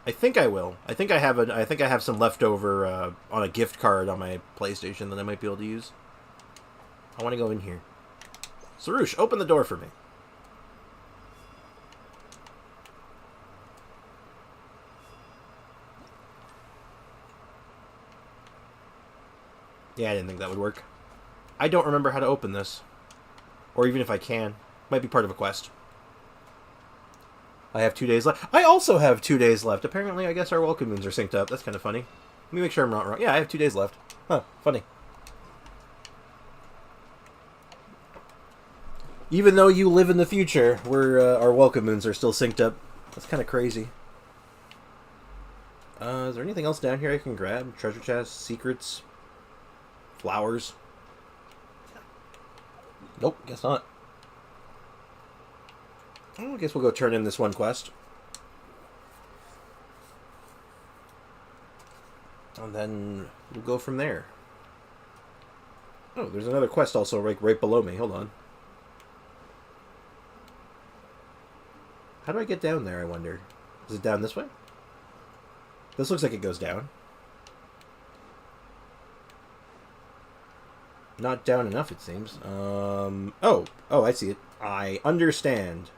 I think I will. I think I have some leftover on a gift card on my PlayStation that I might be able to use. I want to go in here. Sarush, open the door for me. Yeah, I didn't think that would work. I don't remember how to open this. Or even if I can. Might be part of a quest. I have 2 days left. I also have 2 days left. Apparently, I guess our welcome moons are synced up. That's kind of funny. Let me make sure I'm not wrong. Yeah, I have 2 days left. Huh, funny. Even though you live in the future, our welcome moons are still synced up. That's kind of crazy. Is there anything else down here I can grab? Treasure chest, secrets, flowers? Nope, guess not. I guess we'll go turn in this one quest. And then we'll go from there. Oh, there's another quest also right below me. Hold on. How do I get down there, I wonder? Is it down this way? This looks like it goes down. Not down enough, it seems. Oh, I see it. I understand.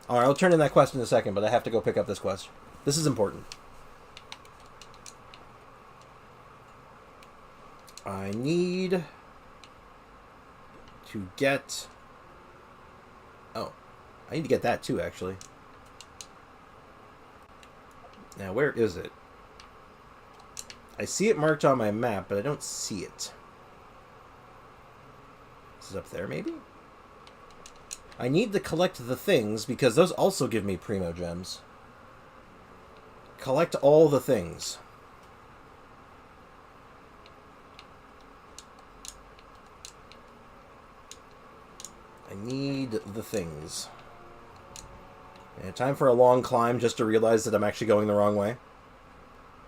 Alright, I'll turn in that quest in a second, but I have to go pick up this quest. This is important. I need to get... Oh, I need to get that too, actually. Now, where is it? I see it marked on my map, but I don't see it. Is it up there, maybe? I need to collect the things, because those also give me Primo Gems. Collect all the things. I need the things. Yeah, time for a long climb just to realize that I'm actually going the wrong way.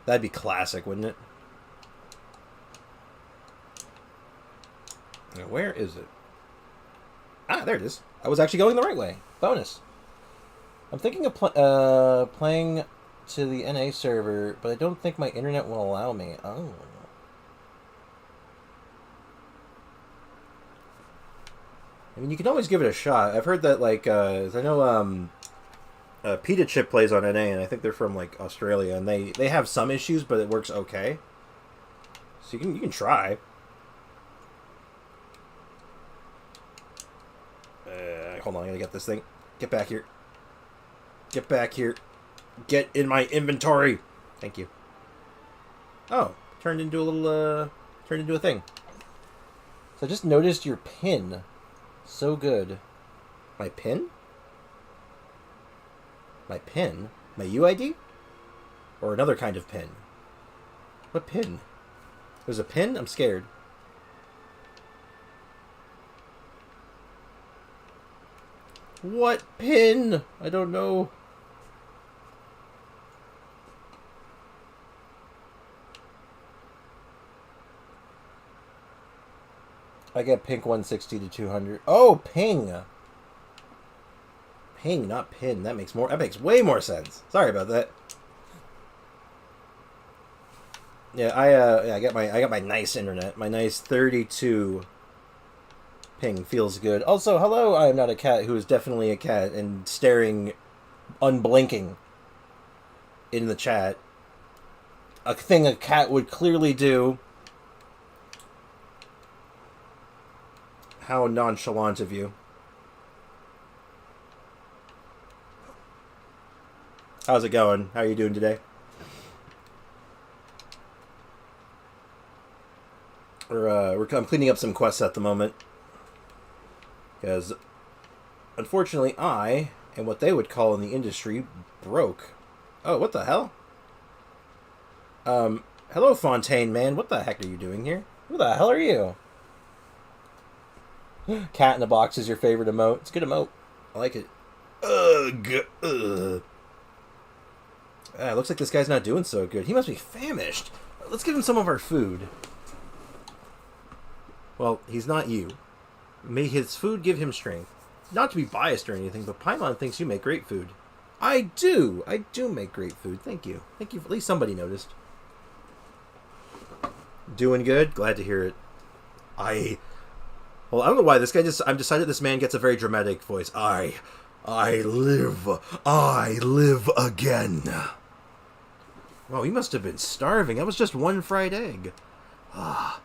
That'd be classic, wouldn't it? Now, where is it? Ah, there it is. I was actually going the right way. Bonus. I'm thinking of playing to the NA server, but I don't think my internet will allow me. Oh. I mean, you can always give it a shot. I've heard that, like, I know, Pita Chip plays on NA, and I think they're from, like, Australia, and they have some issues, but it works okay. So you can try. Hold on, I gotta get this thing. Get back here. Get back here. Get in my inventory. Thank you. Oh, turned into a little, turned into a thing. So I just noticed your pin. So good. My pin? My pin? My UID? Or another kind of pin? What pin? There's a pin? I'm scared. What pin? I don't know. I get pink 160 to 200. Oh, ping. Ping, not pin. That makes way more sense. Sorry about that. Yeah, I got my nice internet. My nice 32 ping feels good. Also, hello, I am not a cat who is definitely a cat and staring unblinking in the chat. A thing a cat would clearly do. How nonchalant of you. How's it going? How are you doing today? I'm cleaning up some quests at the moment. Because, unfortunately, I am what they would call in the industry broke. Oh, what the hell? Hello, Fontaine Man. What the heck are you doing here? Who the hell are you? Cat in a box is your favorite emote. It's a good emote. I like it. Ugh. Looks like this guy's not doing so good. He must be famished. Let's give him some of our food. Well, he's not you. May his food give him strength. Not to be biased or anything, but Paimon thinks you make great food. I do. I do make great food. Thank you. Thank you. At least somebody noticed. Doing good? Glad to hear it. Well, I don't know why this guy I've decided this man gets a very dramatic voice. I live again. Wow, he must have been starving. That was just one fried egg. Ah,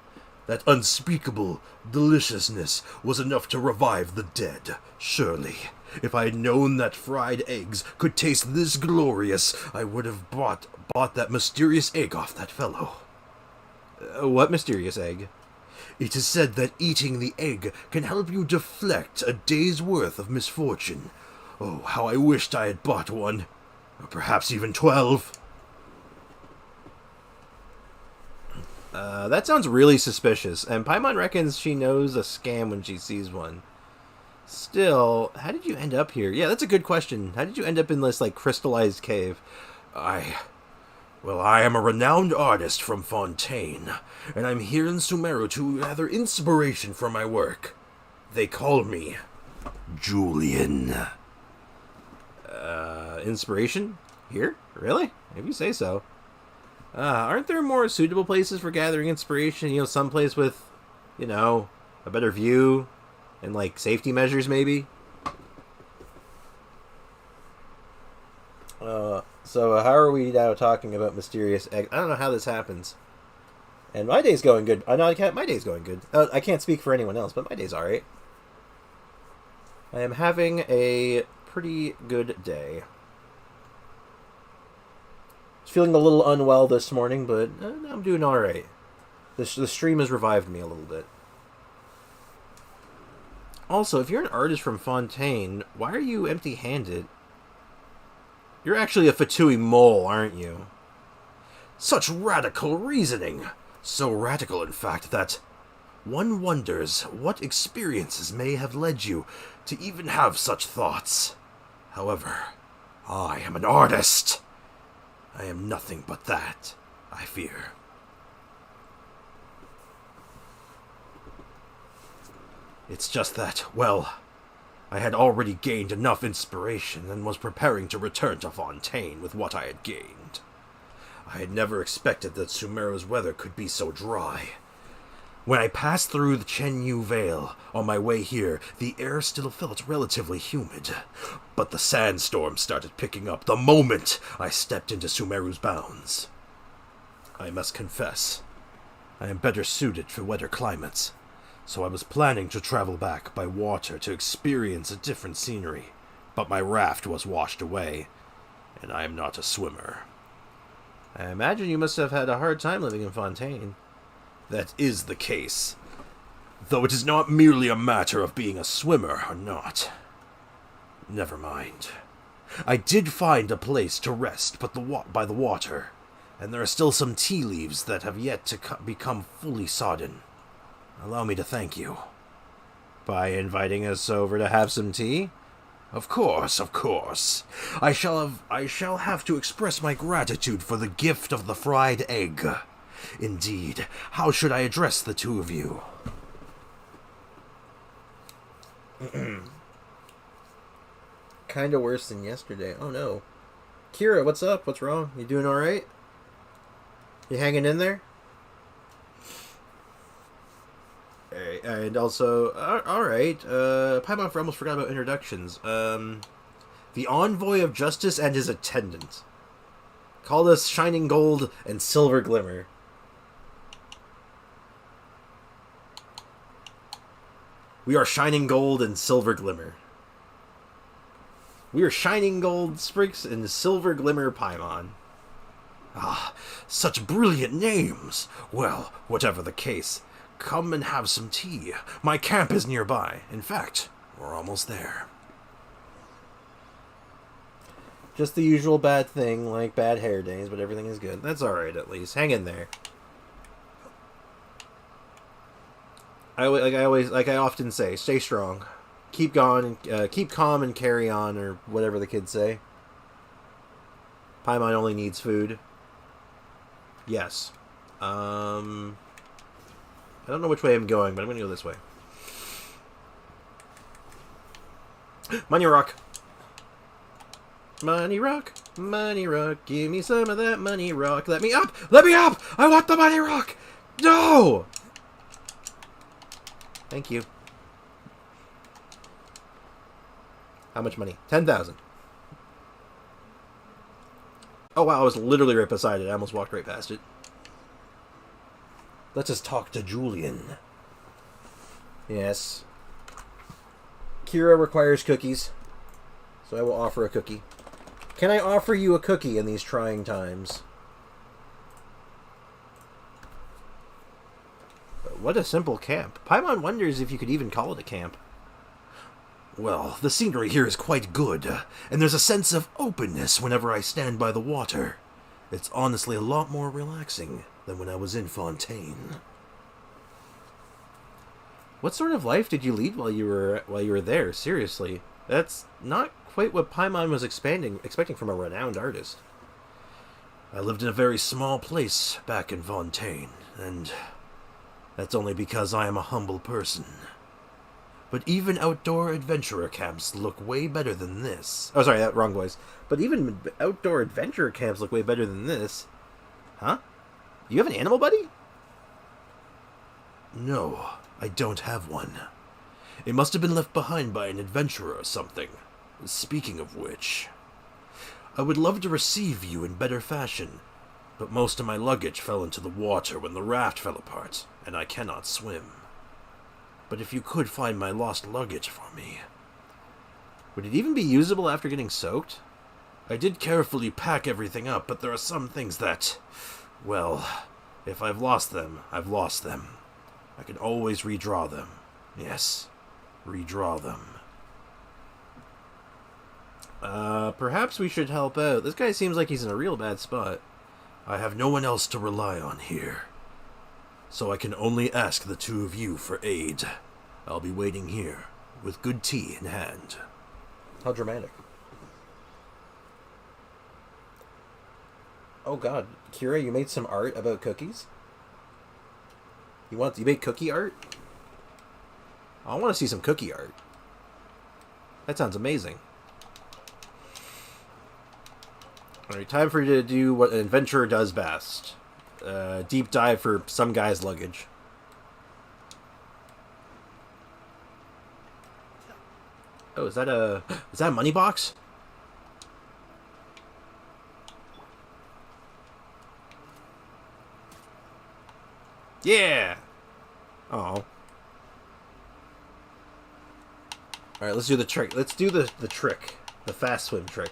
that unspeakable deliciousness was enough to revive the dead. Surely, if I had known that fried eggs could taste this glorious, I would have bought that mysterious egg off that fellow. What mysterious egg? It is said that eating the egg can help you deflect a day's worth of misfortune. Oh, how I wished I had bought one. Or perhaps even 12. That sounds really suspicious, and Paimon reckons she knows a scam when she sees one. Still, how did you end up here? Yeah, that's a good question. How did you end up in this, like, crystallized cave? Well, I am a renowned artist from Fontaine, and I'm here in Sumeru to gather inspiration for my work. They call me Julian. Inspiration? Here? Really? If you say so. Aren't there more suitable places for gathering inspiration? You know, someplace with, you know, a better view and, like, safety measures, maybe? So how are we now talking about mysterious egg? I don't know how this happens. And my day's going good. I know I can't. My day's going good. I can't speak for anyone else, but my day's alright. I am having a pretty good day. Feeling a little unwell this morning, but I'm doing alright. The stream has revived me a little bit. Also, if you're an artist from Fontaine, why are you empty-handed? You're actually a Fatui mole, aren't you? Such radical reasoning! So radical, in fact, that one wonders what experiences may have led you to even have such thoughts. However, I am an artist. I am nothing but that, I fear. It's just that, well, I had already gained enough inspiration and was preparing to return to Fontaine with what I had gained. I had never expected that Sumeru's weather could be so dry. When I passed through the Chenyu Vale on my way here, the air still felt relatively humid, but the sandstorm started picking up the moment I stepped into Sumeru's bounds. I must confess, I am better suited for wetter climates, so I was planning to travel back by water to experience a different scenery, but my raft was washed away, and I am not a swimmer. I imagine you must have had a hard time living in Fontaine. That is the case, though it is not merely a matter of being a swimmer or not. Never mind. I did find a place to rest by the water, and there are still some tea leaves that have yet to become fully sodden. Allow me to thank you. By inviting us over to have some tea? Of course, of course. I shall have to express my gratitude for the gift of the fried egg. Indeed, how should I address the two of you? Kinda worse than yesterday. Oh no. Kira, what's up? What's wrong? You doing alright? You hanging in there? And also, alright, Paimon almost forgot about introductions. The Envoy of Justice and his attendant. Called us Shining Gold and Silver Glimmer. We are Shining Gold and Silver Glimmer. We are Shining Gold Spriggs and Silver Glimmer Paimon. Ah, such brilliant names! Well, whatever the case, come and have some tea. My camp is nearby. In fact, we're almost there. Just the usual bad thing, like bad hair days, but everything is good. That's alright, at least. Hang in there. I often say, stay strong. Keep going, keep calm and carry on, or whatever the kids say. Paimon only needs food. Yes. I don't know which way I'm going, but I'm gonna go this way. Money Rock! Money Rock! Money Rock! Give me some of that Money Rock! Let me up! Let me up! I want the Money Rock! No! Thank you. How much money? 10,000. Oh wow, I was literally right beside it. I almost walked right past it. Let us talk to Julian. Yes. Kira requires cookies, so I will offer a cookie. Can I offer you a cookie in these trying times? What a simple camp. Paimon wonders if you could even call it a camp. Well, the scenery here is quite good, and there's a sense of openness whenever I stand by the water. It's honestly a lot more relaxing than when I was in Fontaine. What sort of life did you lead while you were there? Seriously, that's not quite what Paimon was expecting from a renowned artist. I lived in a very small place back in Fontaine, and that's only because I am a humble person. But even outdoor adventurer camps look way better than this. Oh, sorry, that wrong voice. But even outdoor adventurer camps look way better than this. Huh? You have an animal buddy? No, I don't have one. It must have been left behind by an adventurer or something. Speaking of which, I would love to receive you in better fashion, but most of my luggage fell into the water when the raft fell apart, and I cannot swim. But if you could find my lost luggage for me... Would it even be usable after getting soaked? I did carefully pack everything up, but there are some things that... Well, if I've lost them, I've lost them. I can always redraw them. Yes, redraw them. Perhaps we should help out. This guy seems like he's in a real bad spot. I have no one else to rely on here, so I can only ask the two of you for aid. I'll be waiting here, with good tea in hand. How dramatic. Oh god, Kira, you made some art about cookies? You made cookie art? I want to see some cookie art. That sounds amazing. Alright, time for you to do what an adventurer does best. Deep dive for some guy's luggage. Oh, is that a money box? Yeah! Oh. Alright, let's do the trick. Let's do the trick. The fast swim trick.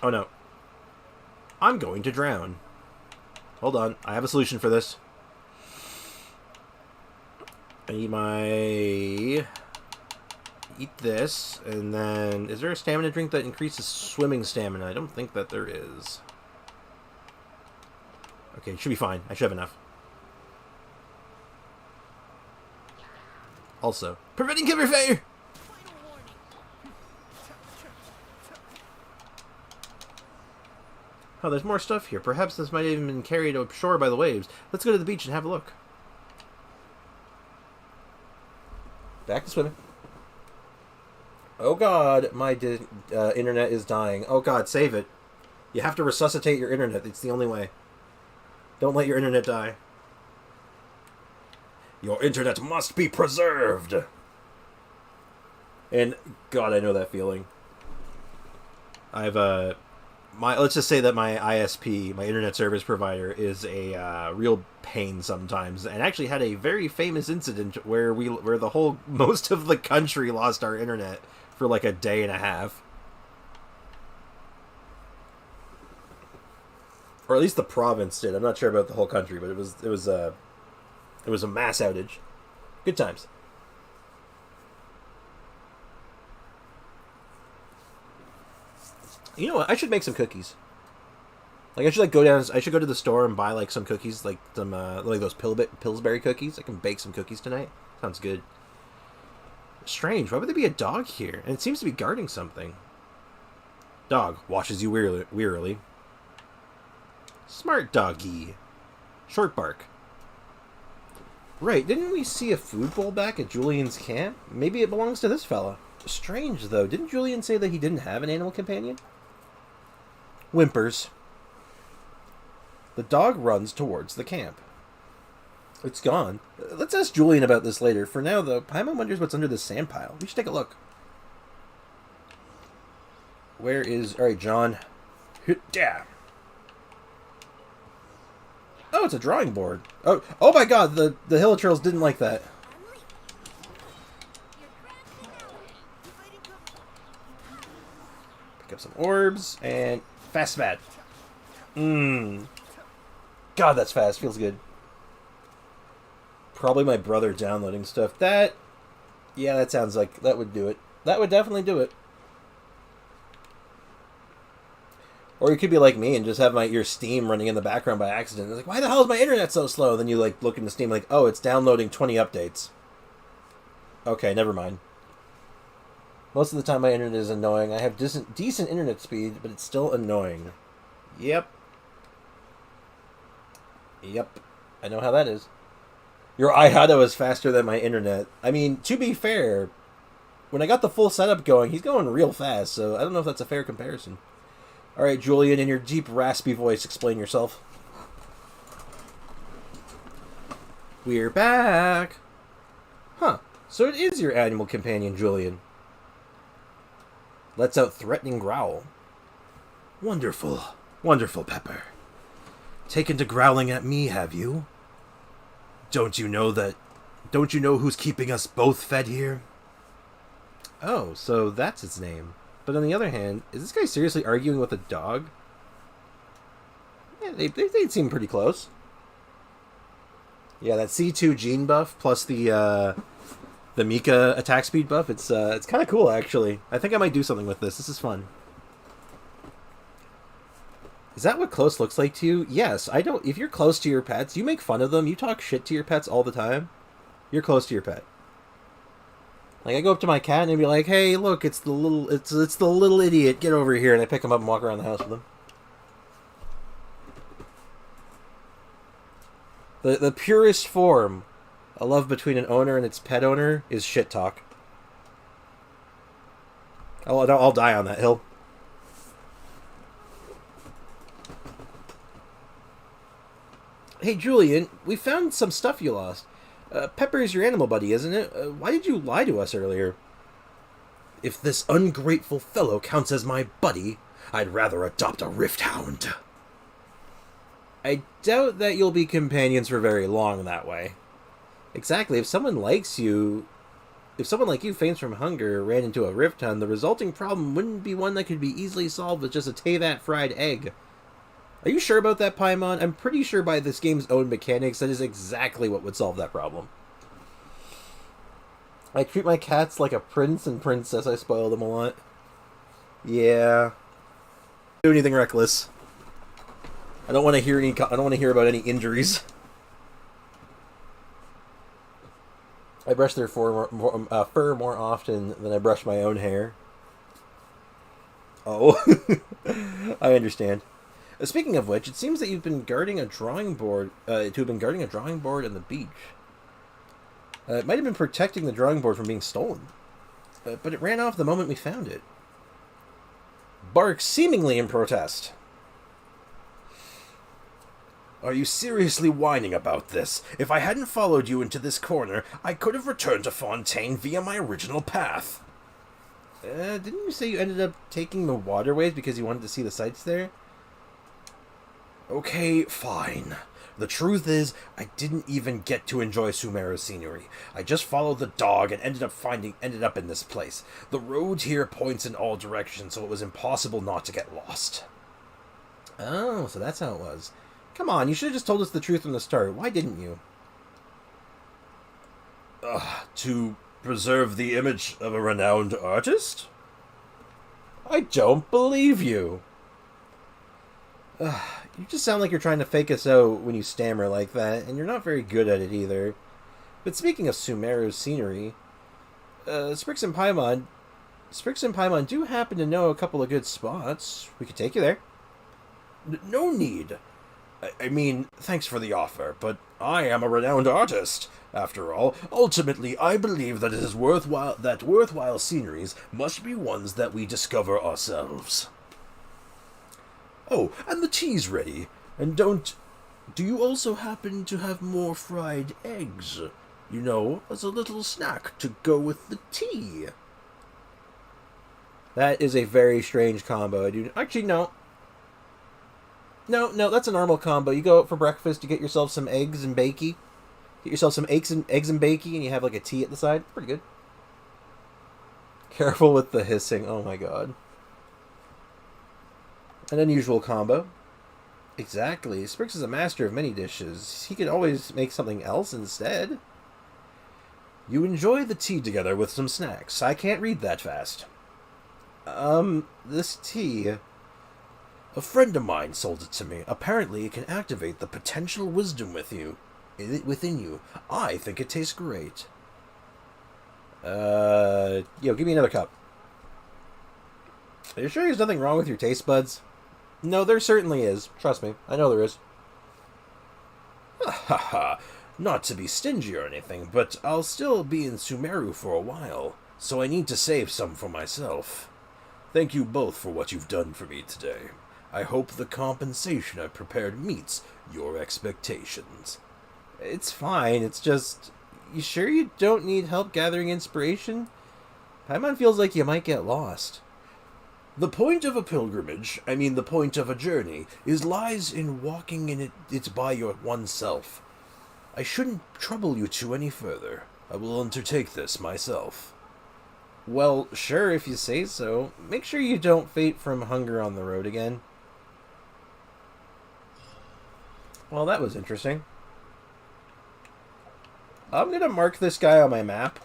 Oh no. I'm going to drown. Hold on. I have a solution for this. I need my... Eat this, and then... Is there a stamina drink that increases swimming stamina? I don't think that there is. Okay, it should be fine. I should have enough. Also, preventing Keveh! Oh, there's more stuff here. Perhaps this might have even been carried ashore by the waves. Let's go to the beach and have a look. Back to swimming. Oh god, my internet is dying. Oh god, save it. You have to resuscitate your internet. It's the only way. Don't let your internet die. Your internet must be preserved! And, god, I know that feeling. Let's just say that my ISP, my internet service provider, is a real pain sometimes, and actually had a very famous incident where most of the country lost our internet for like a day and a half. Or at least the province did. I'm not sure about the whole country, but it was a mass outage. Good times. You know what? I should make some cookies. Like I should go to the store and buy like some cookies, like some like those Pillsbury cookies. I can bake some cookies tonight. Sounds good. Strange. Why would there be a dog here? And it seems to be guarding something. Dog watches you wearily. Smart doggy. Short bark. Right, didn't we see a food bowl back at Julian's camp? Maybe it belongs to this fella. Strange, though. Didn't Julian say that he didn't have an animal companion? Whimpers. The dog runs towards the camp. It's gone. Let's ask Julian about this later. For now, though, Paimon wonders what's under this sand pile. We should take a look. Where is... Alright, John. Yeah. Oh, it's a drawing board. Oh my god, the Hilichurls didn't like that. Pick up some orbs, and fast fad. God, that's fast. Feels good. Probably my brother downloading stuff. Yeah, that sounds like that would do it. That would definitely do it. Or you could be like me and just have your Steam running in the background by accident. It's like, why the hell is my internet so slow? Then you like look into Steam like, oh, it's downloading 20 updates. Okay, never mind. Most of the time my internet is annoying. I have decent internet speed, but it's still annoying. Yep. Yep. I know how that is. Your iHado is faster than my internet. I mean, to be fair, when I got the full setup going, he's going real fast, so I don't know if that's a fair comparison. Alright, Julian, in your deep, raspy voice, explain yourself. We're back! Huh, so it is your animal companion, Julian. Lets out threatening growl. Wonderful. Wonderful, Pepper. Taken to growling at me, have you? Don't you know who's keeping us both fed here? Oh, so that's its name. But on the other hand, is this guy seriously arguing with a dog? Yeah, they seem pretty close. Yeah, that C2 gene buff plus the Mika attack speed buff, it's kind of cool, actually. I think I might do something with this. This is fun. Is that what close looks like to you? Yes, I don't... If you're close to your pets, you make fun of them, you talk shit to your pets all the time, you're close to your pet. Like, I go up to my cat and be like, hey, look, it's the little idiot, get over here, and I pick him up and walk around the house with him. The purest form of love between an owner and its pet owner is shit talk. I'll die on that hill. Hey, Julian, we found some stuff you lost. Pepper is your animal buddy, isn't it? Why did you lie to us earlier? If this ungrateful fellow counts as my buddy, I'd rather adopt a rift hound. I doubt that you'll be companions for very long that way. Exactly, if someone like you faints from hunger, ran into a rift hound, the resulting problem wouldn't be one that could be easily solved with just a Teyvat fried egg. Are you sure about that, Paimon? I'm pretty sure by this game's own mechanics, that is exactly what would solve that problem. I treat my cats like a prince and princess. I spoil them a lot. Yeah. Do anything reckless. I don't want to hear about any injuries. I brush their fur more often than I brush my own hair. Oh, I understand. Speaking of which, it seems that you've been guarding a drawing board. On the beach. It might have been protecting the drawing board from being stolen, but it ran off the moment we found it. Barks seemingly in protest. Are you seriously whining about this? If I hadn't followed you into this corner, I could have returned to Fontaine via my original path. Didn't you say you ended up taking the waterways because you wanted to see the sights there? Okay, fine. The truth is, I didn't even get to enjoy Sumeru's scenery. I just followed the dog and ended up in this place. The road here points in all directions, so it was impossible not to get lost. Oh, so that's how it was. Come on, you should have just told us the truth from the start. Why didn't you? To preserve the image of a renowned artist? I don't believe you. You just sound like you're trying to fake us out when you stammer like that, and you're not very good at it either. But speaking of Sumeru's scenery, Sprix and Paimon do happen to know a couple of good spots. We could take you there. No need. I mean, thanks for the offer, but I am a renowned artist. After all, ultimately, I believe that it is worthwhile sceneries must be ones that we discover ourselves. Oh, and the tea's ready. And do you also happen to have more fried eggs? You know, as a little snack to go with the tea. That is a very strange combo, dude. Actually, no. No, that's a normal combo. You go out for breakfast, you get yourself some eggs and bakey. Get yourself some eggs and bakey, and you have like a tea at the side. Pretty good. Careful with the hissing. Oh my god. An unusual combo. Exactly. Sprix is a master of many dishes. He could always make something else instead. You enjoy the tea together with some snacks. I can't read that fast. This tea... A friend of mine sold it to me. Apparently it can activate the potential wisdom within you. I think it tastes great. Yo, give me another cup. Are you sure there's nothing wrong with your taste buds? No, there certainly is. Trust me, I know there is. Ha ha ha. Not to be stingy or anything, but I'll still be in Sumeru for a while, so I need to save some for myself. Thank you both for what you've done for me today. I hope the compensation I've prepared meets your expectations. It's fine, it's just... You sure you don't need help gathering inspiration? Paimon feels like you might get lost. The point of a pilgrimage, the point of a journey, lies in walking in it by your oneself. I shouldn't trouble you two any further. I will undertake this myself. Well, sure, if you say so. Make sure you don't faint from hunger on the road again. Well, that was interesting. I'm going to mark this guy on my map,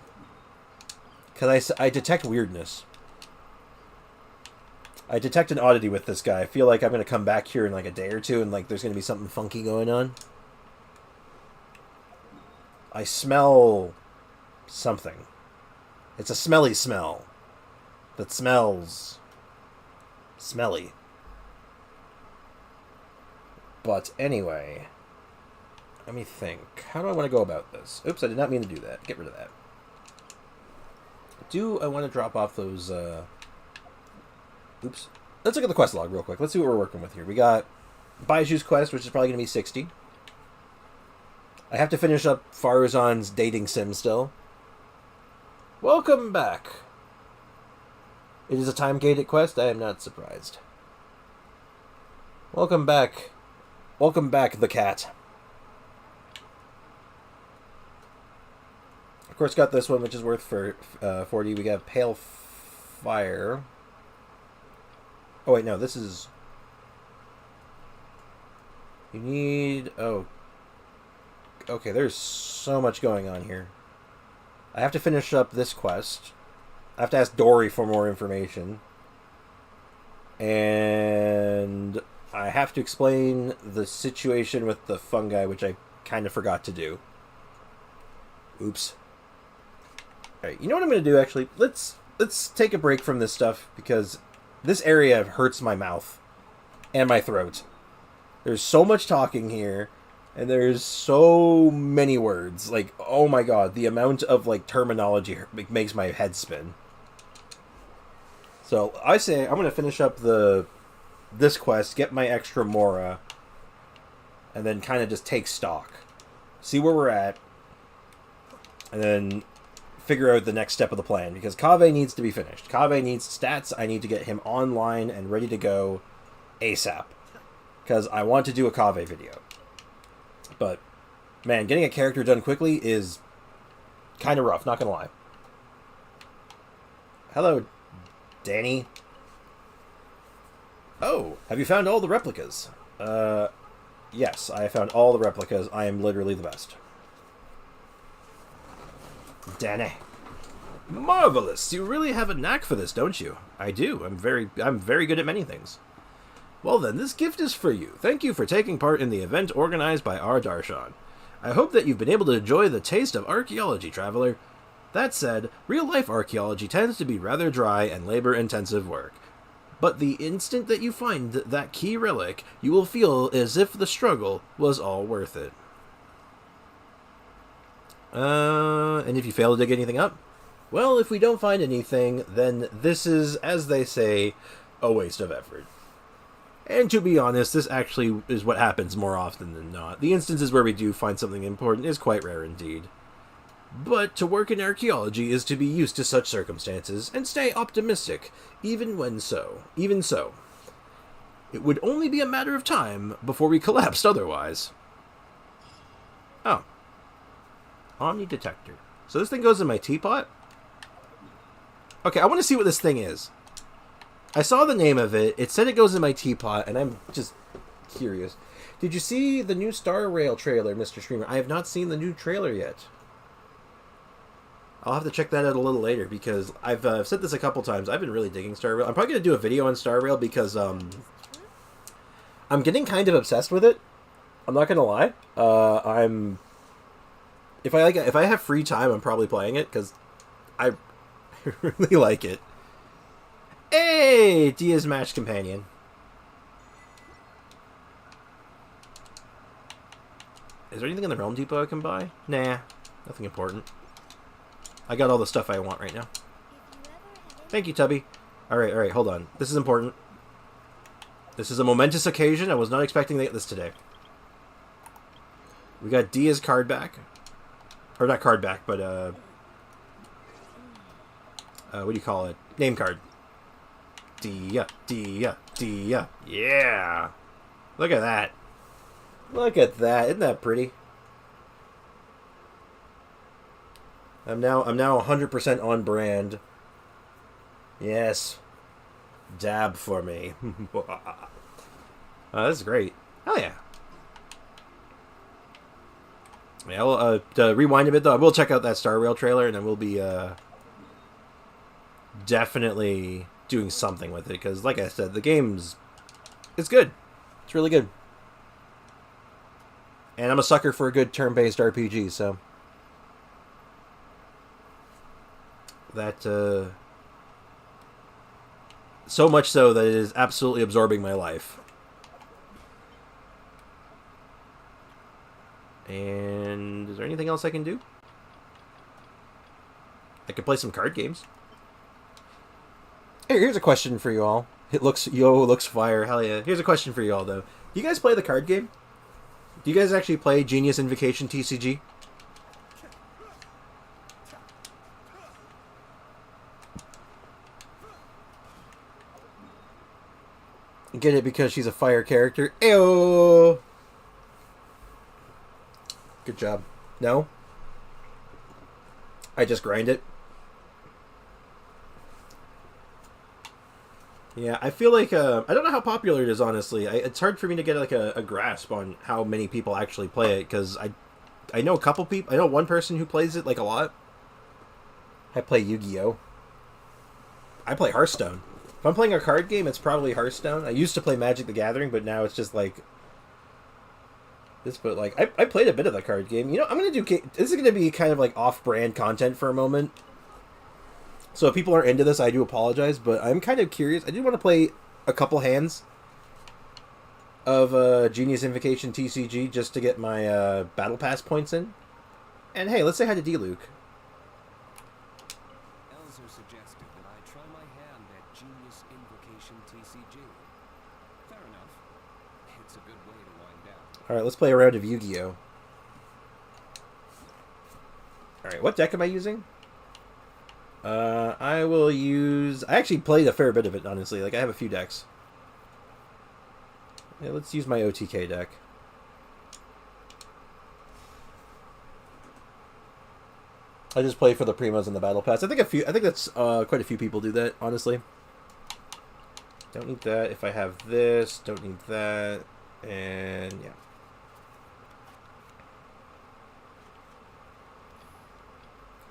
because I detect weirdness. I detect an oddity with this guy. I feel like I'm going to come back here in like a day or two and like there's going to be something funky going on. I smell something. It's a smelly smell that smells smelly. But anyway, let me think. How do I want to go about this? Oops, I did not mean to do that. Get rid of that. Do I want to drop off those... Oops. Let's look at the quest log real quick. Let's see what we're working with here. We got Baiju's quest, which is probably going to be 60. I have to finish up Farazan's dating sim still. Welcome back. It is a time-gated quest. I am not surprised. Welcome back. Welcome back, the cat. Of course, got this one, which is worth for 40. We got Pale Fire. Oh, wait, no, this is... You need... Oh. Okay, there's so much going on here. I have to finish up this quest. I have to ask Dory for more information. And I have to explain the situation with the fungi, which I kind of forgot to do. Oops. Alright, you know what I'm going to do, actually? Let's take a break from this stuff, because this area hurts my mouth and my throat. There's so much talking here, and there's so many words. Like, oh my god, the amount of, like, terminology makes my head spin. So, I say I'm going to finish up this quest, get my extra Mora, and then kind of just take stock. See where we're at, and then figure out the next step of the plan, because Kaveh needs to be finished. Kaveh needs stats. I need to get him online and ready to go ASAP, because I want to do a Kaveh video. But, man, getting a character done quickly is kind of rough, not gonna lie. Hello, Danny. Oh, have you found all the replicas? Yes, I found all the replicas. I am literally the best. Danny. Marvelous! You really have a knack for this, don't you? I do. I'm very good at many things. Well then, this gift is for you. Thank you for taking part in the event organized by our Darshan. I hope that you've been able to enjoy the taste of archaeology, traveler. That said, real-life archaeology tends to be rather dry and labor-intensive work. But the instant that you find that key relic, you will feel as if the struggle was all worth it. And if you fail to dig anything up? Well, if we don't find anything, then this is, as they say, a waste of effort. And to be honest, this actually is what happens more often than not. The instances where we do find something important is quite rare indeed. But to work in archaeology is to be used to such circumstances, and stay optimistic, even so. It would only be a matter of time before we collapsed otherwise. Oh. Omni detector. So this thing goes in my teapot? Okay, I want to see what this thing is. I saw the name of it. It said it goes in my teapot, and I'm just curious. Did you see the new Star Rail trailer, Mr. Streamer? I have not seen the new trailer yet. I'll have to check that out a little later, because I've said this a couple times. I've been really digging Star Rail. I'm probably going to do a video on Star Rail, because I'm getting kind of obsessed with it. I'm not going to lie. If I have free time, I'm probably playing it, because I really like it. Hey, Dia's match companion. Is there anything in the Realm Depot I can buy? Nah, nothing important. I got all the stuff I want right now. Thank you, Tubby. Alright, hold on. This is important. This is a momentous occasion. I was not expecting to get this today. We got Dia's card back. Or not card back, but, what do you call it? Name card. Dia. Yeah! Look at that. Look at that. Isn't that pretty? I'm now 100% on brand. Yes. Dab for me. This is great. Hell yeah. Yeah, well, to rewind a bit though, I will check out that Star Rail trailer, and then we'll be definitely doing something with it, because like I said, the game's it's good. It's really good. And I'm a sucker for a good turn-based RPG, so that so much so that it is absolutely absorbing my life. And is there anything else I can do? I could play some card games. Hey, here's a question for you all. It looks fire. Hell yeah. Here's a question for you all though. Do you guys play the card game? Do you guys actually play Genius Invocation TCG? Get it because she's a fire character. Ayo! Good job. No? I just grind it. Yeah, I feel like, I don't know how popular it is, honestly. It's hard for me to get, like, a grasp on how many people actually play it, because I know a couple people. I know one person who plays it, like, a lot. I play Yu-Gi-Oh! I play Hearthstone. If I'm playing a card game, it's probably Hearthstone. I used to play Magic the Gathering, but now it's just, like, this, but, like, I played a bit of the card game. You know, I'm going to do, this is going to be kind of, like, off-brand content for a moment. So if people aren't into this, I do apologize, but I'm kind of curious. I do want to play a couple hands of Genius Invocation TCG just to get my Battle Pass points in. And hey, let's say hi to D-Luke. Elzer suggested that I try my hand at Genius Invocation TCG. Fair enough. It's a good way to wind down. Alright, let's play a round of Yu-Gi-Oh! Alright, what deck am I using? I will use... I actually played a fair bit of it, honestly. Like, I have a few decks. Yeah, let's use my OTK deck. I just play for the Primos and the Battle Pass. I think that's quite a few people do that, honestly. Don't need that. If I have this, don't need that. And, yeah.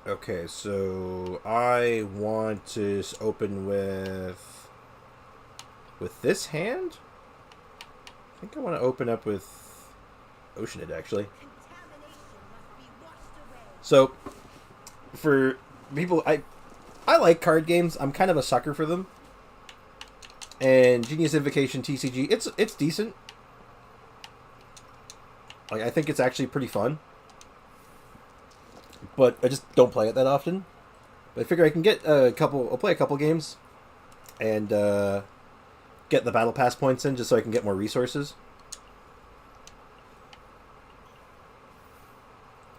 Okay, so I want to open with this hand. I think I want to open up with Oceanid, actually. So for people, I like card games. I'm kind of a sucker for them. And Genius Invocation TCG, it's decent. Like, I think it's actually pretty fun. But I just don't play it that often. But I figure I can get I'll play a couple games. And get the Battle Pass points in just so I can get more resources.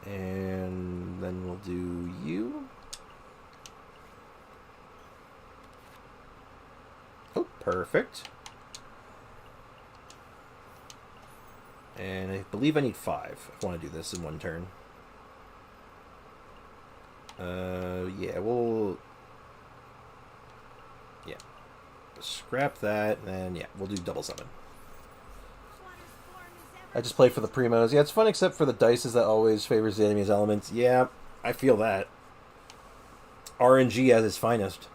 And then we'll do you. Oh, perfect. And I believe I need 5 if I want to do this in one turn. Yeah, yeah. Scrap that, and yeah, we'll do double summon. I just play for the Primos. Yeah, it's fun except for the dice that always favors the enemy's elements. Yeah, I feel that. RNG at its finest.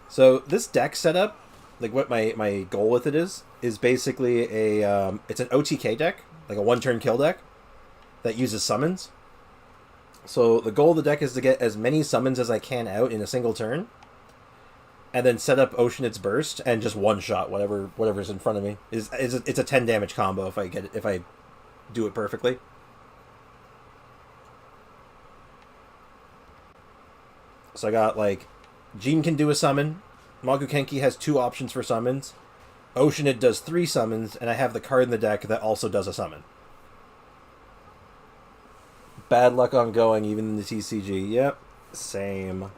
So this deck setup, like what my goal with it is basically it's an OTK deck, like a one-turn kill deck that uses summons. So the goal of the deck is to get as many summons as I can out in a single turn. and then set up Oceanid's Burst and just one shot whatever's in front of me. It's a 10 damage combo if I do it perfectly. So I got like Jean can do a summon. Magukenki has 2 options for summons. Oceanid does 3 summons, and I have the card in the deck that also does a summon. Bad luck ongoing, even in the TCG. Yep, same.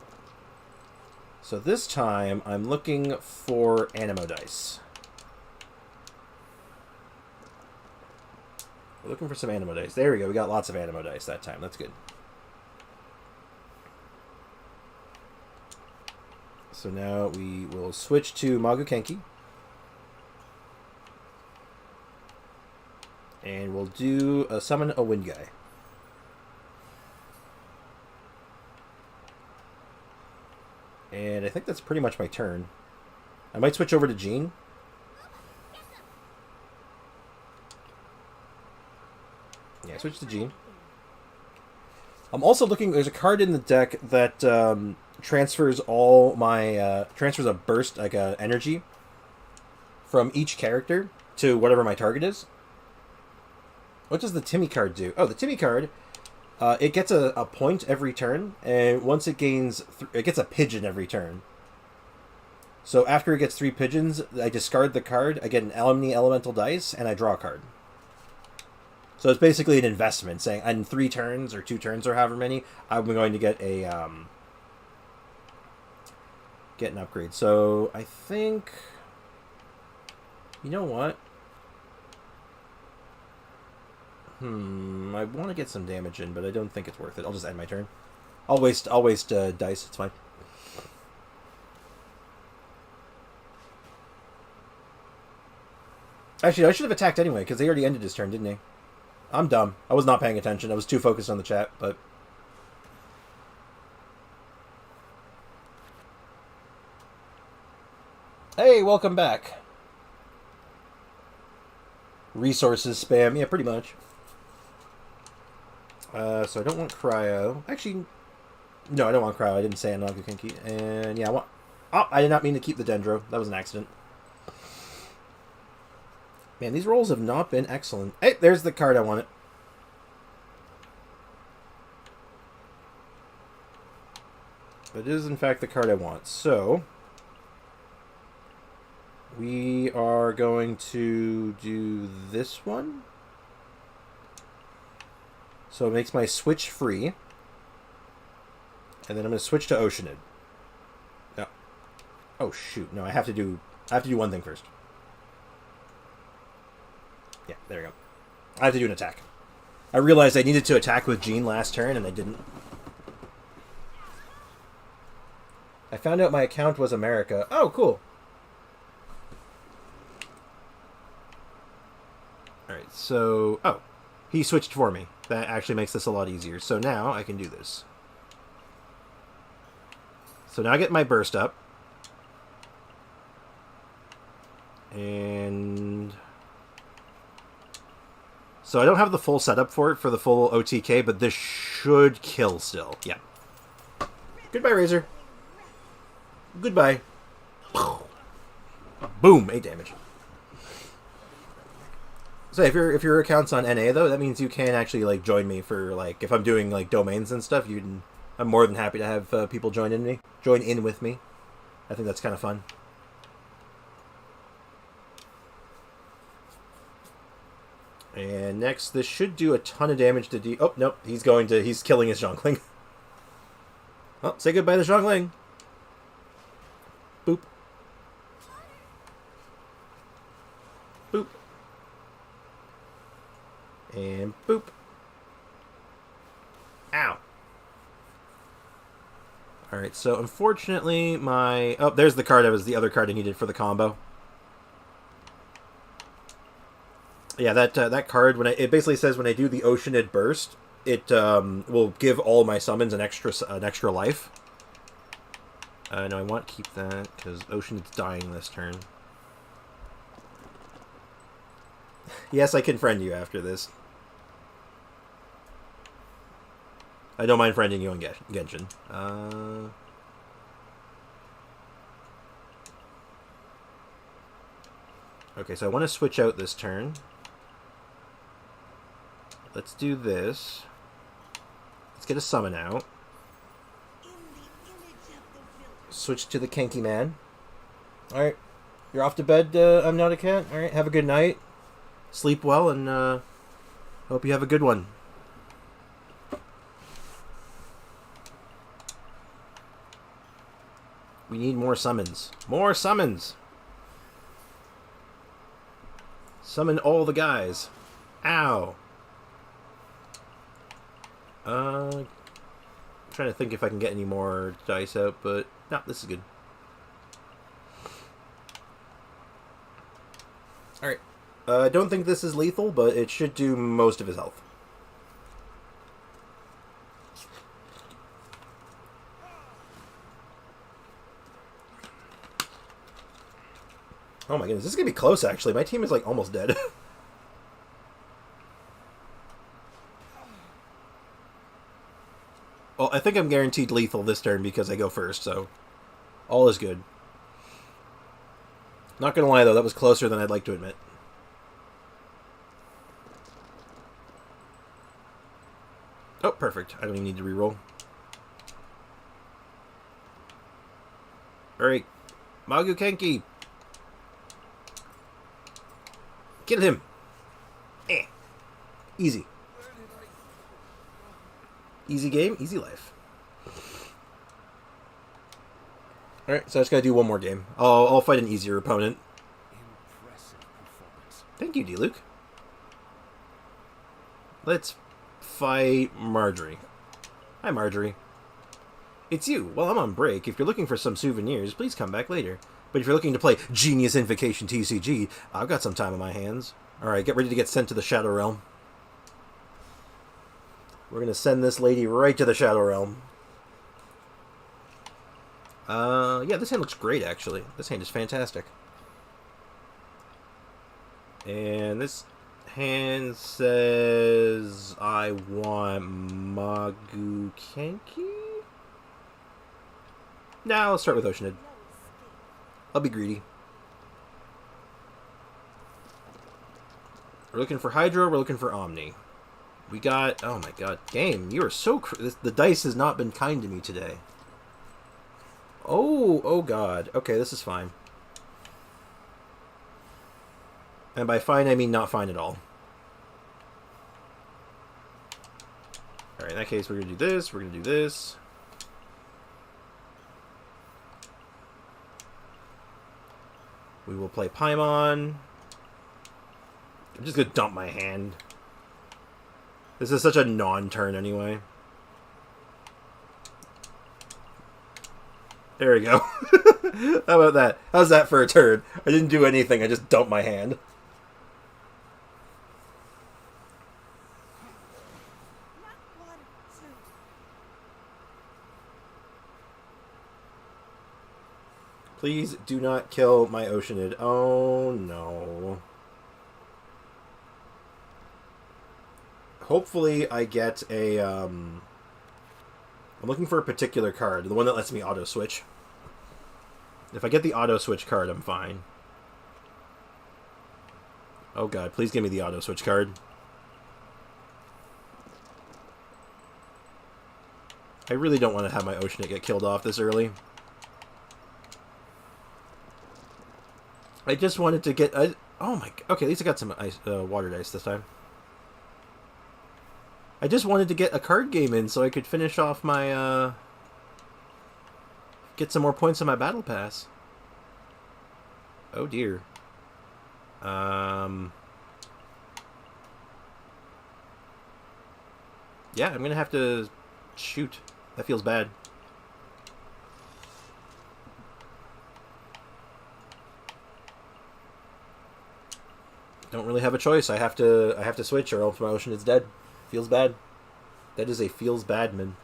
So this time, I'm looking for Animo Dice. We're looking for some Animo Dice. There we go, we got lots of Animo Dice that time. That's good. So now we will switch to Magukenki. And we'll do a summon a Wind Guy. And I think that's pretty much my turn. I might switch over to Jean. Yeah, switch to Jean. I'm also looking... There's a card in the deck that transfers all my... transfers a burst, like a energy, from each character to whatever my target is. What does the Timmy card do? Oh, the Timmy card... it gets a point every turn, and once it gains... it gets a pigeon every turn. So after it gets 3 pigeons, I discard the card, I get an Omni Elemental Dice, and I draw a card. So it's basically an investment, saying in 3 turns, or 2 turns, or however many, I'm going to get a... get an upgrade. So I think... You know what? I want to get some damage in, but I don't think it's worth it. I'll just end my turn. I'll waste dice. It's fine. Actually, I should have attacked anyway, because he already ended his turn, didn't he? I'm dumb. I was not paying attention. I was too focused on the chat, but... Hey, welcome back. Resources spam. Yeah, pretty much. So I don't want Cryo. Actually, no, I don't want Cryo. I didn't say Magukenki. And yeah, I want... Oh, I did not mean to keep the Dendro. That was an accident. Man, these rolls have not been excellent. Hey, there's the card I wanted. It is, in fact, the card I want. So, we are going to do this one. So it makes my switch free. And then I'm going to switch to Oceanid. No. Oh, shoot. No, I have to do one thing first. Yeah, there we go. I have to do an attack. I realized I needed to attack with Jean last turn, and I didn't. I found out my account was America. Oh, cool. Alright, so... Oh, he switched for me. That actually makes this a lot easier. So now I can do this. So now I get my burst up. And... So I don't have the full setup for it, for the full OTK, but this should kill still. Yeah. Goodbye, Razor. Goodbye. Boom, 8 damage. So if your account's on NA though, that means you can actually like join me for like if I'm doing like domains and stuff. I'm more than happy to have people join in with me. I think that's kind of fun. And next, this should do a ton of damage to D. Oh nope, he's killing his Zhongling. Well, say goodbye to Zhongling. Boop. Boop. And boop. Ow. Alright, so unfortunately my... Oh, there's the card. That was the other card I needed for the combo. Yeah, that card, it basically says when I do the Oceanid Burst, it will give all my summons an extra life. No, I want to keep that, because Oceanid's dying this turn. Yes, I can friend you after this. I don't mind friending you on Genshin. Okay, so I want to switch out this turn. Let's do this. Let's get a summon out. Switch to the Kenki Man. Alright. You're off to bed, I'm not a cat. Alright, have a good night. Sleep well, and hope you have a good one. We need more summons. More summons! Summon all the guys. Ow! Trying to think if I can get any more dice out, but no, this is good. Alright. I don't think this is lethal, but it should do most of his health. Oh my goodness, this is gonna be close actually. My team is like almost dead. Well, I think I'm guaranteed lethal this turn because I go first, so all is good. Not gonna lie though, that was closer than I'd like to admit. Oh, perfect. I don't even need to reroll. Alright. Magu Kenki! Kill him! Eh. Easy. Easy game, easy life. Alright, so I just gotta do one more game. I'll fight an easier opponent. Impressive performance. Thank you, D-Luke. Let's fight Marjorie. Hi, Marjorie. It's you. Well, I'm on break. If you're looking for some souvenirs, please come back later. But if you're looking to play Genius Invocation TCG, I've got some time on my hands. Alright, get ready to get sent to the Shadow Realm. We're going to send this lady right to the Shadow Realm. Yeah, this hand looks great, actually. This hand is fantastic. And this hand says I want Magu Kenki? Nah, let's start with Oceanid. I'll be greedy. We're looking for Hydro, we're looking for Omni. We got... Oh my god. Game, you are so... The dice has not been kind to me today. Oh god. Okay, this is fine. And by fine, I mean not fine at all. Alright, in that case, we're going to do this, we're going to do this. We will play Paimon. I'm just going to dump my hand. This is such a non-turn anyway. There we go. How about that? How's that for a turn? I didn't do anything, I just dumped my hand. Please do not kill my Oceanid. Oh no. Hopefully I get a, I'm looking for a particular card. The one that lets me auto-switch. If I get the auto-switch card, I'm fine. Oh god, please give me the auto-switch card. I really don't want to have my Oceanid get killed off this early. I just wanted to get... oh my... Okay, at least I got some ice, water dice this time. I just wanted to get a card game in so I could finish off my, get some more points on my battle pass. Oh dear. Yeah, I'm gonna have to... Shoot. That feels bad. Don't really have a choice. I have to switch or else my Ocean is dead. Feels bad. That is a feels bad man.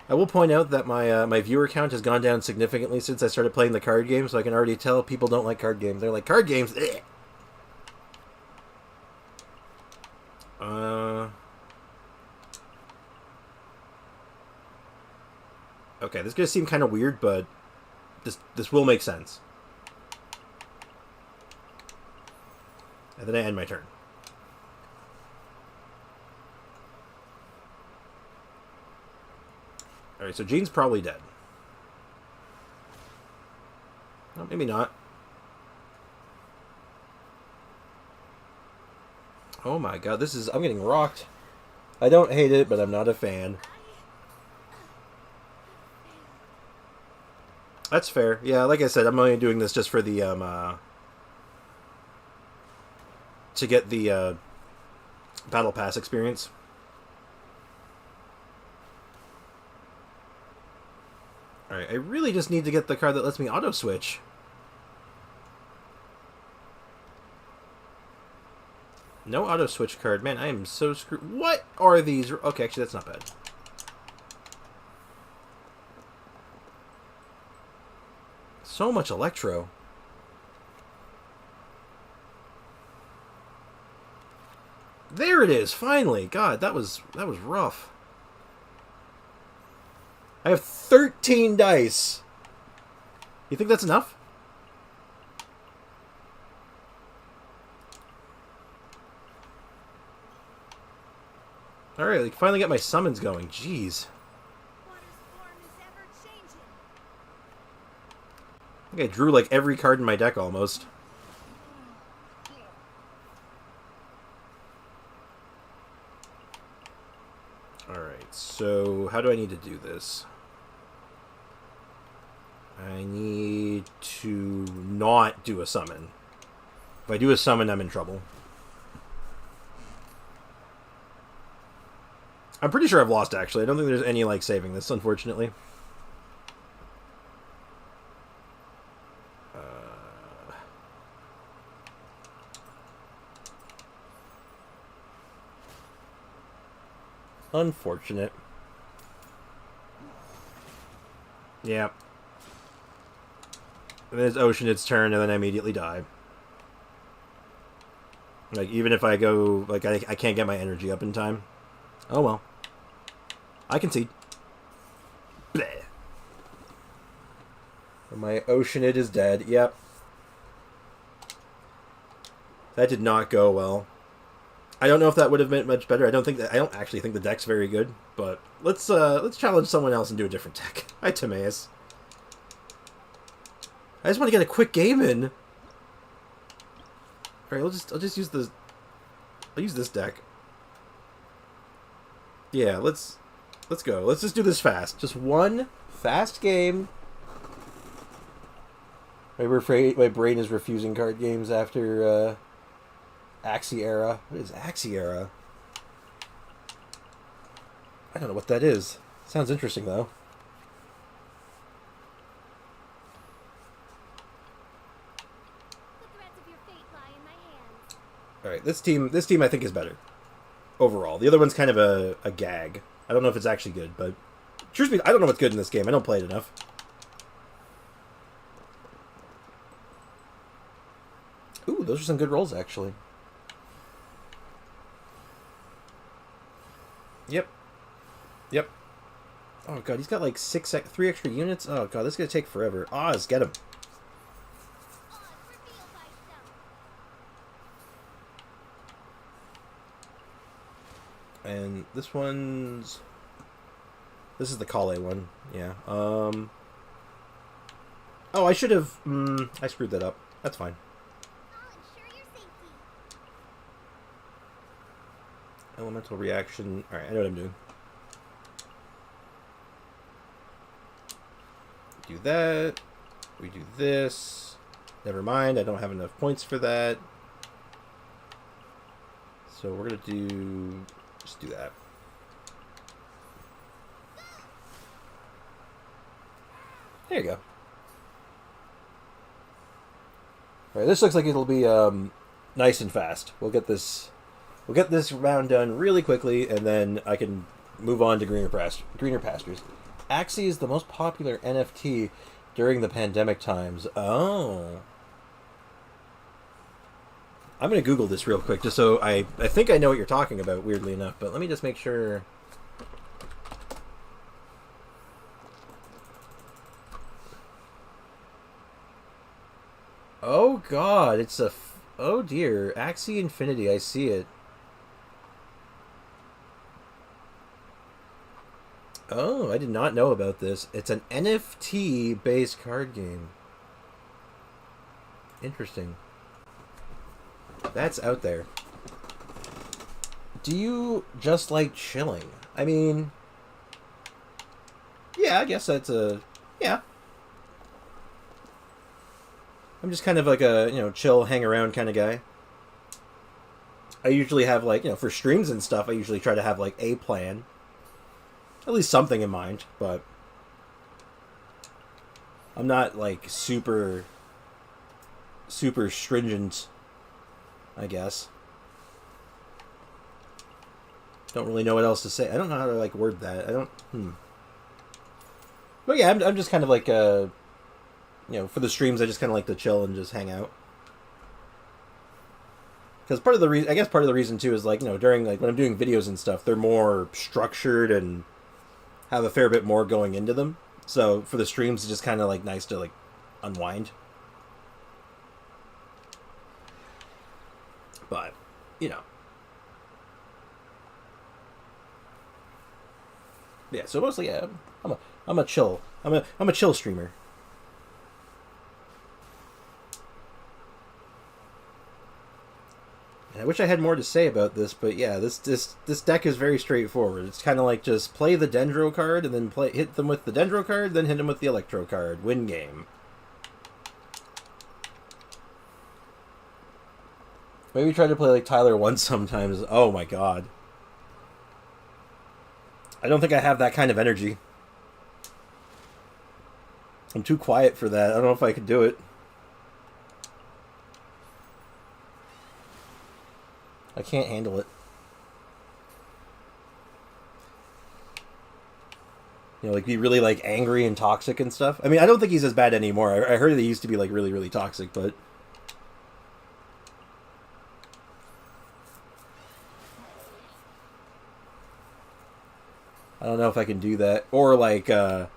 I will point out that my viewer count has gone down significantly since I started playing the card game, so I can already tell people don't like card games. They're like, card games? Ugh. Okay, this is gonna seem kind of weird, but this will make sense. And then I end my turn. Alright, so Jean's probably dead. Well, maybe not. Oh my god, this is... I'm getting rocked. I don't hate it, but I'm not a fan. That's fair. Yeah, like I said, I'm only doing this just for the, to get the, Battle Pass experience. Alright, I really just need to get the card that lets me auto-switch. No auto-switch card. Man, I am so screwed. What are these? Okay, actually, that's not bad. So much Electro. There it is, finally. God, that was rough. I have 13 dice. You think that's enough? Alright, like, finally got my summons going. Jeez. I think I drew like every card in my deck almost. Alright, so how do I need to do this? I need to not do a summon. If I do a summon, I'm in trouble. I'm pretty sure I've lost, actually. I don't think there's any, like, saving this, unfortunately. Unfortunate. Yeah. And then it's Ocean its turn, and then I immediately die. Like, even if I go... Like, I can't get my energy up in time. Oh, well. I concede. Bleh. My Oceanid is dead. Yep. That did not go well. I don't know if that would have been much better. I don't actually think the deck's very good, but let's challenge someone else and do a different deck. Hi, Timaeus. I just want to get a quick game in. Alright, I'll just use the... I'll use this deck. Yeah, let's go. Let's just do this fast. Just one fast game. My brain is refusing card games after Axie Era. What is Axie Era? I don't know what that is. Sounds interesting though. Alright, this team I think is better. Overall. The other one's kind of a gag. I don't know if it's actually good, but truth be, I don't know what's good in this game. I don't play it enough. Ooh, those are some good rolls, actually. Yep. Yep. Oh, God, he's got like 3 extra units? Oh, God, this is going to take forever. Oz, get him. And this one's... This is the Kale one. Yeah. Oh, I should have... I screwed that up. That's fine. Elemental reaction. Alright, I know what I'm doing. Do that. We do this. Never mind, I don't have enough points for that. So we're going to do... Just do that. There you go. Alright, this looks like it'll be nice and fast. We'll get this round done really quickly, and then I can move on to greener pastures. Axie is the most popular NFT during the pandemic times. Oh. I'm going to Google this real quick, just so I think I know what you're talking about, weirdly enough, but let me just make sure. Oh, God, it's a... Oh dear, Axie Infinity, I see it. Oh, I did not know about this. It's an NFT-based card game. Interesting. That's out there. Do you just like chilling? I mean, yeah, I guess that's a... Yeah. I'm just kind of like a, chill, hang around kind of guy. I usually have, like, for streams and stuff, I usually try to have, like, a plan. At least something in mind, but... I'm not, like, super stringent, I guess. Don't really know what else to say. I don't know how to, like, word that. I don't... But yeah, I'm just kind of like, for the streams, I just kind of like to chill and just hang out. Because part of the reason, I guess part of the reason too is like, during like when I'm doing videos and stuff, they're more structured and have a fair bit more going into them. So for the streams, it's just kind of like nice to like unwind. But, yeah. So mostly, yeah, I'm a chill streamer. And I wish I had more to say about this, but yeah, this deck is very straightforward. It's kind of like just play the Dendro card and then hit them with the Dendro card, then hit them with the Electro card. Win game. Maybe try to play like Tyler once sometimes. Oh my god. I don't think I have that kind of energy. I'm too quiet for that. I don't know if I could do it. I can't handle it. Like be really like angry and toxic and stuff. I mean, I don't think he's as bad anymore. I heard that he used to be like really, really toxic, but I don't know if I can do that. Or like, do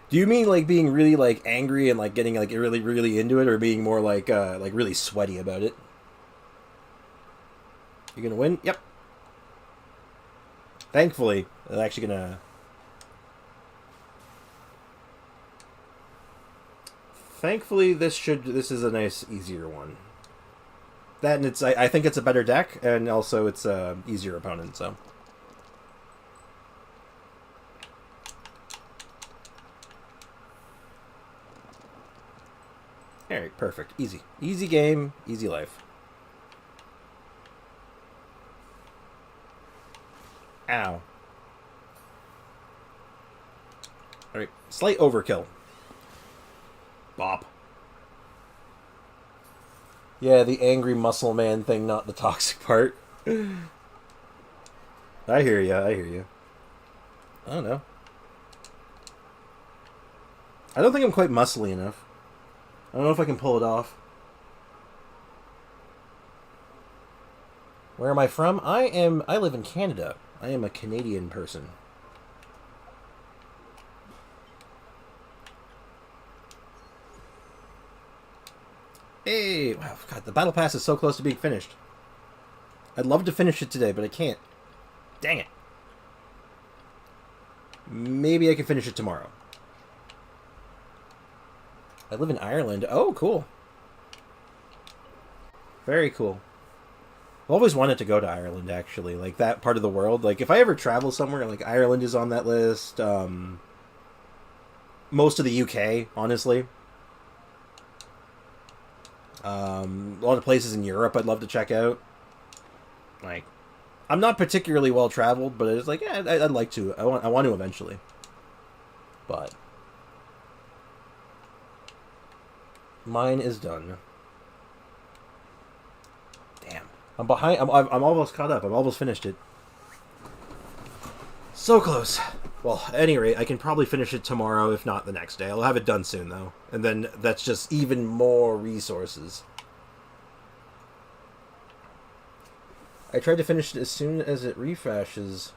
you mean like being really like angry and like getting like really, really into it, or being more like really sweaty about it? You gonna win? Yep. Thankfully, I'm actually gonna... Thankfully, this is a nice, easier one. That and I think it's a better deck, and also it's a easier opponent, so... Alright, perfect. Easy. Easy game, easy life. Ow. Alright, slight overkill. Bop. Yeah, the angry muscle man thing, not the toxic part. I hear ya, I hear you. I don't know. I don't think I'm quite muscly enough. I don't know if I can pull it off. Where am I from? I live in Canada. I am a Canadian person. Hey! Wow, God, the battle pass is so close to being finished. I'd love to finish it today, but I can't. Dang it. Maybe I can finish it tomorrow. I live in Ireland. Oh, cool. Very cool. I've always wanted to go to Ireland, actually. Like, that part of the world. Like, if I ever travel somewhere, like, Ireland is on that list. Most of the UK, honestly. A lot of places in Europe I'd love to check out. Like, I'm not particularly well-traveled, but it's like, yeah, I'd like to. I want to eventually. But... mine is done. Damn. I'm behind. I'm almost caught up. I'm almost finished it. So close. Well, at any rate, I can probably finish it tomorrow, if not the next day. I'll have it done soon, though. And then that's just even more resources. I tried to finish it as soon as it refreshes.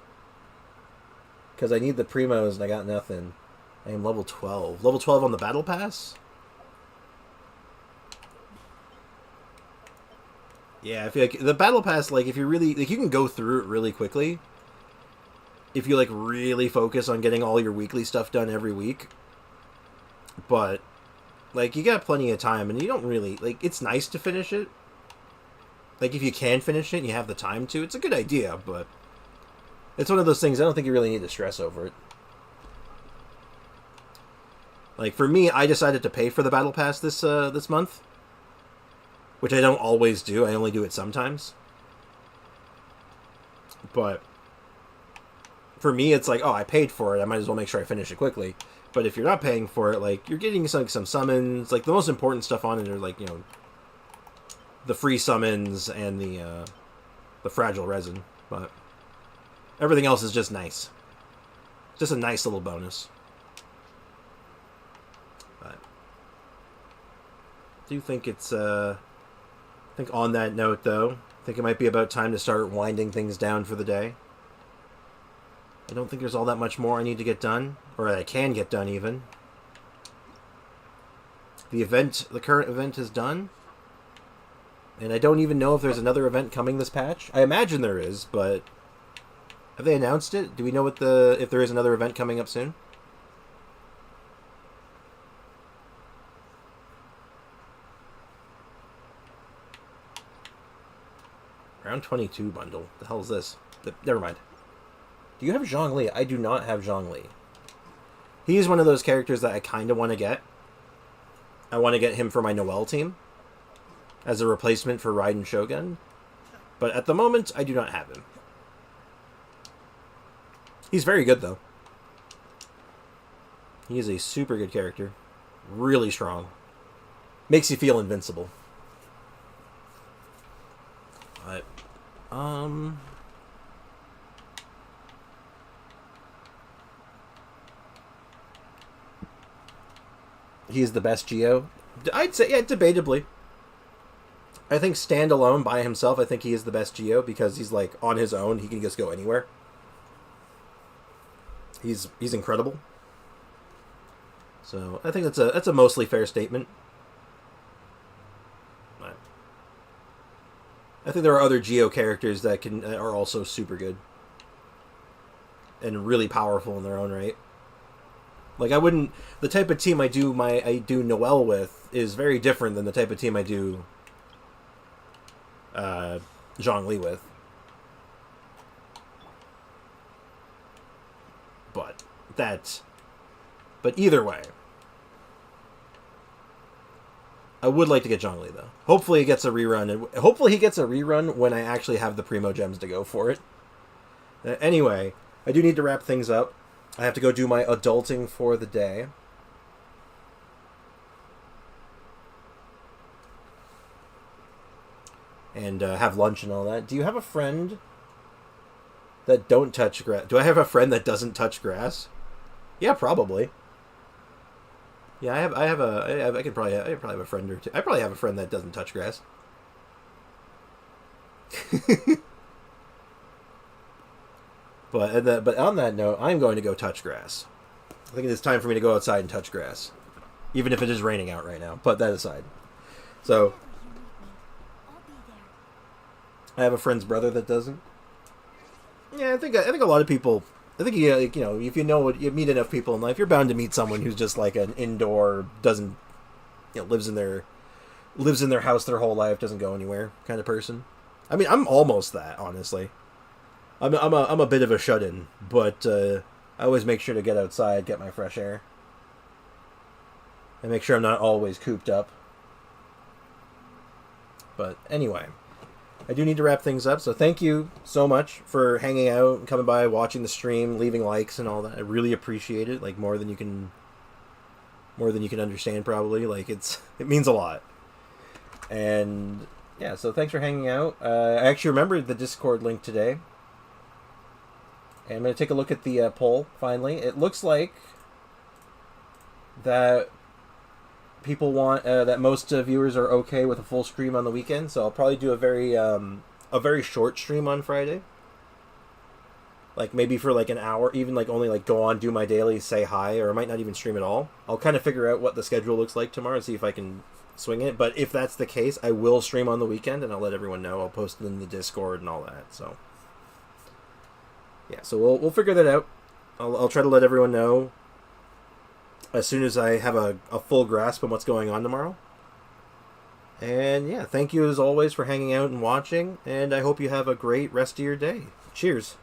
Because I need the primos and I got nothing. I am level 12. Level 12 on the battle pass? Yeah, I feel like the battle pass, like if you really like, you can go through it really quickly if you like really focus on getting all your weekly stuff done every week. But like you got plenty of time, and you don't really like. It's nice to finish it. Like if you can finish it and you have the time to, it's a good idea. But it's one of those things I don't think you really need to stress over it. Like for me, I decided to pay for the battle pass this month, which I don't always do. I only do it sometimes. But for me, it's like, oh, I paid for it. I might as well make sure I finish it quickly. But if you're not paying for it, like you're getting some summons. Like the most important stuff on it are like the free summons and the fragile resin. But everything else is just nice. Just a nice little bonus. But I do think it's I think on that note though, I think it might be about time to start winding things down for the day. I don't think there's all that much more I need to get done, or I can get done even. The current event is done, and I don't even know if there's another event coming this patch. I imagine there is, but have they announced it? Do we know if there is another event coming up soon? Round 22 bundle. The hell is this? Never mind. Do you have Zhongli? I do not have Zhongli. He's one of those characters that I kind of want to get. I want to get him for my Noel team as a replacement for Raiden Shogun. But at the moment, I do not have him. He's very good, though. He is a super good character. Really strong. Makes you feel invincible. But, he's the best Geo. I'd say, yeah, debatably. I think standalone by himself, I think he is the best Geo because he's like on his own. He can just go anywhere. He's incredible. So I think that's a mostly fair statement. I think there are other Geo characters that are also super good and really powerful in their own right. Like the type of team I do Noel with is very different than the type of team I do Zhongli with. But either way, I would like to get Zhongli though. Hopefully he gets a rerun when I actually have the Primo Gems to go for it. Anyway, I do need to wrap things up. I have to go do my adulting for the day. And have lunch and all that. Do you have a friend that don't touch grass? Do I have a friend that doesn't touch grass? Yeah, probably. Yeah, I probably have a friend or two. I probably have a friend that doesn't touch grass. But on that note, I'm going to go touch grass. I think it is time for me to go outside and touch grass, even if it is raining out right now. Put that aside. So I have a friend's brother that doesn't. Yeah, I think a lot of people. I think if you meet enough people in life, you're bound to meet someone who's just like an indoor, doesn't, lives in their house their whole life, doesn't go anywhere kind of person. I mean, I'm almost that, honestly. I'm a bit of a shut-in, but I always make sure to get outside, get my fresh air, and make sure I'm not always cooped up. But anyway, I do need to wrap things up, so thank you so much for hanging out, coming by, watching the stream, leaving likes and all that. I really appreciate it, like more than you can understand probably. Like it means a lot. And yeah, so thanks for hanging out. I actually remembered the Discord link today. And I'm going to take a look at the poll, finally. It looks like that people want that most viewers are okay with a full stream on the weekend, so I'll probably do a very short stream on Friday. Like maybe for like an hour, even like only like go on, do my daily, say hi, or I might not even stream at all. I'll kind of figure out what the schedule looks like tomorrow and see if I can swing it. But if that's the case, I will stream on the weekend, and I'll let everyone know. I'll post it in the Discord and all that. So yeah, so we'll figure that out. I'll try to let everyone know as soon as I have a full grasp on what's going on tomorrow. And yeah, thank you as always for hanging out and watching, and I hope you have a great rest of your day. Cheers.